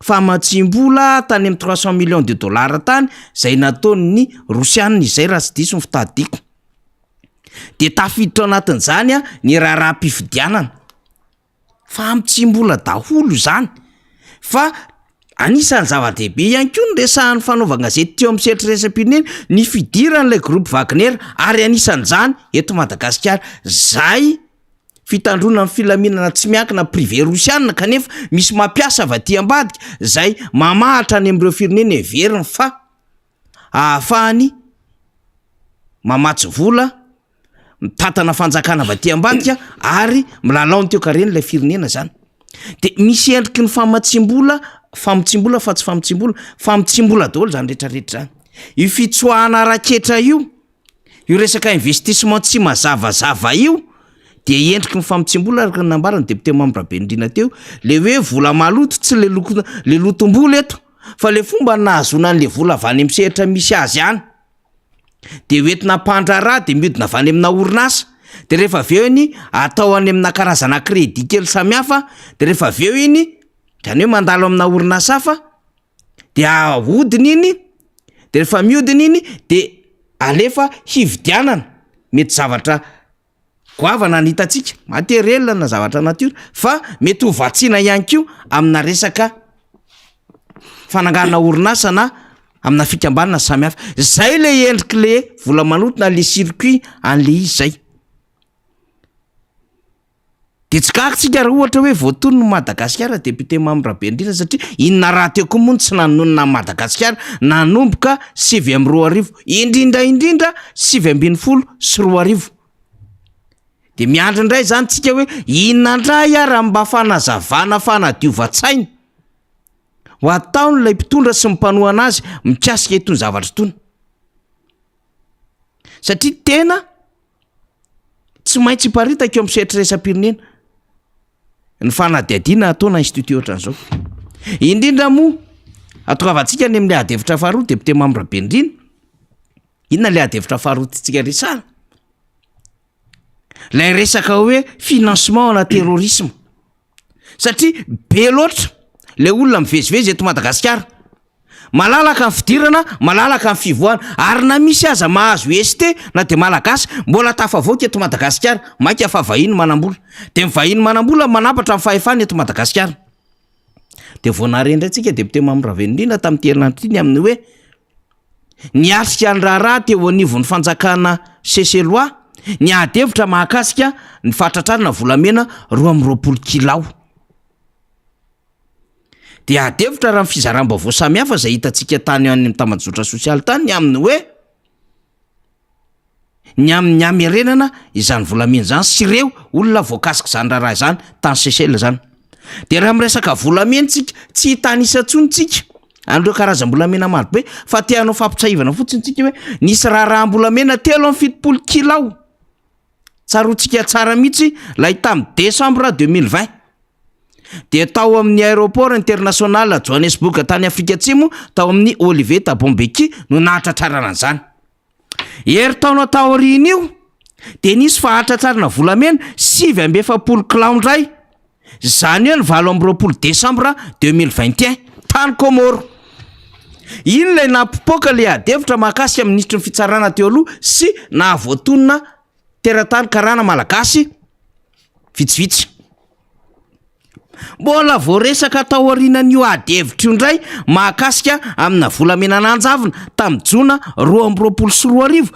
famatsim-bola tany amin'ny 300 millions de dollars tany zay nataony Rosianina izay raha tsy diso ny fitadiko de tafiditra anatin'izany ny raharaham-pifidianana famatsim-bola daholo zany fa anisan'ny zava-dehibe ihany koa ny resahan'ny fanaovana gazety teo amin'ny sehatra iraisam-pirenena ny fidiran'ilay groupe Wagner ary anisan'izany eto Madagasikara zay fitandrona amin'ny filaminana tsy miankina privé rosianina kanefa misy mampiasa avaty ambadika zay mamahatra any amin'ireo firenena everiny fa ahafahany mamatsy vola mitantana fanjakana avaty ambadika ary milalaony teo kareny ilay firenena zany de misy endriky ny famatsim-bola fa tsy famatsim-bola daholo zany rehetrarehetra zany io fitsoahana raketra io resaka investissement tsy mazavazava io de endriky ny famatsim-bola araka ny nambarany député Mamy Rabendrina teo le hoe vola maloto tsy le lotom-bola eto fa le fomba nahazona an'le vola avy any am'sehatra misy azy any de hoentina mpandrara de miodina avy any amina orinasa de rehefa aveo iny atao any amina karazana crédit kely samihafa de rehefa aveo iny zany hoe mandalo amina orinasa hafa de ahodiny iny de rehefa miodiny iny de alefa hividianana mety zavatra goavana ny hitantsika materiel na zavatra natiora fa mety ho vatsiana ihany ko amina resaka fananganana orinasa na amina fikambanana samihafa. Zay le endriky le vola manotona le circuit an'le izy zay. De tsy kakitsika raha ohatra hoe voatono Madagasikara député Mambrabendrina satria inona raha teo koa moa tsy nanonona Madagasikara nanomboka 7 indrindra 7 de miandro indray zany tsika hoe inona ndray raha mba fanazavana fanadiova-tsaina ho ataony lay mpitondra sy mipanoha anazy mikasika itony zavatra itony satria tena tsy maintsy hiparitaka eo am'seritreresa-pirenena ny fanadiadiana ataona institut ohatran'izao indrindra moa atokavantsika ny am'le adevitra faharoa député Mambrabendrina inona le adevitra faharoa tsika resana lay resaka hoe financement na terrorisme satria be loatra le olona mivezivezy eto Madagasikara malalaka ny fidirana malalaka ny fivoahana ary na misy aza mahazo ST na de malagasy mbola tafavoaka eto Madagasikara mainka afa vahiny manambola de mivahiny manambola manapatra ny fahefana eto Madagasikara de voanare indray tsika député Mambrabendrina tamin'ny herinandro amin'ny hoe niatrika ny raharaha teo anivon'ny fanjakana Seseloa ny adevitra mahakasika ny fatratrarana volamena 20 kilao de adevitra raha ny fizarambavao samihafa zay hitantsika tany any tambazotra sosialy tany ny aminy hoe ny amin'ny amerenana izany volamena zany sy ireo olona voakasika zany raharaha zany tany Sesela zany de raha miresaka volamena tsika tsy hitanisa-tsony tsika andreo karazam-bolamena maro be fa tianao fampitsahivana fotsiny tsika hoe nisy raharaha-bolamena 7 kilao tsarotsika tsara mihitsy lay tamin'ny Desambra 2020 de tao amin'ny aéroport international Johannesburg tany Afrika Atsimo tao amin'ny Olivier Thabo Mbeki no nahatratrarana an'izany hery taona taoriny io de nisy fahatratrarana volamena 7 kilao ndray zany hoe ny 20 Desambra 2021 tany Komoro iny lay nampipoaka le adevitra mahakasika ministry ny fitsarana teo aloha sy nahavoatonina teratany karana malagasy vitsivitsy mbola voaresaka tao aorianan'io adevitra io ndray mahakasika amina volamena nanjavina tamin'ny Jona 2024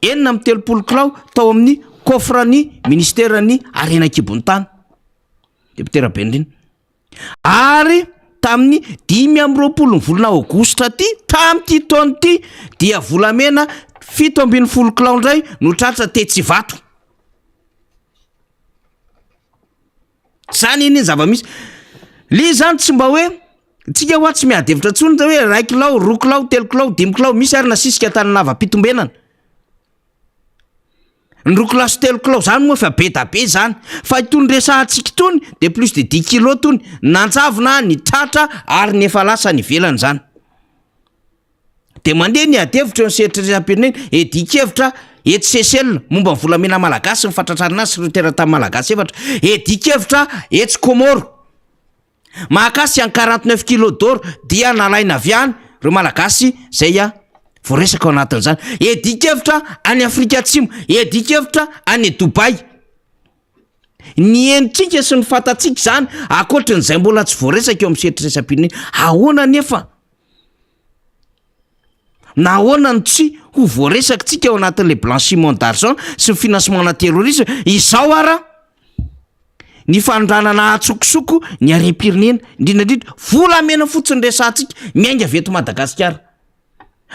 3 kilao tao amin'ny kofrany ministerany Arenakibon'ny tany député Rabendrina ary tamin'ny 5 volana Aogositra ty tamin'ty taona ty dia volamena 17 kilao ndray no tratra Tetsivato zany iny zava-misy le zany tsy mba hoe tsika hoa tsy miadevitra tsony ta hoe 1 kilao 2 kilao 3 kilao 5 kilao misy ary nasisika tany nava-pitombenana ny 2 kilao sy 3 kilao zany moa fa be da be zany fa itony resahantsika itony de plus de 10 kilo tony nanjavina ny tratra ary ny efa lasa ny velany zany de mandeha ny adevitra eo ny seritreram-pirenena edikevitra eto Sesela momba ny volamena malagasy ny fatratrarana azy sy ireo teratany malagasy efatra edikevitra eto Komoro mahakasy any 49 kilo d'or dia nalaina avy any reo malagasy zay voaresaka ao anatin'izany edikevitra any Afrika Atsimo edikevitra any Dubai ny endritsika sy ny fatatsika zany akoatrin'izay mbola tsy voaresaka eo amin'ny seritreram-pirenena ahoana nefa na ahoana ny tsy ho voaresaka tsika ao anatin'le blanchiment d'argent sy ny financement na terrorisme izao ara ny fanondranana atsokosoko ny arem-pirenena indrindrandrindra volamena fotsiny resantsika miainga avy eto Madagasikara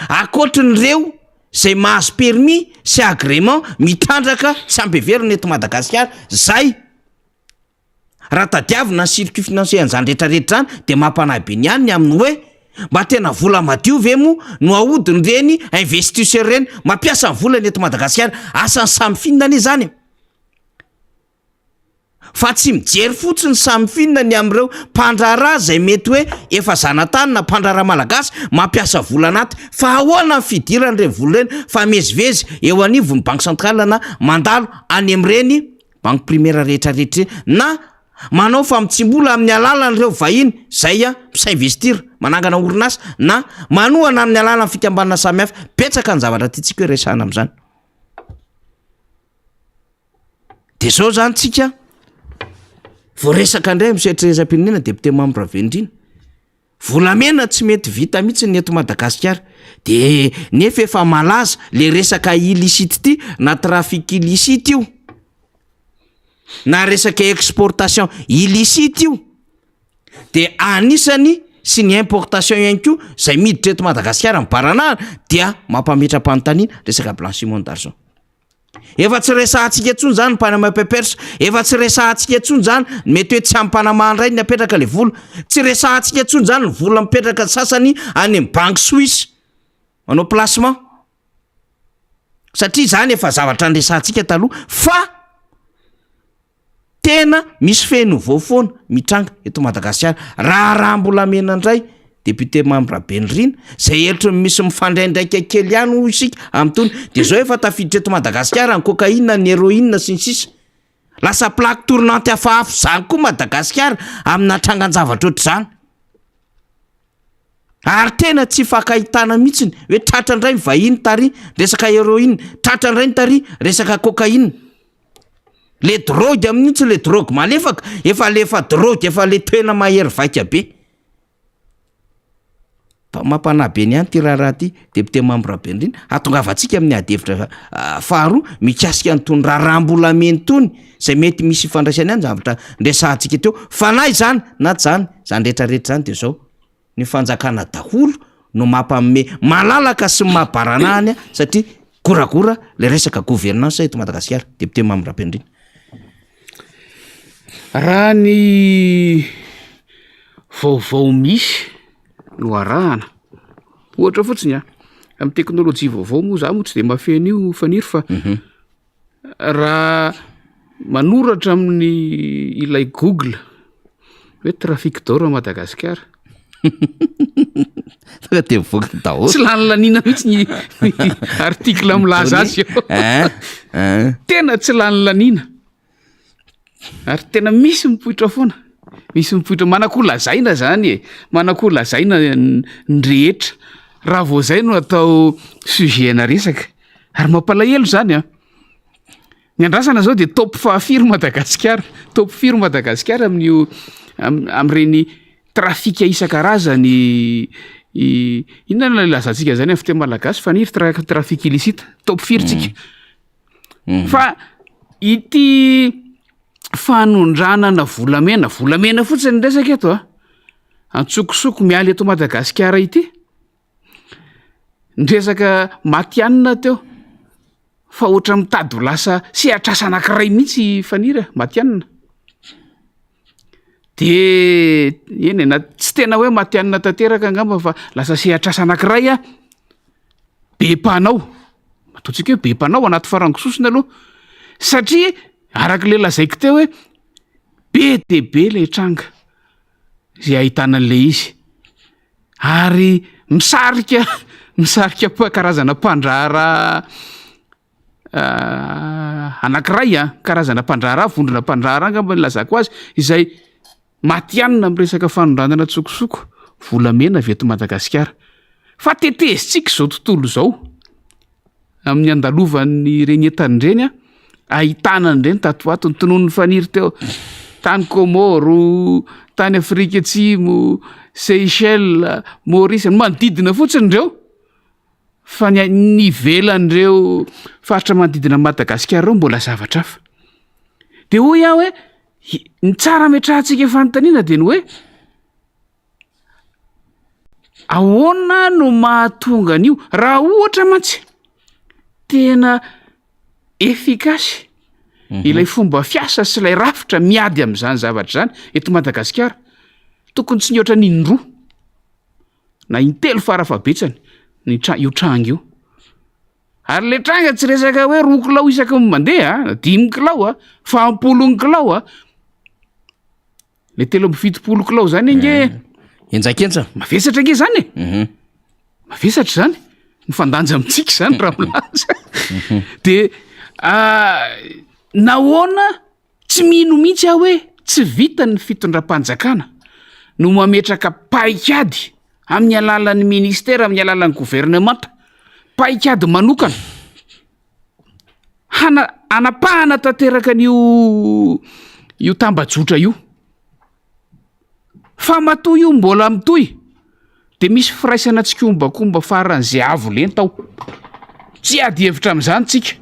akoatrin'ireo zay mahazo permis sy agrément mitrandraka sy ambeverina eto Madagasikara zay raha tadiavina ny circuit financier an'izany rehetrarehetra zany de mampanabe ny any ny aminy hoe mba tena vola madio ve mo no ahodiny reny investisseur reny mampiasa ny volany eto Madagasikara asany samy finina ane zany fa tsy mijery fotsiny samyfinina ny am'ireo mpandrara zay mety hoe efa zanatany na mpandrara malagasy mampiasa vola anaty fa ahoana ny fidiran'ireny vola ireny fa mezivezy eo anivony banky centrale na mandalo any am'ireny banky primaire rehetrarehetra na manao fa mitsimbola amin'ny alalan'ireo vahiny zay misa investir manangana orinasa na manohana amin'ny alala ny fikambanana samihafa petsaka ny zavatra tiatsika hoe resahana am'izany de zao zany tsika voaresaka indray misetrarezam-pirenena depute membre Vendrina volamena tsy mety vita mihitsy ny eto Madagasikara de nefa efa malaza le resaka illicite ty na trafic illicite io na resaka exportation illicite io de anisany sy ny importation ihany koa zay miditra eto Madagasikara mibaranahana dia mampametra-panontaniana resaka blanchiment d'argent efa tsy resahantsika etsony zany Panama Papers efa tsy resahantsika etsony zany mety hoe tsy amin'ny Panama indray ny apetraka le vola tsy resahantsika etsony zany ny vola mipetraka sasany any amin'ny banque suisse manao placement satria zany efa zavatra nresahantsika taloha fa tena misy feno vaofoana mitranga eto Madagasikara raha mbola mena indray député membre Vendrina zay elotry misy mifandraindraika kely ihany ho isika am'tony de zao efa tafiditra eto Madagasikara ny cocaïne ny héroïne sy ny sisa lasa plaque tournante hafahafa zany koa Madagasikara amina trangan-javatra ohatr'izany ary tena tsy fakahitana mihitsiny hoe tratra indray vahiny tary resaka héroïne tratra indray tary resaka cocaïne le drogue amin'itsy le drogue malefaka efa lefa drogue efa le toena mahery vaika be mampanabe ny ihany ty raha ty député membre Vendrina atongavantsika amin'ny adevitra faharoa mikasika nytony raharambola meny tony zay mety misy ifandraisany ihany zavatra nresahantsika teo fa na izany na zany rehetrarehetra zany de zao ny fanjakana daholo no mampame malalaka sy mahabaranahany satria goragora le resaka gouvernance eto Madagasikara député membre Vendrina raha ny vaovao misy no arahana ohatra fotsiny amin'ny teknôlôjia vaovao moa za moa tsy de mafeny io faniry fa raha manoratra amin'ny ilay Google hoe trafic d'or à Madagasikara tsy lany lanina mihitsy ny article milaza azy eo tena tsy lany lanina ary tena misy mipoitra foana misy mipoitra manako lazaina zany manako lazaina ny rehetra raha vao zay no atao sujet-na resaka ary mampalahelo zany ny andrasana zao de top fahafiry Madagasikara top firy Madagasikara amin'io am'ireny trafika isan-karazany inona lazantsika zany amin'ny fiteny malagasy fa niry trafic illicite top firy tsika fa ity fanondranana volamena fotsiny resaka eto antsokosoko mialy eto Madagasikara ity ndresaka matianina teo fa ohatra mitady ho lasa sehatrasa anankiray mihitsy faniry matianina de eny na tsy tena hoe matianina tanteraka angamba fa lasa sehatrasa anankiray be mpanao ataontsika hoe be mpanao anaty farangososina aloha satria arak'le lazaiko teo hoe be de be le tranga zay ahitana an'le izy ary misarika karazana mpandrahara anankiray karazana mpandrahara vondrona mpandrahara angamba ny lazako azy izay matianina am'resaka fanondranana tsokosoko volamena avy eto Madagasikara fa tetezitsika zao tontolo zao amin'ny andalovan'ny reny entan'ireny ahitana an'ireny tatoato ny tonon'ny faniry teo tany Komoro tany Afrika Atsimo Seychelles Maurice manodidina fotsiny reo fa ny ivelan'ireo faritra manodidina Madagasikara reo mbola zavatra hafa de hoy aho hoe ny tsara metrahantsika fanontaniana de ny hoe ahoana no mahatonga an'io raha ohatra mantsy tena efikasy ilay fomba fiasa sy ilay rafitra miady amin'izany zavatra zany eto Madagasikara tokony tsy mihoatra n'indroa na intelo farafabetsany io tranga io ary le tranga tsy resaka hoe 2 kilao isaky mandeha 10 kilao 10 kilao le 3 kilao zany nge enjakentsa mavesatra nge zany mavesatra zany nyfandanja amitsika zany raha milaza de nahoana tsy mino mihitsy aho hoe tsy vita ny fitondram-panjakana no mametraka paikady amin'ny alalan'ny ministera amin'ny alalan'ny gouvernemanta paikady manokana anapahana tanteraka io tambajotra io fa matoy io mbola mitoy de misy firaisana tsikombakomba faran'zay avo lenta ao tsy ady hevitra am'izany tsika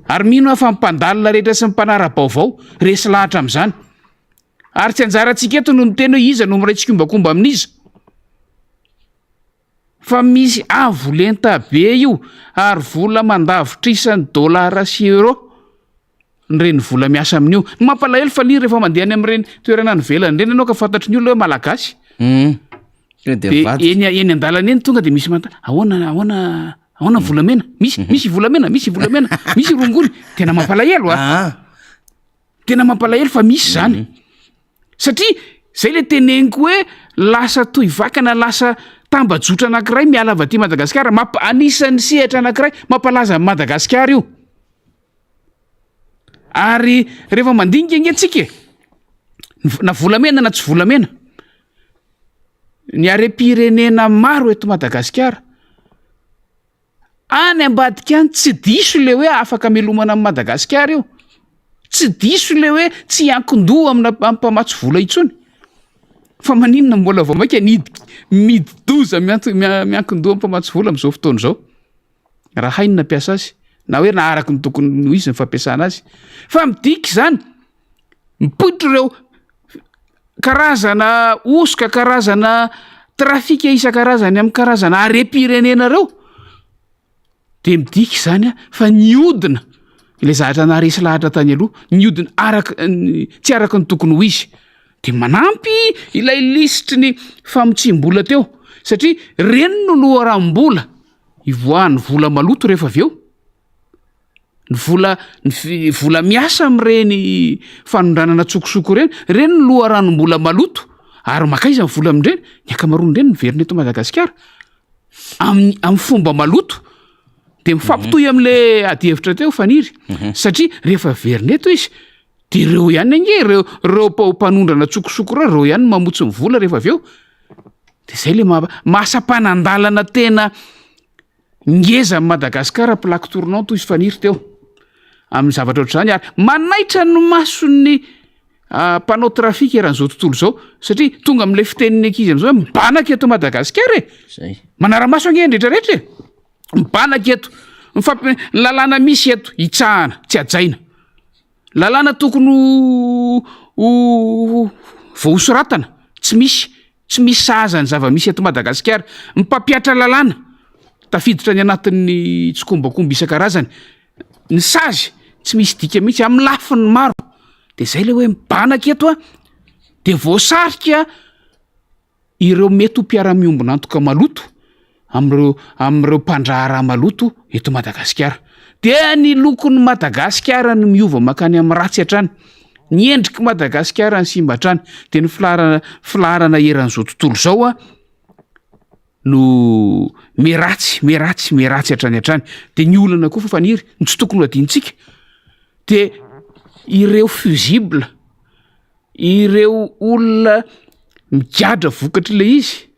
ary mino afa mimpandalina rehetra sy mimpanara-baovao resy lahatra am'izany ary tsy anjarantsika eto no miteny hoe iza no miray tsikombakomba amin'iza fa misy avo lenta be io ary vola mandavitra isan'ny $, sy euro nyreny vola miasa amin'io ny mampalahelo fa ny rehefa mandeha any am'ireny toerana ny velany reny anao ka fantatry ny olona hoe malagasy de eny andalana eny tonga de misy ahoana volamena misy volamena misy rongony tena mampalahelo tena mampalahelo fa misy zany satria zay le teneniko hoe lasa toy vakana lasa tambajotra anankiray miala avy aty Madagasikara anisan'ny sehatra anankiray mampalaza Madagasikara io ary rehefa mandinika nge tsika na volamena na tsy volamena ny are-pirenena maro eto Madagasikara any ambadika any tsy diso le hoe afaka melomana amin'ny Madagasikara io tsy diso le hoe tsy ankindoha amina mpamatsy vola itsony fa maninona mbola vao maika midy-doza miankindoha mpamatsy vola am'izao fotoana zao raha hainina piasa azy na hoe na araky ny tokony ho izy ny fampiasana azy fa midiky zany mipoditra ireo karazana osoka karazana trafika isan-karazany amin'ny karazana are-pirenena reo de midiky zany fa niodina ilay zahatra naharesy lahatra tany aloha niodina tsy araky ny tokony ho izy de manampy ilay lisitry ny famotsim-bola teo satria reny no loharam-bola ivoahan'ny vola maloto rehefa avy eo ny vola miasa am'ireny fanondranana tsokosoko reny no loharanom-bola maloto ary makaiza ny vola amindreny ny akamaroan'ireny niverina eto Madagasikara amin'ny fomba maloto de mifampitoy am'le ady hevitra teo faniry satria rehefa verina eto izy de reo ihany nge reo mpanondrana tsokosoko reo ihany mamotsy ny vola rehefa avy eo de zay le masampanandalana tena ngeza amin'ny Madagasikara plaque tournante toy izy faniry teo amin'ny zavatra ohatr'izany ary manaitra ny mason'ny mpanao trafika eran'izao tontolo zao satria tonga am'le fiteniny ankizy am'izao hoe mibanaka eto Madagasikara manara-maso ange ndretrarehetra mibanaka eto lalàna misy eto hitsahana tsy ajaina lalàna tokony voasoratana tsy misy sahazany zava-misy eto Madagasikara mipampiatra lalàna tafiditra ny anatin'ny tsikombakomba isan-karazany ny sazy tsy misy dika mihitsy amin'ny lafiny maro de zay le hoe mibanaka eto de voasarika ireo mety ho mpiara-miombona antoka maloto am'ireo mpandraharaha maloto eto Madagasikara de ny lokon'ny Madagasikara ny miova makany amin'ny ratsy hatrany ny endriky Madagasikara ny simba hatrany de ny filarana eran'izao tontolo zao no meratsy hatrany de ny olana koa fa faniry ny tsy tokony ho adintsika de ireo fusible ireo olona migadra vokatra le izy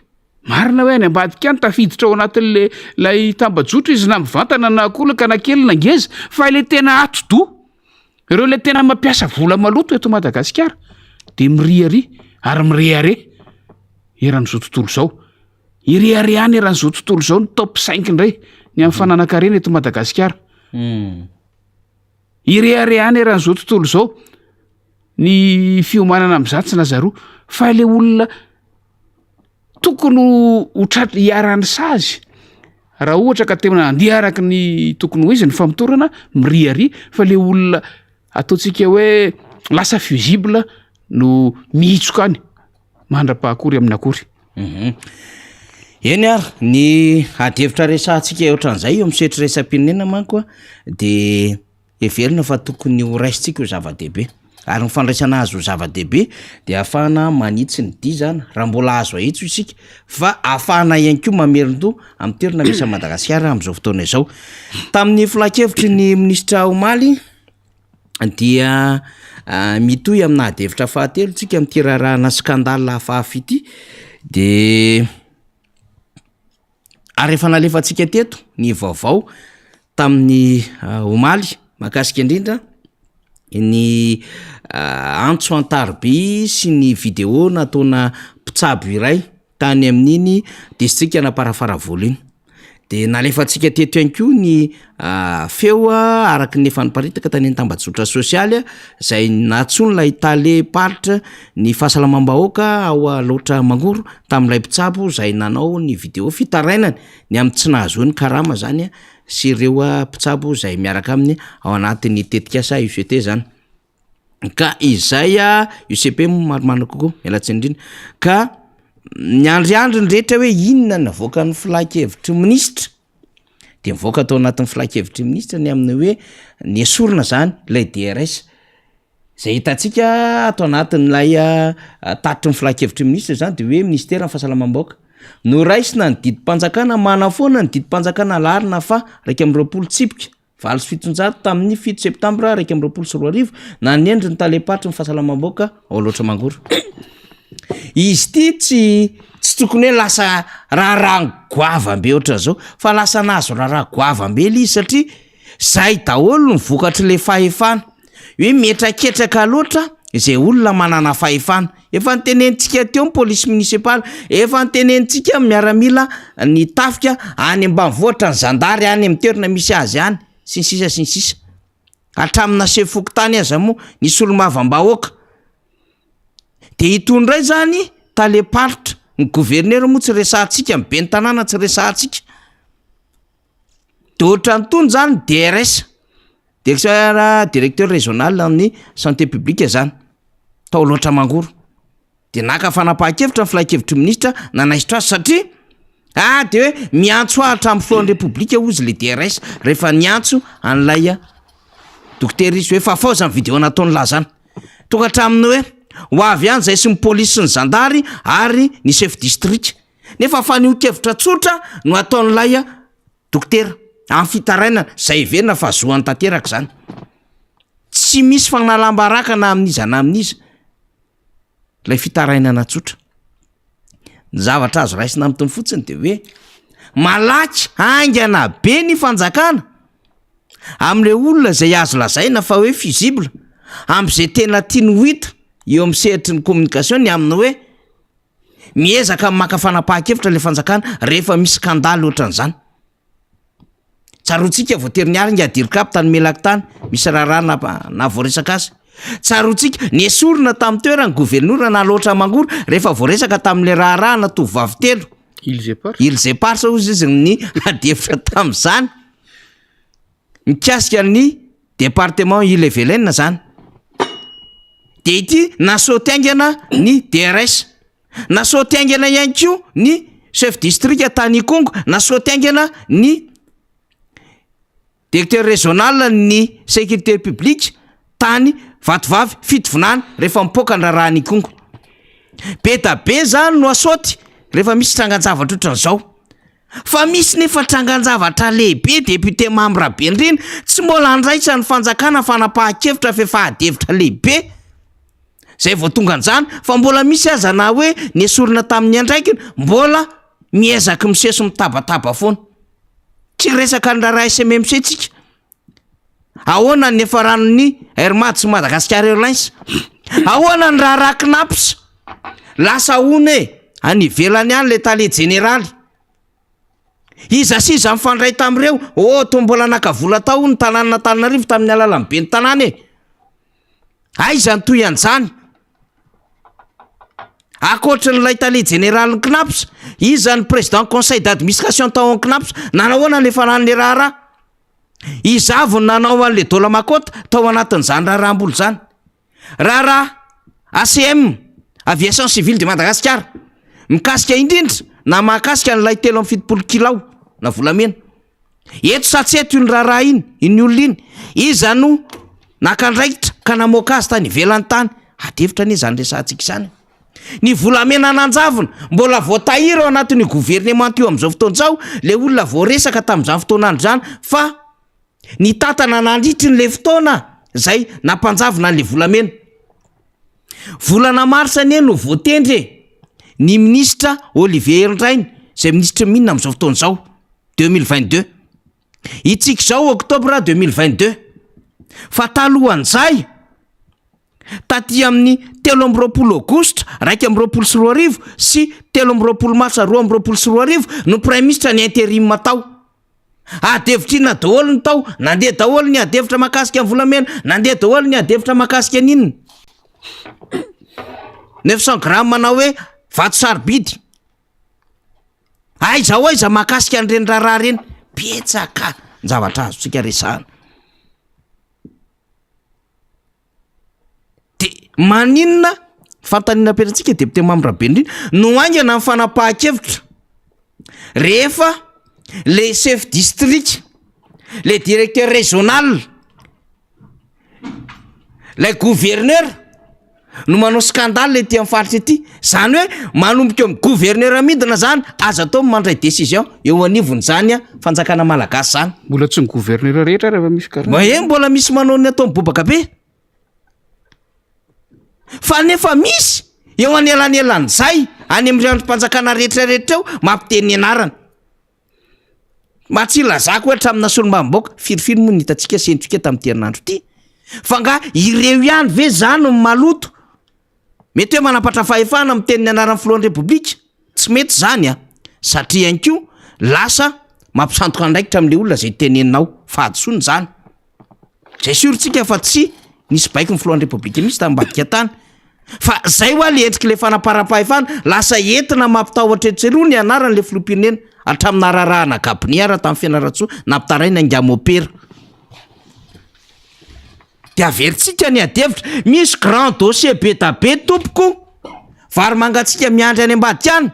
marina hoe any ambadika any tafiditra ao anatin'le lay tambajotra izy na mivantana na akolaka na kely na ngeza fa le tena atodo ireo le tena mampiasa vola maloto eto Madagasikara de miriary ary mirehare eran'izao tontolo zao irehare any eran'izao tontolo zao ny top 5 indray ny amin'ny fananakarena eto Madagasikara irehare any eran'izao tontolo zao ny fiomanana am'zatsy na zaroa fa le olona tokony hiaran'ny sazy raha ohatra ka tena andeha araky ny tokony ho izy ny famotorana miriary fa le olona ataontsika hoe lasa fusible no miitsoka any mandra-pahakory amin'ny akory eny ary ny adihevitra resantsika ohatran'izay eo misetry resam-pirenena manko de everina fa tokony ho raisitsika io zava-dehibe ary ny fandraisana azy ho zava-dehibe de ahafahana manitsy ny dia zany raha mbola azo ahitso isika fa ahafahana ihany koa mamerin-do amin'ny toerana misy Madagasikara amin'izao fotoana izao. Tamin'ny filakevitry ny ministra Omaly dia mitohy amina devitra fahatelo tsika amin'ity raharaha skandale hafahafa ity de ary efa nalefantsika teto ny vaovao tamin'ny Omaly mahakasika indrindra ny antso antarby sy ny vidéo nataona mpitsabo iray tany amin'iny distrika Naparafaravolo iny de nalefantsika teto ihany koa ny feo araky ny efa niparitaka tany an-tambazotra sosialy zay natson'ilay tale paritra ny fahasalamam-bahoaka ao loatra Mangoro tamin'ilay mpitsabo zay nanao ny vidéo fitarainany ny amin'ny tsy nahazoany karama zany sy ireo mpitsabo zay miaraka aminy ao anatin'ny tetikasa UCT zany. Ka izay UCP maromaro kokoa elatsindrina ka ny andriandriny rehetra hoe inona navoaka ny filakevitry ministra de mivoaka tao anatin'ny filakevitry ministra ny amin'ny hoe ny esorina zany lay DRS zay hitantsika atao anatin'ilay tatitry ny filakevitry ministra zany de hoe ministera ny fahasalamam-bahoaka no raisina ny didim-panjakana manafoana ny didim-panjakana larina fa 120 tsipika 700 tamin'ny 7 septambra 120 na ny endriny talepatry ny fahasalamam-bahoaka ao loatra Mangoro. Izy ty tsy tokony hoe lasa raha goavambe ohatran'izao fa lasa nazo raha goavambe izy satria zay daholo ny vokatry le fahefana hoe metraketraka loatra izay olona manana fahefana. Efa nitenentsika teo police municipale, efa nitenentsika miaramila ny tafika any ambanivohitra ny zandary any amin'ny toerana misy azy any sy ny sisa hatramina sefoko tany aza moa nisy olo-mavam-bahoaka de hitondray zany taleparitra ny gouverneur moa tsy resahantsika mibe ny tanàna tsy resahantsika de ohatra ny tony zany DRS directeur régional ny santé publique zany tao loatra Mangoro de naka fanapahan-kevitra ny filakevitry ministra nanaisitra azy satria de hoe miantso ahatra amin'ny filohan'ny republika ozy le DRS rehefa niantso an'ilay docteur izy hoe fa faozany vidéo nataony lazana tokatra aminy hoe ho avy any zay sy ny polisy sy ny zandary ary ny chef district nefa fa nio-kevitra tsotra no ataon'ilay docteur amin'ny fitarainana zay verina fa zoany tanteraka zany tsy misy fanalambarakana amin'iza na amin'iza lay fitarainana tsotra. Ny zavatra azo raisina amin'ny tony fotsiny de hoe malaky aingana be ny fanjakana am'le olona zay azo lazaina fa hoe fusible am'izay tena tiany ho hita eo amin'ny sehatry ny communication ny aminy hoe miezaka maka fanapahan-kevitra le fanjakana rehefa misy skandale ohatran'izany. Tsarotsika voatery ary ngadiro-kapa tany melaky tany misy raharaha na voaresaka azy. Tsarotsika ny esorina tamin'ny toerana ny gouverneur na loatra Mangoro rehefa voaresaka tamin'le raharaha na tovovavy telo Ilzepar sa ozy izy ny adevitra tamin'izany mikasika ny département Ille-et-Vilaine zany de ity nasaotaingana ny DRS nasaotaingana ihany koa ny chef district tany Kongo nasaotaingana ny directeur régional ny sécurité publique tany Vatovavy Fitovinany rehefa mipoaka ny raharaha Kongo be da be zany no asaoty rehefa misy trangan-javatra ohatran'izao fa misy nefa trangan-javatra lehibe député Mambrabe ndriny tsy mbola andraisa ny fanjakana fanapahan-kevitra fefahadevitra lehibe zay vao tonga an'izany fa mbola misy aza na hoe ny esorina tamin'ny andraikiny mbola miezaka miseso mitabataba foana tsy resaka ny raharaha SMMC tsika ahoana ny efa ranony Airmads Madagascar Airlines ahoana ny raharaha Knaps lasa one any ivelany any le tale généraly iza siza mifandray tamin'ireo to mbola nakavola tao ny tanàna Antananarivo tamin'ny alalan'ny be ny tanàna aiza ny toy an'izany akoatran'ilay tale général Knaps iza ny président conseil d'administration tao an Knaps nanahoana le faran'le raharaha izavony nanao an'le Dolamakota tao anatin'izany raharaha-mbolo zany raharaha ACM aviation civile de Madagascar mikasika indrindra na mahakasika n'ilay 370 kilao na volamena eto sa tsy eto iny raharaha iny olona iny iza no nakandraikitra ka namoaka azy tany ivelany tany atevitra anie zany resantsika izany. Ny volamena nanjavona mbola voatahiry ao anatin'ny gouvernement io amin'izao fotoan'izao le olona voaresaka tamin'izany fotoanandro zany fa ny tatana nandritry ny le fotoana zay nampanjavona an'le volamena. Volana marsa anie no voatendry ny ministra Olivier Ndrainy zay ministra minina amin'izao fotoan'izao 2022. Itsika zao octobre 2022 fa talohan'izay taty amin'ny 13 aogositra 2024 sy 13 marsa 2024 no prime ministre ny intérim tao. Adevitrina daholo ny tao, nandeha daholo ny adevitra makasika ny volamena, nandeha daholo ny adevitra makasika ninona 900 grammes manao hoe vato sarobidy. Aiza hoaiza makasika an'ireny raharaha reny betsaka zavatra azotsika resahana. De maninona fantanina perantsika député Mamirabe indrindra no aingana amin'ny fanapahan-kevitra rehefa le chef district, le directeur régional, le gouverneur no manao scandale le ty amin'ny faritra ety. Zany hoe manomboka amin'ny gouverneur midina zany aza atao mandray décision eo anivony zany fanjakana malagasy zany. Mbola tsy ny gouverneur rehetra rehefa misy karaha. Mbola misy manao ny atao mibobaka be. Fa nefa misy eo anelanelan'izay any amin'ny androm-panjakana rehetrarehetra eo mampiteny anarany. Matsila zako hoe hatramin'ny solombavam-baoaka firifiry moa nitatsika sentrika tamin'ity herinandro ity. Fa nga ireo ihany ve zany no maloto? Mety hoe manapatra fahefana miteny anaran'ny filohan'ny repoblika? Tsy mety zany satria ihany koa lasa mampisantoka andraikitra amin'le olona zay teneninao fa adsony zany. Zay siorintsika fa tsy nisy baiky ny filohan'ny repoblika misy tambadika tany. Fa zay hoa le endriky le fanapara-pahefana lasa entina mampitahotra etseroa ny anaran'le filoham-pirenena hatramin'ny ararahana gaboniara tamin'ny Fianaratsoa nampitaraina Ngamopera. De averintsika ny adevitra misy grand dossier be tabe tompoko vary mangatsika miandry any ambadika any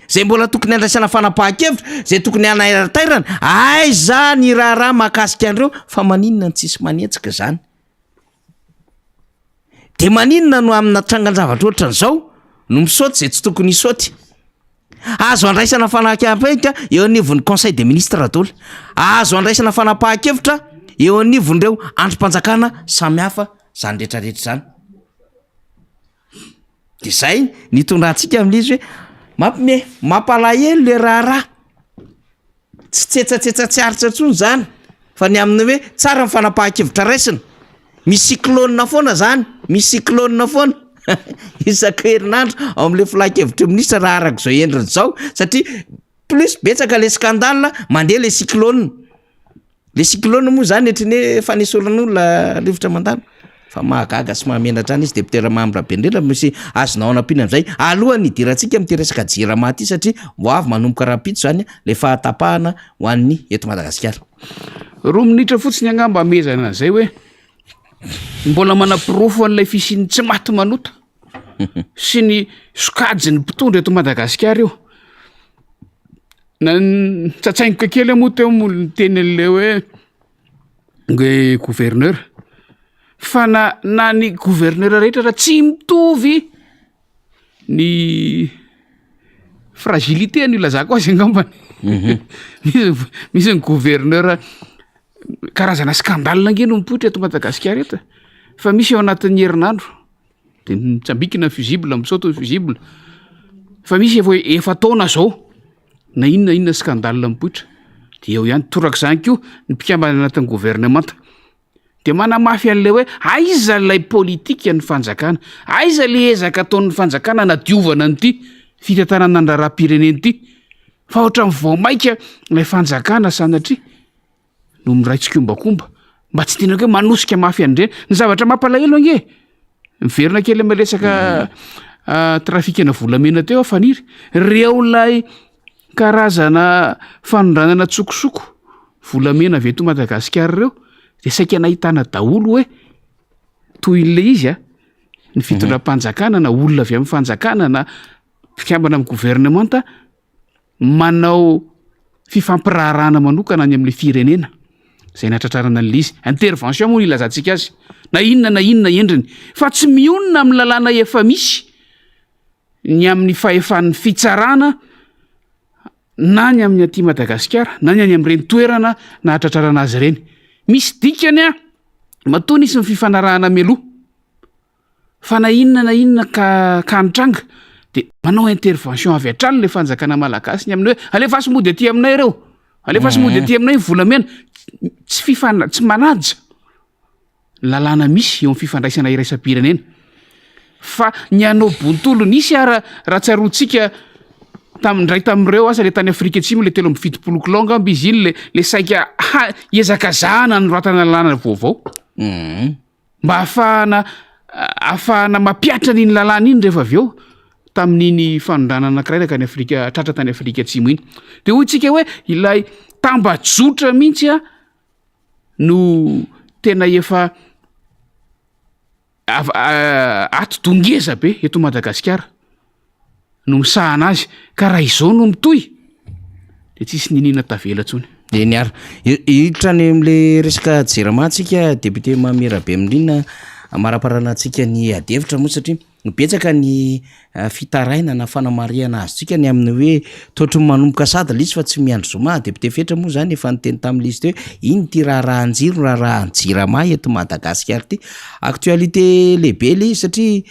zay mbola tokony andraisana fanapahan-kevitra zay tokony anahiratairana aiza ny raharaha mahakasika an'ireo fa maninona ny tsisy manetsika zany. De maninona no amina trangan-javatra ohatran'izao no misaoty zay tsy tokony hisaoty. Azo andraisana fanapahan-kevitra eo anivon'ny conseil des ministres daholo. Azo andraisana fanapahan-kevitra eo anivon'ireo androm-panjakana samihafa zany rehetrarehetra zany. De zay nitondratsika amin'izy hoe mampalahelo le raharaha. Tsy tsetsatsetsat tsy aritra intsony zany fa ny amin'ny hoe tsara ny fanapahan-kevitra raisina. Misy cyclone foana zany, misy cyclone foana. Isaka herinandro ao amin'le filan-kevitra ministra raha arak'izao endriny zao satria plus betsaka le scandale mandeha le cyclone. Le cyclone moa zany etriny fanesoran'olona rivotra mandalo. Fa mahagaga sy mahamenatra any izy député Mamirabe indrindra misy azonao anapina amin'izay. Alohan'ny hidirantsika amin'ity resaka jirama ity satria ho avy manomboka rapito zany le fahatapahana ho an'ny eto Madagasikara. 2 minitra fotsiny angamba amezana zay hoe mbola manapirofo an'ilay fisiany tsy maty manota sy ny sokajy ny mpitondra eto Madagasikara io. Tsatsaingoka kely moa teo ny teny an'le hoe gouverneur fa na ny gouverneur rehetra raha tsy mitovy ny fragilité ny lazako azy angambany. Misy ny gouverneur karazana scandale angeno mipoitra eto Madagasikara eto fa misy eo anatin'ny herinandro de mitsambikina fusible misaoto ny fusible fa misy efa taona zao na inona scandale mipoitra de eo ihany torak'izany koa ny mpikambana anatin'ny gouvernement de manamafy an'le hoe aiza lay politika ny fanjakana, aiza le ezaka ataon'ny fanjakana na diovana n'ity fitantanana andraraha-pireneny ity fa ohatran'ny voamaika lay fanjakana sanatria no miraitsik'ombakomba mba tsy tena hoe manosika mafy an'ireny ny zavatra mampalahelo ange. Miverina kely ame resaka trafikana volamena teo afaniry reo lay karazana fanondranana tsokosoko volamena avy eto Madagasikara reo de saika nahitana daholo hoe toy le izy ny fitondram-panjakana na olona avy amin'ny fanjakana na fikambana amin'ny gouvernement manao fifampirarana manokana any amin'ny firenena zay natratrarana n'le izy intervention moa ilazantsika azy na inona endriny fa tsy mionona amin'ny lalàna efa misy ny amin'ny fahefan'ny fitsarana na ny amin'ny aty Madagasikara na ny any amin'ireny toerana na hatratrarana azy ireny. Misy dikany a matoa nisy ny fifanarahana meloha fa na inona ka nitranga de manao intervention avy hatrany le fanjakana malagasy ny amin'ny hoe alefa sy mody aty aminay ireo, alefa sy mody aty aminay volamena, tsy manaja lalàna misy eo amin'ny fifandraisana iraisam-pirenena. Fa ny anao bontolo nisy raha tsaroantsika ndray tamin'ireo asa le tany Afrika Atsimo le 370 kilomètre amby izy iny le saika ezaka zahana ny ratana lalàna vaovao. Mba ahafahana mapiatra n'iny lalàna iny rehefa avy eo tamin'iny fanondrana anankiray ka ny Afrika tratra tany Afrika Atsimo iny. De hoy tsika hoe ilay tambajotra mihitsy no tena efa ato-dongeza be eto Madagasikara no misahana azy ka raha izao no mitohy de tsisy ninina tavela tsony. De niara hiditra any am'le resaka jeramantsika député Mamirabe Mirina maraparanantsika ny adevitra moa satria betsaka ny fitaraina na fanamariana azy tsika ny amin'ny hoe totry manomboka sady l'izy fa tsy miandro zoma. Député Fetra moa zany efa niteny tamin'le izy hoe iny ty raharanjiro raharanjirama eto Madagasikara ty actualité lehibe le izy satria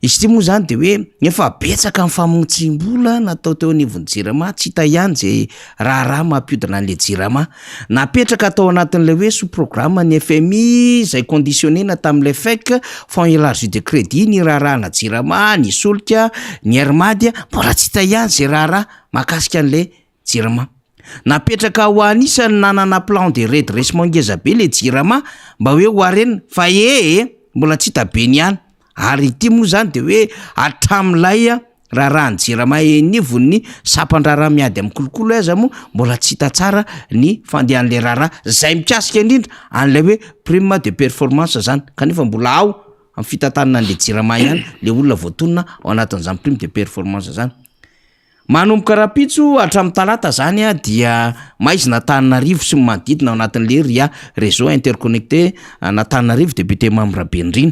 izy ty moa zany de hoe efa betsaka ny famontsim-bola natao teo anivon'ny jirama tsy hita ihany zay raha mampiodina an'le jirama napetraka atao anatin'le hoe sous programme ny FMI zay conditionnena tamin'le FEC fonds élargi de crédit ny raha na jirama ny solika ny armady mbola tsy hita ihany zay raha mahakasika an'le jirama. Napetraka ho anisany nanana plan de redressement ngeza be le jirama mba hoe ho arena fa mbola tsy hita be niany. Ary ity moa zany de hoe atramilay raha ny jirama nivon'ny sapan-drara miady amin'ny kolokolo aza moa mbola tsy hita tsara ny fandehan'le rara zay mikasika indrindra an'ilay hoe prime de performance zany kanefa mbola ao amin'ny fitantanana an'le jirama ihany le olona voatonona ao anatin'izany prime de performance zany. Manomboka rapitso hatramin'ny talata zany dia maizina Antananarivo sy manodidina ao anatin'le RIA réseau interconnecté Antananarivo député Mamirabe Mirina.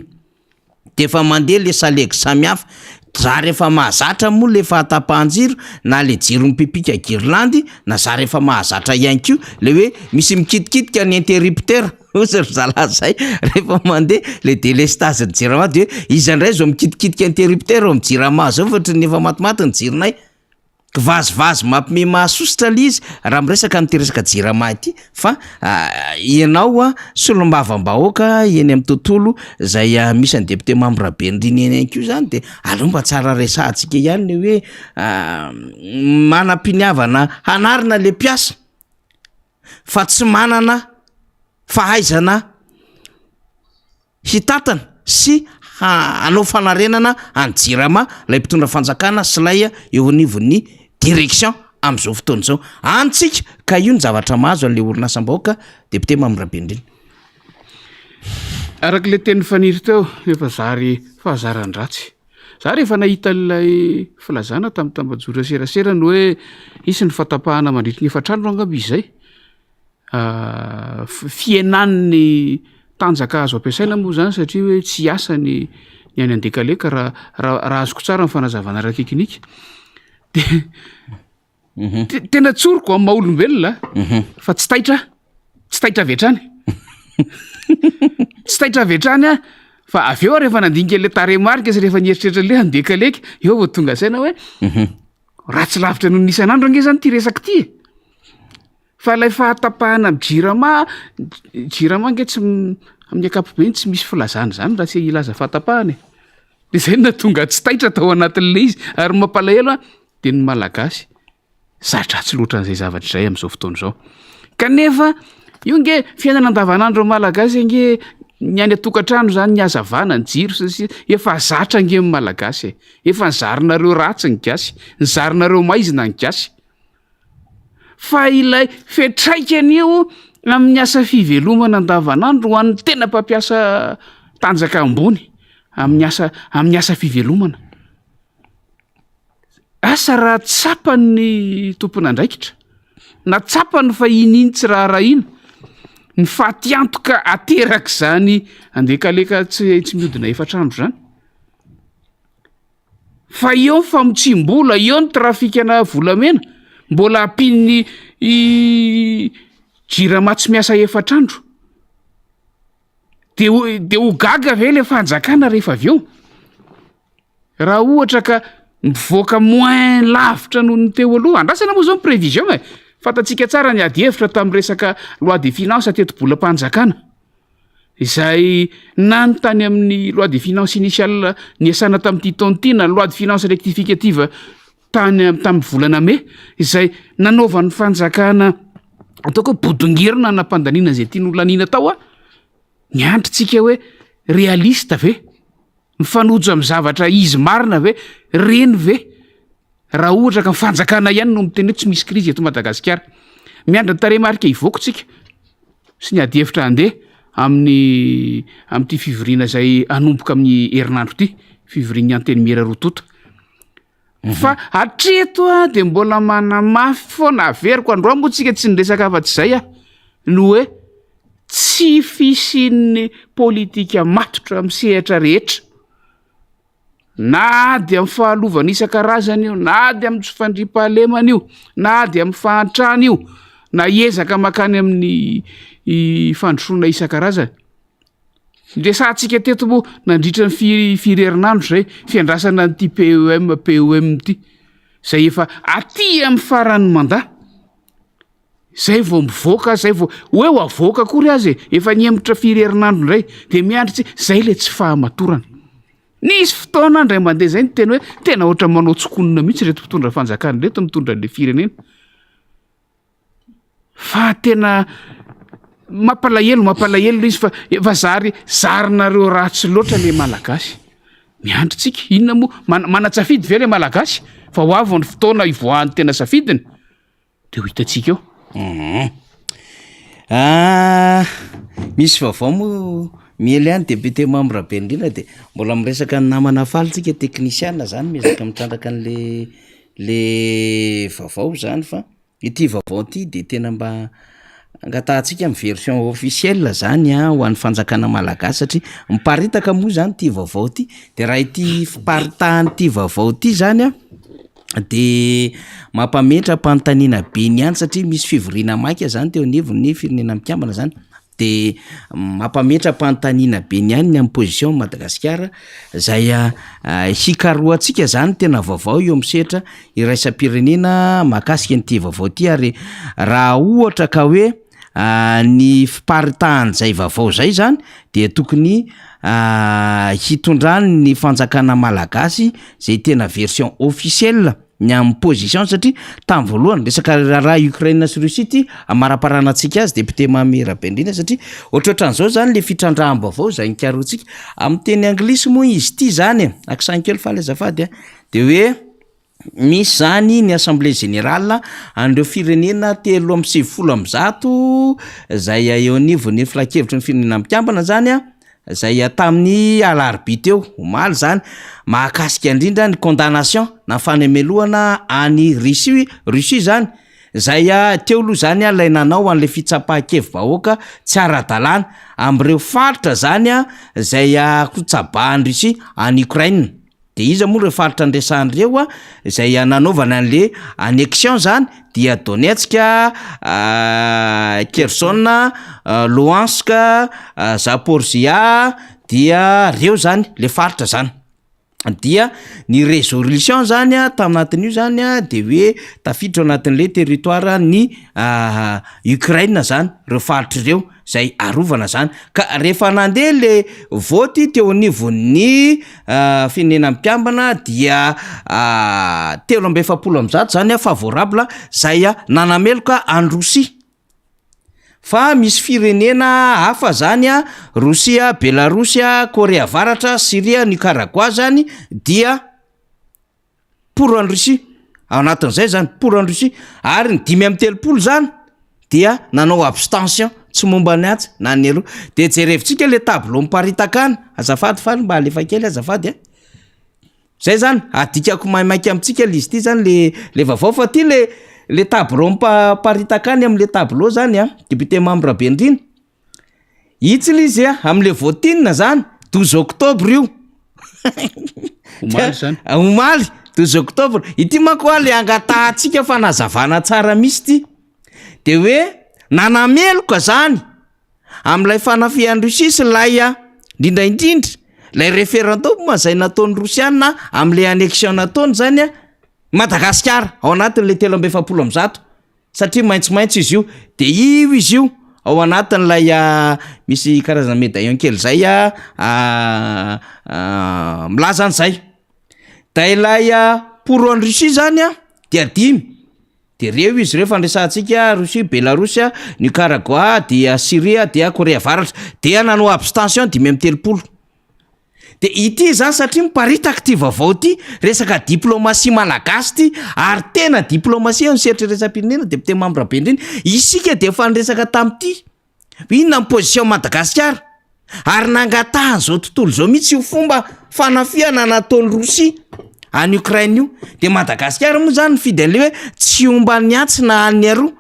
De efa mandeha le salegy samihafa za rehefa mahazatra moa le fahatapahan-jiro na le jiro mipipika Girlandy na za rehefa mahazatra ihany koa le hoe misy mikitikidika ny interrupteur ozy ry zalazay rehefa mandeha le délestage ny jirama de izy indray zao mikitikidika interrupteur ao amin'ny jirama zao fatry ny efa matimaty ny jironay vazivazy mampime mahasositra lizy raha miresaka n'ity resaka jirama ity fa ianao solombavam-bahoaka eny amin'ny tontolo zay misy ny député Mamirabe Mirina eny ko zany de aleo mba tsara resahantsika ihany le hoe manam-piniavana hanarina le mpiasa fa tsy manana fahaizana hitatana sy anao fanarenana any jirama lay mpitondra fanjakana sy lay eo anivon'ny direction am'izao fotoana zao antsika ka io ny zavatra mahazo an'le orinasam-bahoaka député Mamirabe Mirina. Araka le teny faniry teo efa zary fahazaran-dratsy za rehefa nahita lay filazana tamin'ny tambajora serasera no hoe isy ny fatapahana mandritry ny efatrandro angaby izay fienan'ny tanjaka azo ampiasaina moa zany satria hoe tsy asa ny any andekaleka raha azoko tsara ny fanazavana raha teknika de tena tsoroko amin'ny maha-olombelona fa tsy taitra vetrany tsy taitra vetrany fa avy eo rehefa nandinika le taremarika sy rehefa nieritreritra le andekaleka eo vao tonga saina hoe ratsy lavitra noho nisan'andro ange zany ty resaky ty fa lay fahatapahana jirama nge tsy amin'ny akapobe tsy misy filazana zany raha tsy ilaza fahatapahana de zay na tonga tsy taitra tao anatin'le izy ary mampalahelo de ny malagasy zatra tsy loatra n'izay zavatra izay amin'izao fotoana izao kanefa io nge fiainana andavanandro malagasy nge ny any atokantrano zany ny azavana ny jiro sy efa zatra nge amin'ny malagasy efa nizarinareo ratsy ny gasy nizarinareo maizina ny gasy fa ilay fetraikanyio amin'ny asa fivelomana andavanandro ho an'ny tena mpampiasa tanjaka ambony amin'ny asa fivelomana asa raha tsapany tompona andraikitra na tsapany fa ininy tsy raha ina ny fahatiantoka ateraka zany andekaleka tsy miodina efatrandro zany fa eo ny famotsim-bola eo ny trafikana volamena mbola ampin'ny jirama tsy miasa efatrandro de ho gaga ve le fanjakana rehefa avy eo raha ohatra ka mivoaka moins lavitra noho ny teo aloha andrasana moa zao ny prévision e fantatsika tsara ny ady hevitra tamin'ny resaka loi de finance teto-bolam-panjakana izay na ny tany amin'ny loi de finance initiale niasana tamin'ity taon'ity na loi de finance rectificative tamin'ny volana me izay nanaovan'ny fanjakana ataoko hoe bodongirina nampandanina zay tian'olonanina tao niantritsika hoe realiste ve mifanojo amin'ny zavatra izy marina ve reny ve raha ohatra ka mifanjakana ihany no miteny hoe tsy misy krizy eto Madagasikara miandra ny tarehimarika ivoakotsika sy ny ady hevitra andeha amin'ity fivoriana zay anomboka amin'ny herinandro ity fivoriany anteny mira rotota fa hatreto de mbola manamafy foana averiko androa moa tsika tsy niresaka afa-tsy zay no hoe tsy fisian'ny politika matotra misehatra rehetra na de amin'ny fahalovana isan-karazany io na de amin'ny tsofandriam-pahalemana io na de amin'ny fahantrana io na ezaka makany amin'ny fandrosoana isan-karazany ndresantsika teto moa nandritra ny firerinandro zay fiandrasana n'ity PEM ity zay efa aty amin'ny faran'ny mandat zay vao mivoaka zay vao hoe ho avoaka kory azy efa niembotra firerinandro ndray de miandritsy zay le tsy fahamatorana nisy fotoana ndray mandeha zay ny teny hoe tena ohatra manao tsokonina mihitsy reto mpitondra fanjakana reto mitondra le firenena fa tena mampalahelo izy fa zary zarinareo ratsy loatra le malagasy miandritsika inona moa manatsafidy ve le malagasy fa ho avy ny fotoana ivoahan'ny tena safidiny de ho hitatsika eo misy vaovao moa miely any député membre Rabenrina de mbola miresaka ny namana falitsika teknisiana zany mezaka mitrandraka le vaovao zany fa ity vaovao ity de tena mba angatahantsika amin'ny version officielle zany ho an'ny fanjakana malagasy satria miparitaka moa zany ty vaovao ty de raha ity fiparitahany ty vaovao ty zany de mampametra mpanontaniana be ny any satria misy fivoriana maika zany teo anivon'ny firenena mikambana zany de mampametra mpanontaniana be ny any ny amin'ny position Madagasikara zay hikaroantsika zany tena vaovao eo misehatra iraisam-pirenena mahakasika n'ity vaovao ty ary raha ohatra ka hoe ny fiparitahany zay vaovao zay zany de tokony hitondrany ny fanjakana malagasy zay tena version officielle ny amin'ny position satria tamin'ny voalohany resaka raha Ukraine sy Russie ty amaraparanantsika azy député Mamy Rabenrina satria ohatrohatran'izao zany le fitrandraham-baovao zay nikaroantsika amin'ny teny anglisy moa izy ty zany accent kely faly azafady de hoe misy zany ny assemblée générale andreo firenena 370 zay eo anivon'ny filakevitry ny firenena mikambana zany zay tamin'ny alarobia teo omaly zany mahakasika indrindra ny condamnation na fanemelohana any Russie zany zay teo aloha zany lay nanao an'le fitsapahan-kevim-bahoaka tsy ara-dalàna am'ireo faritra zany zay tsabahany Russie any Ukraine de iza moa reo faritra andresan'ireo zay nanaovana an'le annexion zany dia Donetsk, Kherson, Luhansk, Zaporizhia dia reo zany le faritra zany dia ny résolution zany taminatin'io zany de hoe tafiditra anatin'le territoire ny Ukraine zany reo faritra reo zay arovana zany ka rehefa nandeha le voty teo anivon'ny firenena mikambana dia 370 zany favorable zay nanameloka any Rosia fa misy firenena hafa zany Rosia, Belarusia, Korea Avaratra, Syria, Nicaragua zany dia pour any Rosia anatin'izay zany pour any Rosia ary ny 5-30 zany dia nanao abstention tsy momba ny atsy na ny aloha de jerevitsika le tableau miparitaka any azafady faly mba alefa kely azafady zay zany adikako maimaiky amitsika lizy ty zany le vaovao fa ty le tableau miparitaka any am'le tableau zany député membre Rabenrina itsy l izy am'le voatinina zany 12 oktobra io omaly zany omaly 12 oktobra ity manko a le angatahantsika fa nazavana tsara misy ty de hoe nanameloka zany am'ilay fanafihan'ny Rosia sy lay indrindraindrindra lay référendum mazay nataon'ny Rosiana am'le annexion nataony zany a Madagasikara ao anatin'le 370 satria maitsomaitso izy io de io izy io ao anatin'lay misy karazana médaillon kely zay milaza an'izay da ilay poroan'ny Rosia zany de 5 de reo izy reo fandraisantsika Rosia, Belarosia, Nicaragua, dia Syria, dia Korea Avaratra dia nanao abstention 5-30 de ity zany satria miparitaka ty vaovao ty resaka diplomasia malagasy ty ary tena diplomasia ny seritreretam-pirenena député membre Bendriny isika de efa niresaka tam'ty inona ny position Madagasikara ary nangatahan' zao tontolo zao mihitsy io fomba fanafiana nataon'ny Rosia any Ukraine io de Madagasikara moa zany fidy an'le hoe tsy omba niatsy na any aroa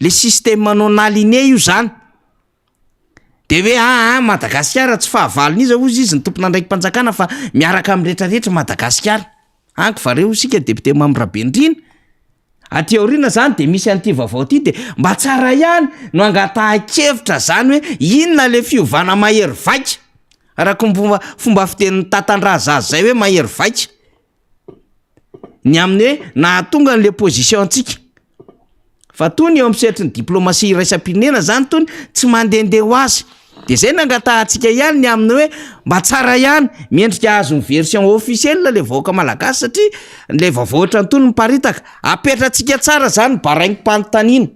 le système non aligné io zany de hoe Madagasikara tsy fahavalony izy ozy izy ny tompona andraikim-panjakana fa miaraka am'rehetrarehetra Madagasikara anko fa reo sika député membre Bendriny aty aoriana zany de misy an'ity vaovao ty de mba tsara ihany no angatahan-kevitra zany hoe inona le fiovana mahery vaika araka fomba fitenin'ny Tatandrazazy zay hoe mahery vaika ny amin'ny hoe nahatonga n'le position antsika fa tony eo am'seritry ny diplomasia iraisam-pirenena zany tony tsy mandehandeha ho azy de zay nangatahantsika ihany ny amin'ny hoe mba tsara ihany miendrika azo ny version officielle le vahoaka malagasy satria le vaovao ohatrany miparitaka apetratsika tsara zany baraingim-panontaniana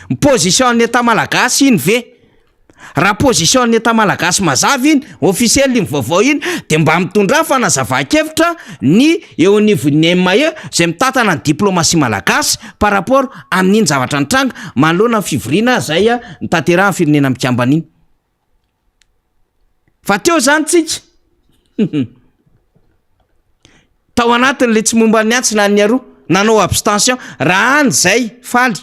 ny position ny eta malagasy iny ve raha position ny eta malagasy mazava iny officielle iny vaovao iny de mba mitondra fanazava-kevitra ny eo anivon'ny MAE zay mitatana ny diplomasia malagasy par rapport amin'iny zavatra nitranga manoloana ny fivoriana zay nitanterahan'ny firenena mikambana iny fa teo zany tsika tao anatin'le tsy momba ny antsy na ny aroa nanao abstention raha any zay faly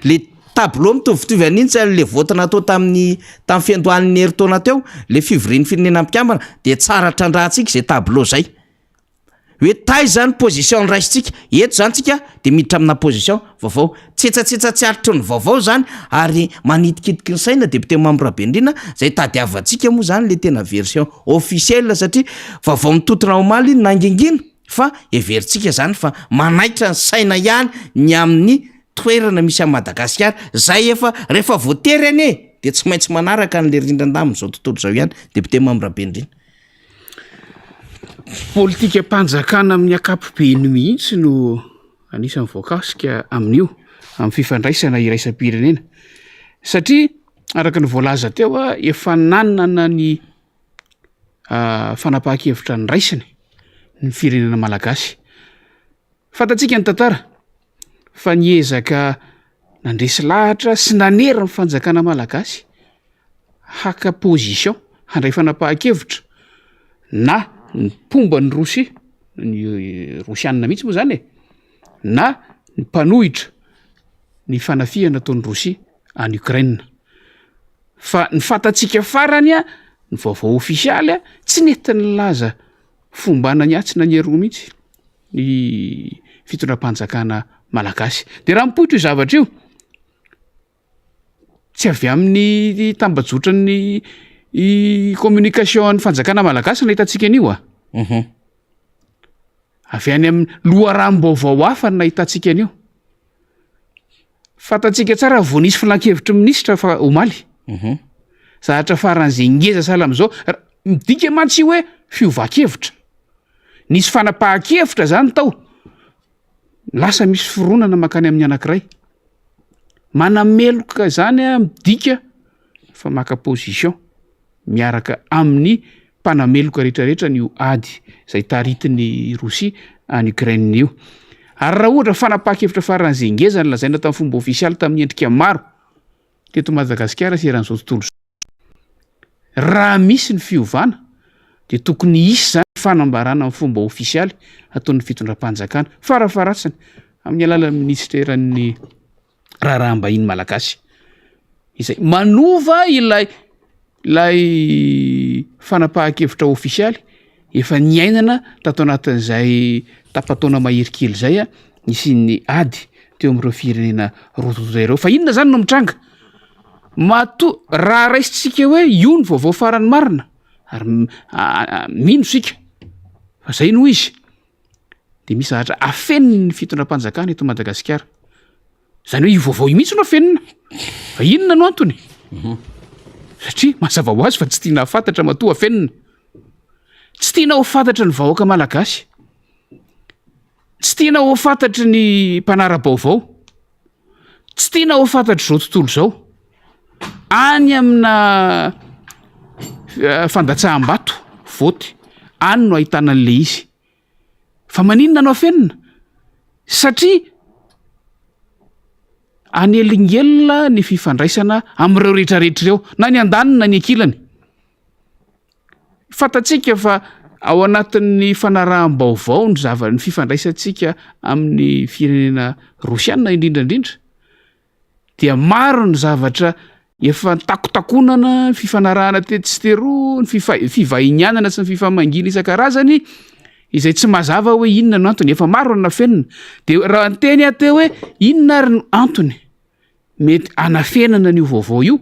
le tableau mitovitovy an'iny tsy le vote natao tamin'ny fiandohan'ny heritaona teo le fivorian'ny firenena mikambana de tsara trandrahantsika zay tableau zay hoe tay zany position raisitsika eto zany tsika de miditra amina position vaovao tsetsatsetsat tsy aritro ny vaovao zany ary manitikitiky ny saina député membre Bendrina zay tadiavantsika moa zany le tena version officielle satria vaovao mitotona omaly iny nangingina fa everitsika zany fa manaitra ny saina ihany ny amin'ny toerana misy a Madagasikara zay efa rehefa voatery ane de tsy maintsy manaraka n'le rindran-daminy zao tontolo zao ihany député membre Bendrina politika mpanjakana amin'ny akapobeny mihitsy no anisan'ny voakasika amin'io amin'ny fifandraisana iraisam-pirenena satria araka ny voalaza teo efa nanana ny fanapahan-kevitra ny raisiny ny firenena malagasy fantatsika ny tantara fa niezaka nandresy lahatra sy nanera ny fanjakana malagasy haka position handray fanapahan-kevitra na ny pomba ny Rosia ny Rosianina mihitsy moa zany na ny mpanohitra ny fanafihana ataon'ny Rosia any Ukraine fa ny fantatsika farany ny vaovao ofisialy tsy netiny laza fombana ny atsy na ny aroa mihitsy ny fitondram-panjakana malagasy de raha mipoitra io zavatra io tsy avy amin'ny tambajotra ny communication ny fanjakana malagasy na hitantsika an'io avy any amin'ny loharam-baovao hafa ny nahitantsika an'io fantatsika tsara vao nisy filan-kevitry minisitra fa omaly zahatra faran'izay ngeza sahala am'izao midika mantsy hoe fiovan-kevitra nisy fanapahan-kevitra zany tao lasa misy fironana makany amin'ny anankiray manameloka zany midika fa maka position miaraka amin'ny mpanameloka rehetrarehetra ny ady zay taritiny Rosia any Ukraine io ary raha ohatra fanapahan-kevitra faran'izay ngeza ny lazaina tamin'ny fomba ofisialy tamin'ny endrika maro teto Madagasikara seran'izao tontolo raha misy ny fiovana de tokony isy zany fanambarana amin'ny fomba ofisialy ataon'ny fitondram-panjakana farafaratsiny amin'ny alalan'ny ministeran'ny raharaham-bahiny malagasy izay manova ilay fanapahan-kevitra ofisialy efa niainana tato anatin'izay tapataona mahirikely zay a nisy ny ady teo am'ireo firenena rototoy reo fa inona zany no mitranga raha raisitsika hoe io ny vaovao farany marina ary mino sika fa zay no izy de misy zahatra afeniny fitondram-panjakana eto Madagasikara zany hoe io vaovao io mihitsy no afenina fa inona no antony satria mazava ho azy fa tsy tiana hafantatra matoa afenina tsy tiana ho fantatra ny vahoaka malagasy tsy tiana ho fantatry ny mpanara-baovao tsy tiana ho fantatry zao tontolo zao any amina fandatsaham-bato voty any no ahitana an'le izy fa maninona no afenina satria anelingelina ny fifandraisana am'ireo rehetrarehetra ireo na ny andaniny na ny ankilany fantatsika fa ao anatin'ny fanaraham-baovao ny fifandraisantsika amin'ny firenena rosiana indrindrandrindra dia maro ny zavatra efa takotakonana fifanarahana tetsyteroa ny fivahinianana sy ny fifamangina isan-karazany izay tsy mazava hoe inona no antony efa maro ny nafenina de raha nyteny ateo hoe inona ary no antony mety anafenana n'io vaovao io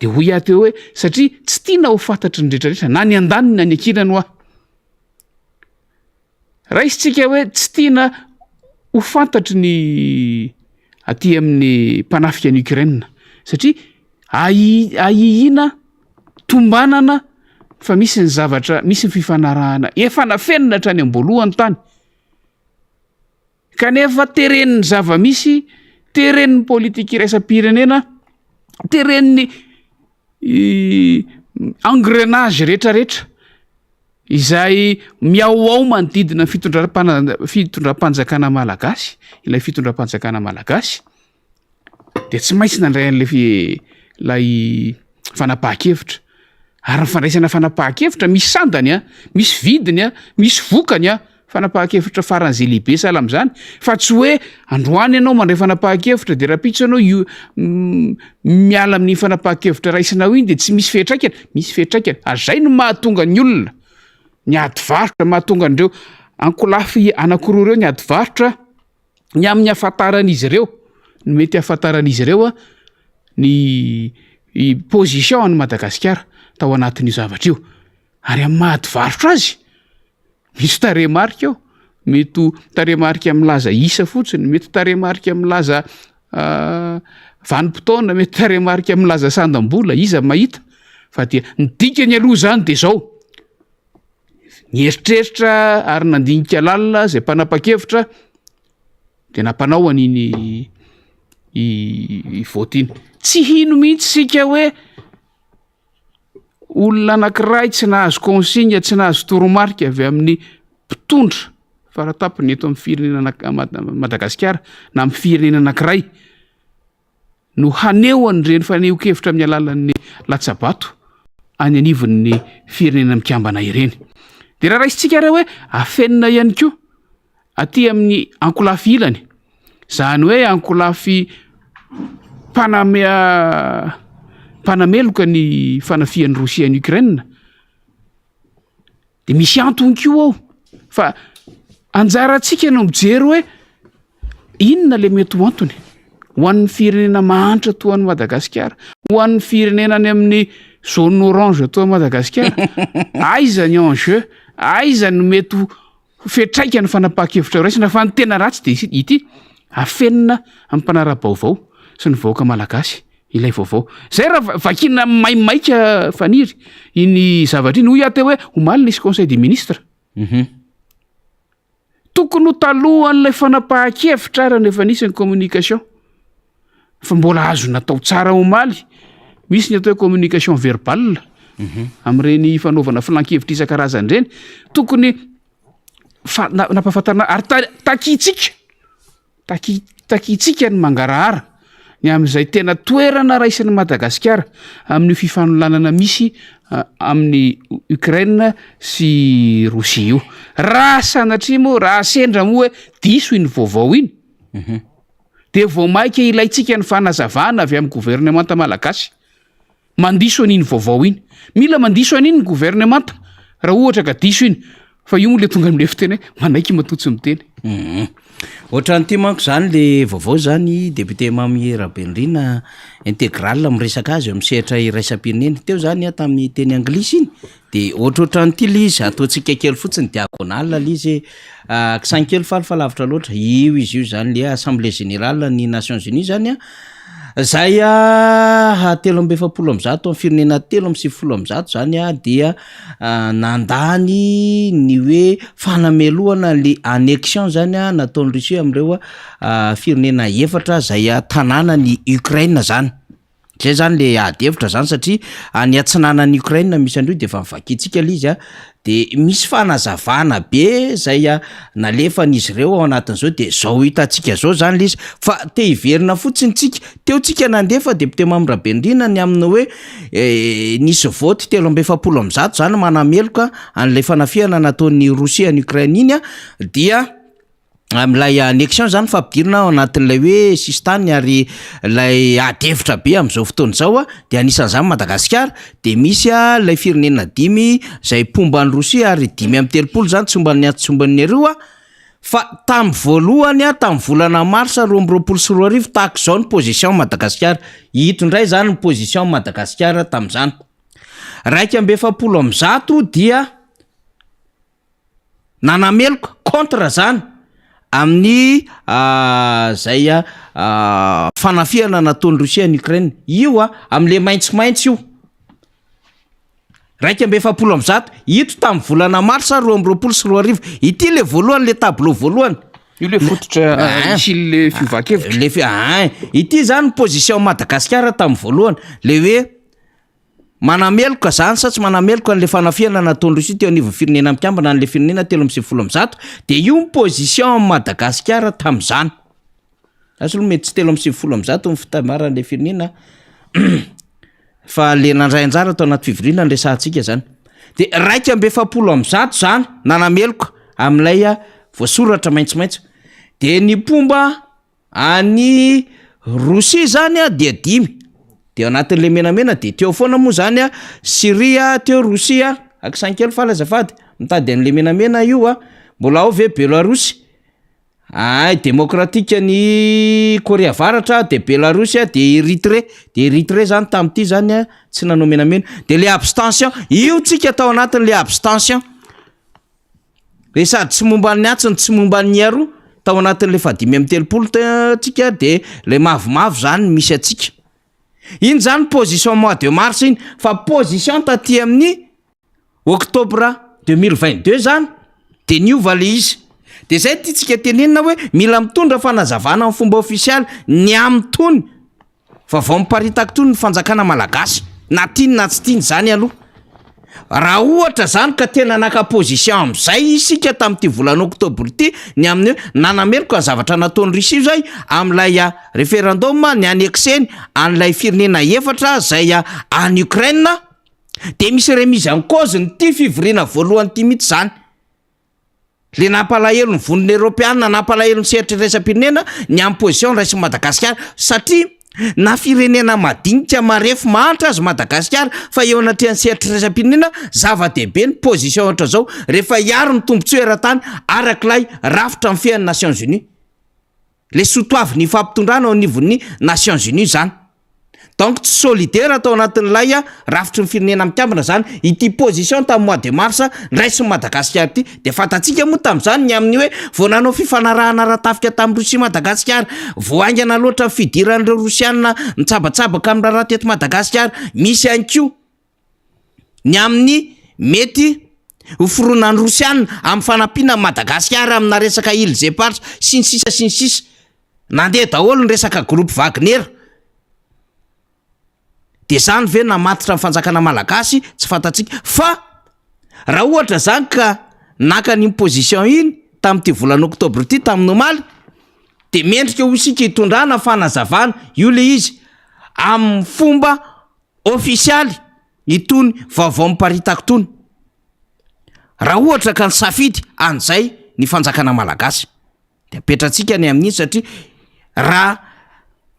de hoy ateo hoe satria tsy tiana ho fantatry ny rehetrarehetra na ny andaniny na ny ankilany ho raisitsika hoe tsy tiana ho fantatry ny aty amin'ny mpanafika ny Ukraine satria ahihina tombanana fa misy ny zavatra misy ny fifanarahana efa nafenina hatrany am-boalohany tany kanefa tereniny zava-misy tereniny politika iraisam-pirenena tereniny engrenage rehetrarehetra izay miaoao manodidina fitondram-panjakana malagasy ilay fitondram-panjakana malagasy de tsy maintsy nandray an'lay fanapahan-kevitra ary nyfandraisana fanapahan-kevitra misy sandany misy vidiny misy vokany fanapahan-kevitra faran'izay lehibe sahala am'zany fa tsy hoe androany ianao mandray fanapahan-kevitra de rapitso anao io miala amin'ny fanapahan-kevitra raisinao iny de tsy misy fetraikany azay no mahatonga ny olona ny ady varotra mahatonga andreo ankolafy anakiroa ireo ny ady varotra ny amin'ny afantaran'izy ireo no mety afantaran'izy ireo ny position any Madagasikara tao anatin'io zavatra io ary amin'ny mahady varotra azy misy taremarika ao mety taremarika milaza isa fotsiny mety taremarika milaza vanim-potoana mety taremarika milaza sandam-bola iza mahita fa dia ny dikany aloha zany de zao nieritreritra ary nandinika lalina zay mpanapa-kevitra de nampanao an'iny i voty iny tsy hino mihitsy sika hoe olona anankiray tsy nahazo consigne tsy nahazo toromarika avy amin'ny mpitondra faratapony eto amin'ny firenena Madagasikara na amin'ny firenena anankiray no haneo an'ireny faneho-kevitra amin'ny alalan'ny latsabato any anivon'ny firenena mikambana ireny de raha raisitsika raha hoe afenina ihany koa aty amin'ny ankolafy ilany zany hoe ankolafy mpanameloka ny fanafian'ny Rosia ny Ukraine de misy antony koa ao fa anjaratsika no mijery hoe inona le mety ho antony ho an'ny firenena mahantra toa any Madagasikara ho an'ny firenena any amin'ny zone orange toa Madagasikara aiza ny enjeu aiza no mety fetraika ny fanapahan-kevitra raisina fa ny tena ratsy de ity afenina amin'ny mpanara-baovao sy ny vahoaka malagasy ilay vaovao zay raha vakina maimaika faniry iny zavatra iny hoy ateo hoe omaly nisy conseil des ministres tokony ho talohan'ilay fanapahan-kevitra raha nefa nisy ny communication fa mbola azo natao tsara omaly misy ny atao hoe communication verbale am'ireny fanaovana filan-kevitra isan-karazany ireny tokony nampahafantarina ary takitsika ny mangarahara ny amin'izay tena toerana raisin'ny Madagasikara amin'ny fifanolanana misy amin'ny Ukraine sy Rosia io raha sanatria moa raha sendra moa hoe diso iny vaovao iny de vao maika ilayntsika ny fanazavana avy amin'ny gouvernemanta malagasy mandiso an'iny vaovao iny mila mandiso an'iny ny gouvernemanta raha ohatra ka diso iny fa io moa le tonga am'le fiteny manaiky matotso miteny ohatran'ity manko zany le vaovao zany député Mamy Rabendrina intégral miresaka azy amin'ny sehatra iraisam-pirenena teo zany tamin'ny teny anglisy iny de ohatrohatran'ity le izy ataontsika kely fotsiny diagonale le izy kisan kely falifalavitra loatra io izy io zany le assemblée générale ny Nations Unies zany zay 370 amin'ny firenena 370 zany dia nandany ny hoe fanamelohana le annexion zany nataon'ny Russie am'ireo firenena efatra zay tanàna ny Ukraine zany zay zany le adevitra zany satria ny atsinana ny Ukraine misy andreo de efa mivakitsika le izy de misy fanazavana be zay nalefan'izy ireo ao anatin'izao de zao hitantsika zao zany le izy fa te hiverina fotsiny tsika teo tsika nandefa député Mamy Rabendrina ny amin'ny hoe nisy vote 370 zany manameloka an'ilay fanafiana nataon'ny Russie any Ukraine iny dia am'ilay annexion zany fampidirina ao anatin'ilay hoe sistany ary lay adevitra be am'izao fotoana zao de anisan'izany Madagasikara de misy lay firenena 5 zay pomban'ny Russie ary 5-30 zany tsomban'ny atsomban'ny roa fa tam voalohany tam volana mars 2024 tahaka zao ny position Madagasikara hito ndray zany ny position Madagasikara tam'izany 170 dia nanameloka contre zany amin'ny zay fanafiana nataon'ny Russie ny Ukraine io am'le maintsomaintso io 170 hito tamin'ny volana mars 2024 ity le voalohany le tableau voalohany io le fototra isy le fivakevitra ity zany position Madagasikara tamin'ny voalohany le hoe manameloka zany sa tsy manameloka an'le fanafiana nataon'ny Russie teo anivon'ny firenena mikambana an'le firenena 370 de io ny position Madagasikara tam'izany azo lo mety tsy 370 ny fitamaran'le firenena fa le nandray anjara atao anaty fivoriana ny resahantsika zany de 170 zany nanameloka amin'ilay voasoratra maintsomaintso de ny pomba any Russie zany dia 5 de anatin'le menamena de teo foana moa zany Syria teo Russia akisankely falazafady mitady an'le menamena io mbola ao ve Belarus démocratique ny Corée avaratra de Belarus de Eritrée zany tam'ty zany tsy nanao menamena de le abstention io tsika atao anatin'le abstention le sady tsy momba ny atsiny tsy momba ny aro tao anatin'le 5-30 tsika de le mavomavo zany misy atsika iny zany position mois de mars iny fa position taty amin'ny octobre 2022 zany de niova le izy de zay ty tsika tenenina hoe mila mitondra fanazavana amin'ny fomba ofisialy ny am'tony fa vao miparitaka tony ny fanjakana malagasy na tiany na tsy tiany zany aloha raha ohatra zany ka tena naka position am'izay isika tamin'ity volana octobre ty ny amin'ny nanameloka ny zavatra nataon'ny Russie zay am'ilay référendum ny annexeny an'ilay firenena efatra zay any Ukraine de misy remise en cause ny ty fivoriana voalohany ty mihitsy zany le nampalahelo ny voniny Européana nampalahelo ny sehatra iraisam-pirenena ny amin'ny position raisy Madagasikara satria na firenena madinika marefo mahantra azy Madagasikara fa eo anatrehany sehatra iraisam-pirenena zava-dehibe ny position ohatra zao rehefa hiaro ny tombotsoa eran-tany arak'ilay rafitra amin'ny fian'ny Nations Unies le sotoavy ny fampitondrana ao anivon'ny Nations Unies zany donc tsy solidaire atao anatin'ilay rafitry ny firenena mikambana zany ity position tamin'ny mois de mars raisy Madagasikara ty de fatatsika moa tam'izany ny amin'ny hoe vao nanao fifanarahana ratafika tamin'ny Russie Madagasikara voaingana loatra ny fidiran'ireo Russiana mitsabatsabaka amin'ny raha teto Madagasikara misy anko ny amin'ny mety hoforonan'ny Russiana amin'ny fanampiana Madagasikara amina resaka île Zeparts sy ny sisa nandeha daholo ny resaka groupe Wagner de zany ve namatitra ny fanjakana malagasy tsy fantatsika fa raha ohatra zany ka naka ny position iny tamin'ity volana octobre ty tamin'ny nomaly de mendrika ho isika hitondrana fanazavana io le izy amin'ny fomba ofisialy itony vaovao miparitaka tony raha ohatra ka ny safidy an'izay ny fanjakana malagasy de apetratsika ny amin'iny satria raha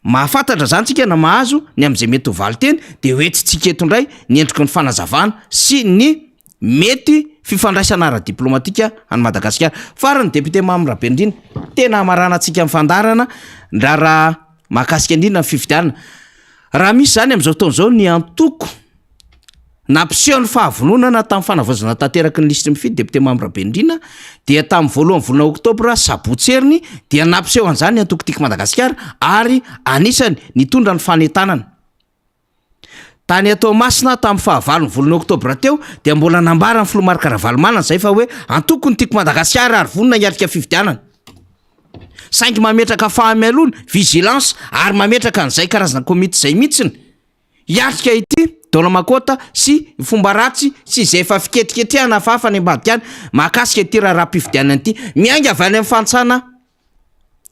mahafantatra zany tsika na mahazo ny am'izay mety ho valy teny de hoetsitsika eto indray ny endriky ny fanazavana sy ny mety fifandraisana ara-diplomatika any Madagasikara. Farany député Mamy Rabendrina tena amarana antsika amin'ny fandarana raha mahakasika indrindra ny fifidianana. Raha misy zany am'izao fotoana izao ny antoko nampiseho ny fahavononana tamin'ny fanavozana tanteraky ny lisitry mifidy député Mamy Rabendrina dia tamin'ny voalohan'ny volana oktobra sabotseriny dia nampiseho an'izany ny antoko tiako Madagasikara ary anisany nitondra ny fanentanana. Tany Toamasina tamin'ny fahavalon'ny volana oktobra teo dia mbola nambara ny Filomarika Ravalomanana zay fa hoe antoko ny tiako Madagasikara ary vonona hiatrika fifidianana. Saingy mametraka fahamelona, vigilance ary mametraka an'izay karazana komity zay mihitsiny hiatrika ity Dolamakota sy fomba ratsy sy izay efa fiketriketrehana hafahafa any ambadika any mahakasika ity raharaham-pifidianana ity miainga avy any amin'ny fantsana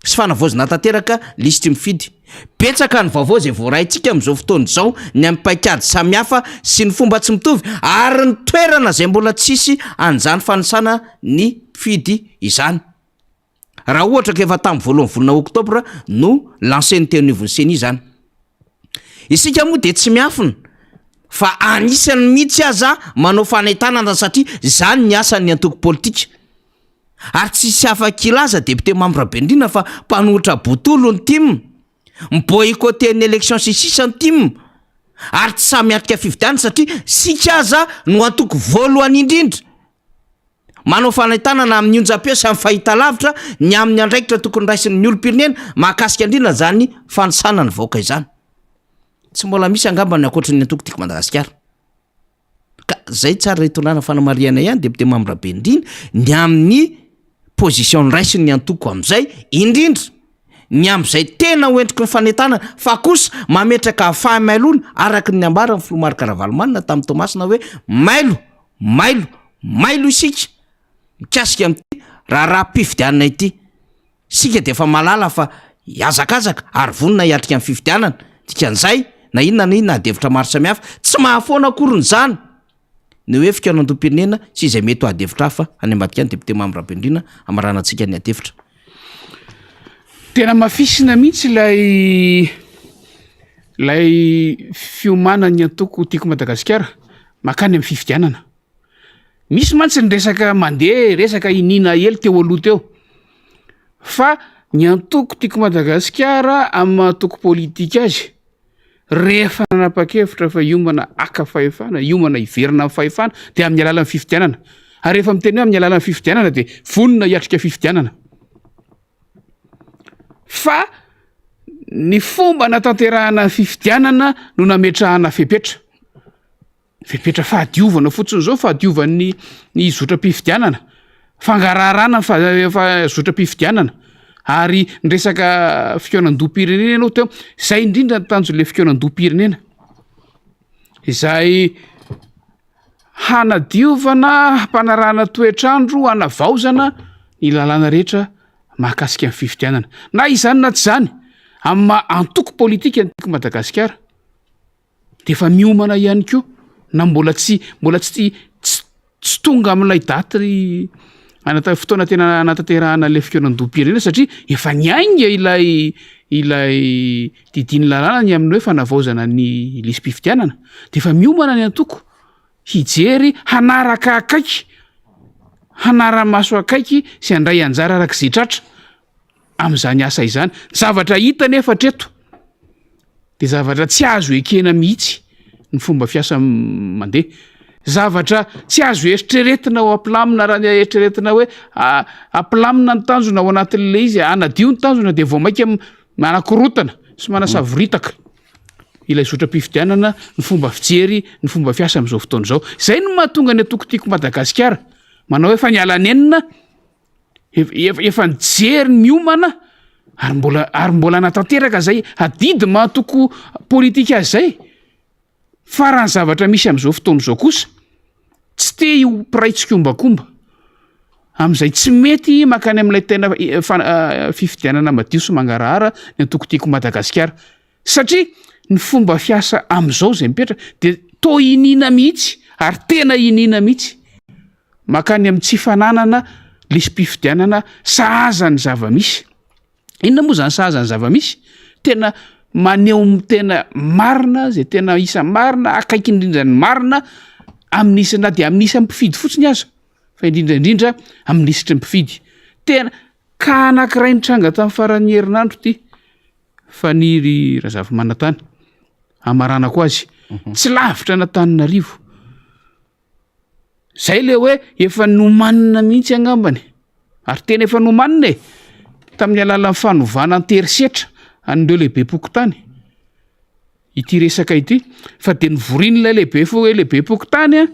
sy fanavozana tanteraka lisitry mifidy. Betsaka ny vaovao zay voaraintsika amin'izao fotoana izao ny amin'ny paikady samihafa sy ny fomba tsy mitovy ary ny toerana zay mbola tsisy an'izany fanisana ny mpifidy izany. Raha ohatra ka efa tamin'ny voalohan'ny volana oktobra no lancen'ny teonivon'ny seni zany. Isika moa de tsy miafina fa anisany mihitsy aza manao fanentanana satria zany ny asan'ny antoko politika. Ary tsisy afa-kilaza député Mamy Rabendrina fa mpanohitra botolo ny tim, miboycotté ny élection sy sisa ny tim, ary tsy samy atrika fifidianana satria sika aza no antoko voalohany indrindra manao fanentanana amin'ny onjam-peo sy amin'ny fahitalavitra ny amin'ny andraikitra tokony raisin'ny ny olom-pirenena mahakasika indrindra zany fanisana ny vahoaka izany. Tsy mbola misy angamba ny ankoatra ny antoko tiako Madagasikara. Ka zay tsara retonana fanamariana ihany député Mamy Rabendrina ny amin'ny position raisiny ny antoko am'izay indrindra ny am'izay tena hoentriky ny fanentanana fa kosa mametraka fahamailona araky ny ambara ny Filomarika Ravalomanana tamin'ny Toamasina hoe mailo isika mikasika amin'ity raharaham-pifidianana ity. Sika de efa malala fa hiazakazaka ary vonona hiatrika amin'ny fifidianana dikan'izay na inona adevitra maro samihafa tsy mahafoana akoriny zany ny hoe fikaonan-dom-pirenena sy izay mety ho adevitra hafa any ambadika any député Mamy Rabendrina amarana antsika ny adevitra. Tena mafisina mihitsy lay fiomana ny antoko tiako Madagasikara makany amin'ny fifidianana. Misy mantsy ny resaka mandeha resaka inina hely teo aloha teo fa ny antoko tiako Madagasikara amin'ny antoko politika azy rehefa nanapa-kevitra fa hiomana aka fahefana, hiomana hiverina amin'ny fahefana de amin'ny alalan'ny fifidianana. Ary rehefa miteny hoe amin'ny alalan'ny fifidianana de vonona hiatrika fifidianana. Fa ny fomba natanterahana fifidianana no nametrahana fepetra fahadiovana fotsiny zao fahadiovan'ny zotra-pifidianana, fangararana fa zotra-pifidianana. Ary ny resaka fikaonan-dom-pirenena ianao teo zay indrindra ny tanjo le fikaonan-dom-pirenena izay hanadiovana, hampanarahana toetrandro, hanavaozana ny lalàna rehetra mahakasika amin'ny fifidianana. Na izany na tsy zany amin'ny antoko politika ny tiako Madagasikara de efa miomana ihany koa na mbola tsy tonga amin'ilay daty fotoana tena natanterahana le fikaonan-dom-pirenena satria efa niainga ilay didiny lalàna ny amin'ny hoe fanavaozana ny lisym-pifidianana de efa miomana ny antoko hijery hanaraka akaiky, hanara-maso akaiky sy handray anjara arak'izay tratra amin'izany asa izany. Zavatra hita nefa treto de zavatra tsy azo ekena mihitsy ny fomba fiasa mandeha. Zavatra tsy azo eritreretina ao ampilamina raha ny eritreretina hoe ampilamina ny tanjona ao anatin'le izy anadio ny tanjona de vao mainka manakorotana sy manasavoritaka ilay zotra-pifidianana ny fomba fijery ny fomba fiasa amin'izao fotoana izao. Zay no mahatonga ny antoko tiako Madagasikara manao hoe efa niala nenina efa nijery ny miomana ary mbola natanteraka zay adidy mahantoko politika azy zay. Fa raha ny zavatra misy amin'izao fotoana izao kosa tsy te io piraitsika ombakomba amin'izay tsy mety makany amin'ilay tena fifidianana madio sy mangarahara ny antoko tiako Madagasikara satria ny fomba fiasa amin'izao zay mipetraka de to inina mihitsy ary tena inina mihitsy makany amin'ny tsy fananana lisym-pifidianana sahaza ny zava-misy inona moa zany sahazany zava-misy tena maneho tena marina zay tena isa marina akaiky indrindrany marina amin'nisana de amin'nisy ampifidy fotsiny aza fa indrindraindrindra amin'nisitry mpifidy tena ka anankiray nitranga tamin'ny faran'ny herinandro ty fa niry razavy manatany amaranako azy tsy lavitra natanina-rivo zay le hoe efa nomanina mihitsy angambany ary tena efa nomanina e tamin'ny alalan'ny fanovana anterisetra an'ireo lehibe pokotany ity resaka ity fa de nivorin'ilay lehibe fo hoe lehibe pokotany a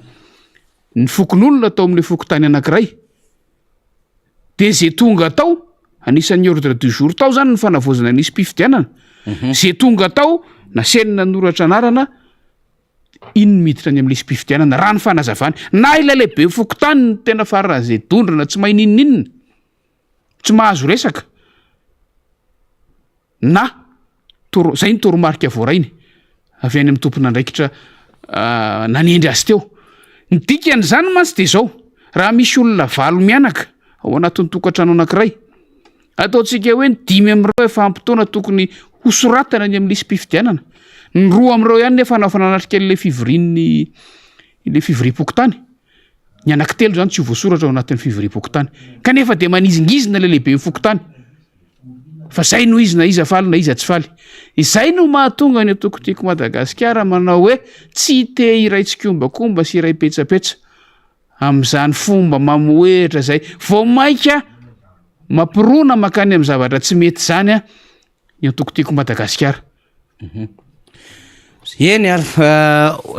ny fokon'olona atao amin'le fokotany anankiray de zay tonga tao anisan'ny ordre du jour tao zany ny fanavozana nisy mpifidianana zay tonga tao nasenina noratra anarana iny miditra any amin'lisy mpifidianana raha ny fanazavany na ilay lehibe fokotany ny tena farana zay dondrana tsy mahay ninninina tsy mahazo resaka na zay ny toromarika voarainy avy any amin'ny tompona andraikitra nanendry azy teo ny dikan'izany mantsy de zao raha misy olona valo mianaka ao anatin'ny tokantrano anankiray ataontsika hoe ny 5 amin'ireo efa ampitoana tokony hosoratana ny amin'lisy mpifidianana ny 2 amin'ireo ihany nefa nanatrika le fivorian'ny le fivorim-pokotany ny anankitelo zany tsy voasoratra ao anatin'ny fivorim-pokotany kanefa de manizingizina le lehibe fokotany fa zay no izy na iza faly na iza tsy faly izay no mahatonga ny atokotiako Madagasikara manao hoe tsy te iray tsikombakomba sy iray petsapetsa amin'izany fomba mamoetra zay vao maika mampirona makany amin'ny zavatra tsy mety zany a ny atokotiako Madagasikara eny ary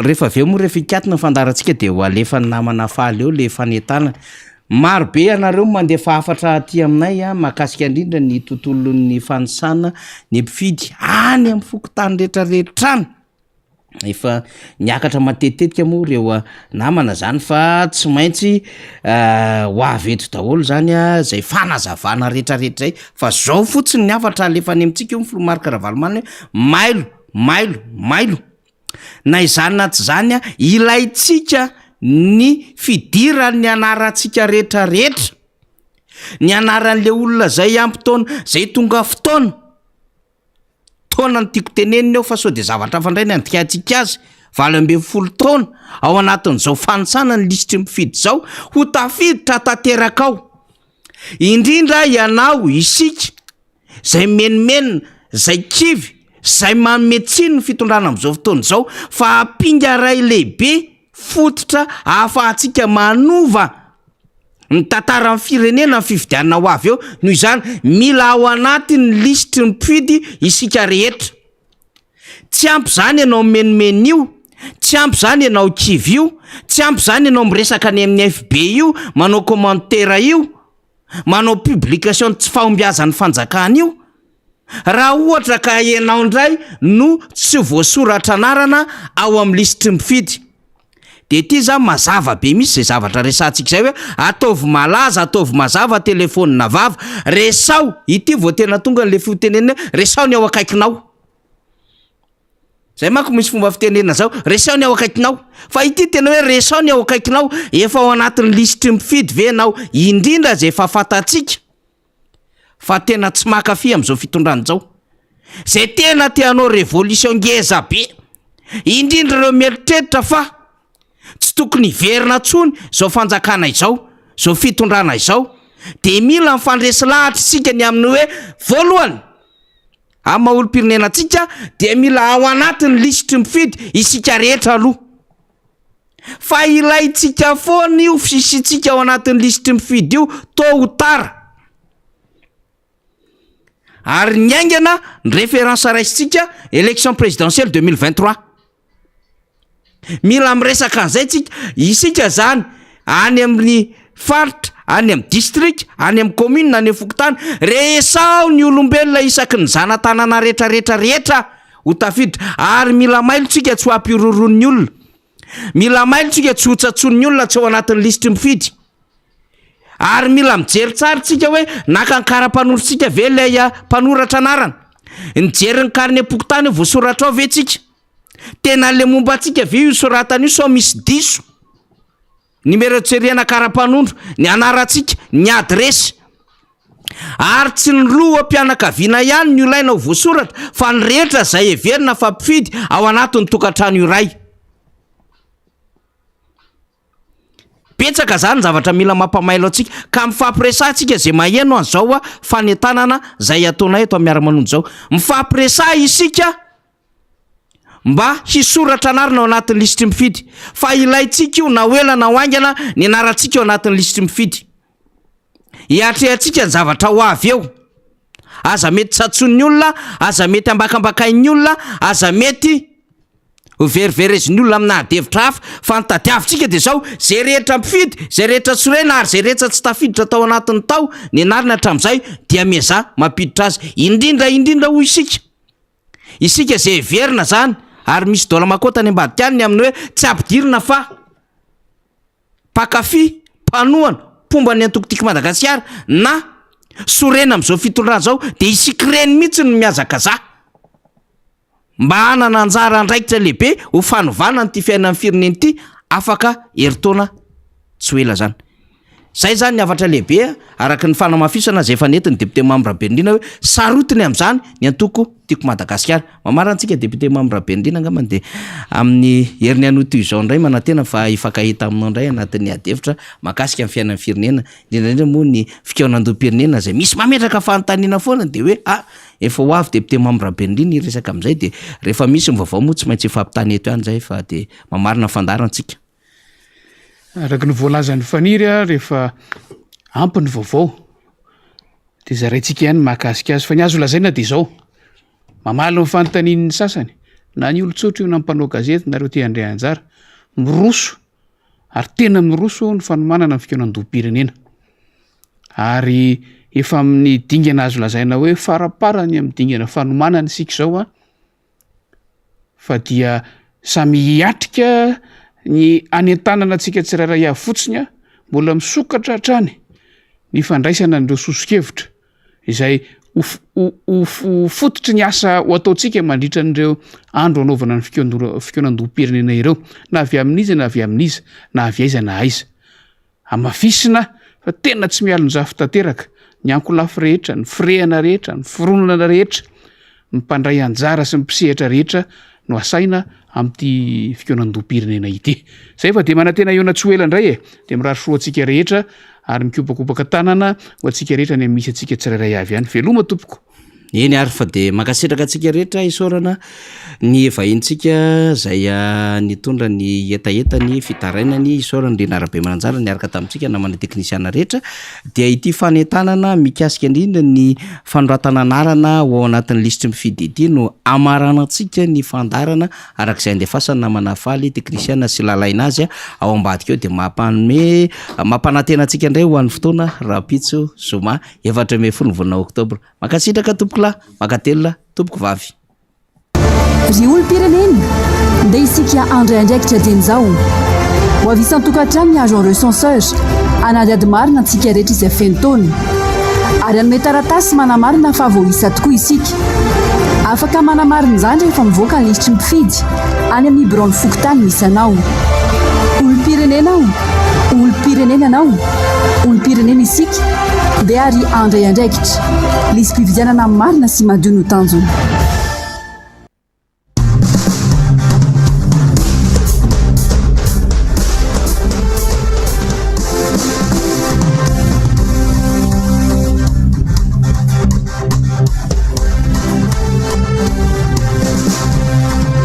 rehefa aveo moa rehefa ikatina fandarantsika de ho alefa ny namana faly eo le fanetana maro be ianareo mandefa afatra aty aminay a mahakasika indrindra ny tontolon'ny fanisana ny mpifidy any amin'ny fokotany rehetrarehetrany efa niakatra matetetika moa reo namana zany fa tsy maintsy ho aveto daholo zany a zay fanazavana rehetrarehetra zay fa zao fotsiny ny afatra alefa any amintsika io mifolomarika Ravalomanana mailo na izany na tsy zany a ilaitsika ny fidiran'ny anarantsika rehetrarehetra ny anaran'le olona zay ampitaona zay tonga fotoana taona ny tiako tenenina eo fa sao de zavatra fandray ny andikatsika azy 20 taona ao anatin'izao fanisana ny lisitry mifidy zao ho tafiditra tanteraka ao indrindra ianao isika zay menimenina zay kivy zay mametsiny ny fitondrana am'izao fotoana zao fa apinga ray lehibe fototra ahafahantsika manova ny tantara amin'ny firenena ny fifidianana ho avy eo noho izany mila ao anatin'ny lisitry ny mpifidy isika rehetra tsy ampy zany ianao menimeny io tsy ampy zany ianao kivy io tsy ampy zany ianao miresaka any amin'ny FB io manao commentaire io manao publication tsy fahombiazan'ny fanjakana io raha ohatra ka ianao indray no tsy voasoratra anarana ao amin'ny lisitry mpifidy de ty za mazava be misy zay zavatra resantsika zay hoe ataovy malaza ataovy mazava telefônina vava resao ity vao tena tonga n'le fitenenina resao ny ao akaikinao zay manko misy fomba fitenenina zao resao ny ao akaikinao fa ity tena hoe resao ny ao akaikinao efa ao anatin'ny lisitry mifidy ve nao indrindra zay efa fatatsika fa tena tsy makafy am'izao fitondrana zao zay tena teanao revolution ngeza be indrindra reo mieritreritra fa tsy tokony verina tsony zao fanjakana izao zao fitondrana izao de mila mifandresy lahatra isika ny amin'ny hoe voalohany amin'ny maolo-pirenenantsika de mila ao anatin'ny lisitry mifidy isika rehetra aloha fa ilaitsika foana io fisitsika ao anatin'ny lisitry mifidy io tôt ou tard ary ny aingana ny référence raisitsika élection présidentielle 2023 mila miresaka an'izay tsika isika zany any amin'ny faritra any amin'ny district any amin'ny commune any amin'ny fokotany resao ny olombelona isaky ny zana-tanana rehetrarehetra ho tafiditra ary mila mailotsika tsy ho ampirorony olona mila mailotsika tsy hotsatsony olona tsy ao anatin'ny lisitry mifidy ary mila mijery tsara tsika hoe naka ny kara-panoritsika ve lay mpanoratra anarana nijery ny karine pokotany voasoratra ao ve tsika tena le momba atsika ve io soratany io sao misy diso numéro tseriana kara-panondro ny anaratsika ny adresy ary tsy ny loham-pianakaviana ihany ny olaina ho voasoratra fa ny rehetra zay everina fa mpifidy ao anatin'ny tokantrano iray. Petsaka zany zavatra mila mampamailo antsika ka mifampiresantsika zay maheno an'izao a fanentanana zay ataonay eto amin'ny miara-manonjo zao. Mifampiresa isika mba hisoratra anarina ao anatin'ny lisitry mifidy fa ilayntsika io na oela na oangana ny anarantsika ao anatin'ny lisitry mifidy. Hiatrehantsika ny zavatra ho avy eo. Aza mety tsatson'ny olona, aza mety ambakambakain'ny olona, aza mety veriverezin'ny olona amina adevitra hafa fa nitadiavintsika de zao zay rehetra mpifidy, zay rehetra tsorena ary zay rehetra tsy tafiditra tao anatin'ny tao ny anarina hatramin'izay dia meza mampiditra azy indrindra ho isika zay verina zany ary misy daola makota any ambadika any amin'ny hoe tsy ampidirina fa pakafy mpanohana pomba ny antokotiky Madagasikara na sorena am'izao fitondrana zao de isika reny mihitsy no miazaka za mba hanana anjara andraikitra lehibe ho fanovana nyty fiainan'ny fireneny ity afaka heritaona tsy ho ela zany. Zay zany ny avatra lehibe araky ny fanamafisana zay efa nentiny député Mambra Bendrina hoe sarotiny amin'izany ny antoko tiako Madagasikara. Mamara antsika député Mambra Bendrina angamba de amin'ny herin'ny anoto izao indray manantena fa ifankahita aminao indray anatin'ny adevitra makasika amin'ny fiainan'ny firenena indrindra moa ny fikaonandoam-pirenena zay misy mametraka fanontaniana foana de hoe efa ho avy député Mambra Bendrina iresaka amin'izay de rehefa misy mivavao moa tsy maintsy ifampitany eto ihany zay fa de mamarina fandarantsika. Araky ny voalazan'ny faniry rehefa ampy ny vaovao de zaraintsika ihany mahakasika azy fa ny azo lazaina de zao mamalo ny fanontanian'ny sasany na ny olon-tsotra io na mpanao gazety nareo te handray anjara miroso ary tena miroso ny fanomanana ny fikaonandoam-pirenena ary efa amin'ny dingana azo lazaina hoe faraparany amin'ny dingana fanomanana isika zao fa dia samy hiatrika ny anentanana antsika tsirairay avy fotsiny mbola misokatra hatrany ny fandraisana n'ireo soso-kevitra izay fototra ny asa ho ataontsika mandritra n'ireo andro anaovana ny fikaonandoam-pirenena ireo na avy amin'iza na avy amin'iza na avy aiza na aiza amafisina fa tena tsy mialonjafy tanteraka ny ankolafy rehetra, ny firehana rehetra, ny fironana rehetra, ny mpandray anjara sy ny mpisehatra rehetra no asaina amin'ity fikaonandoam-pirenena ity. Zay fa de manantena iona tsy ho ela indray de mirary soa antsika rehetra ary mikopakopaka tanana ho antsika rehetra ny misy antsika tsirairay avy ihany. Veloma tompoko. Eny ary fa de makasitraka antsika rehetra isaorana ny vahintsika zay nitondra ny etaetany fitarainany isaorana Rena Rabemananjara niaraka tamintsika namana teknisiana rehetra dia ity fanentanana mikasika indrindra ny fanoratana anarana ao anatin'ny lisitry mifidy ity no amarana antsika ny fandarana arak'izay andefasana namana faly teknisiana sy lalaina azy ao ambadika eo de mampanantena antsika indray ho an'ny fotoana Rapitso Zoma 24 Oktobra. Makasitraka tompokolahy, makatelona tompoko vavy. Ry olom-pirenena ndeha isika andray andraikitra dian'izao ho avy isan-tokantrano ny agent recenseur anady ady marina antsika rehetra izay feno taona ary anome taratasy manamarina fa voaisa tokoa isika afaka manamarina izany rehefa mivoaka ny lisitry mpifidy any amin'ny bureau-ny fokotany misy anao. Olom-pirenena ao, olom-pirenena anao, olom-pirenena isika dia ary andray andraikitra lisy mpividianana marina sy madio no tanjona.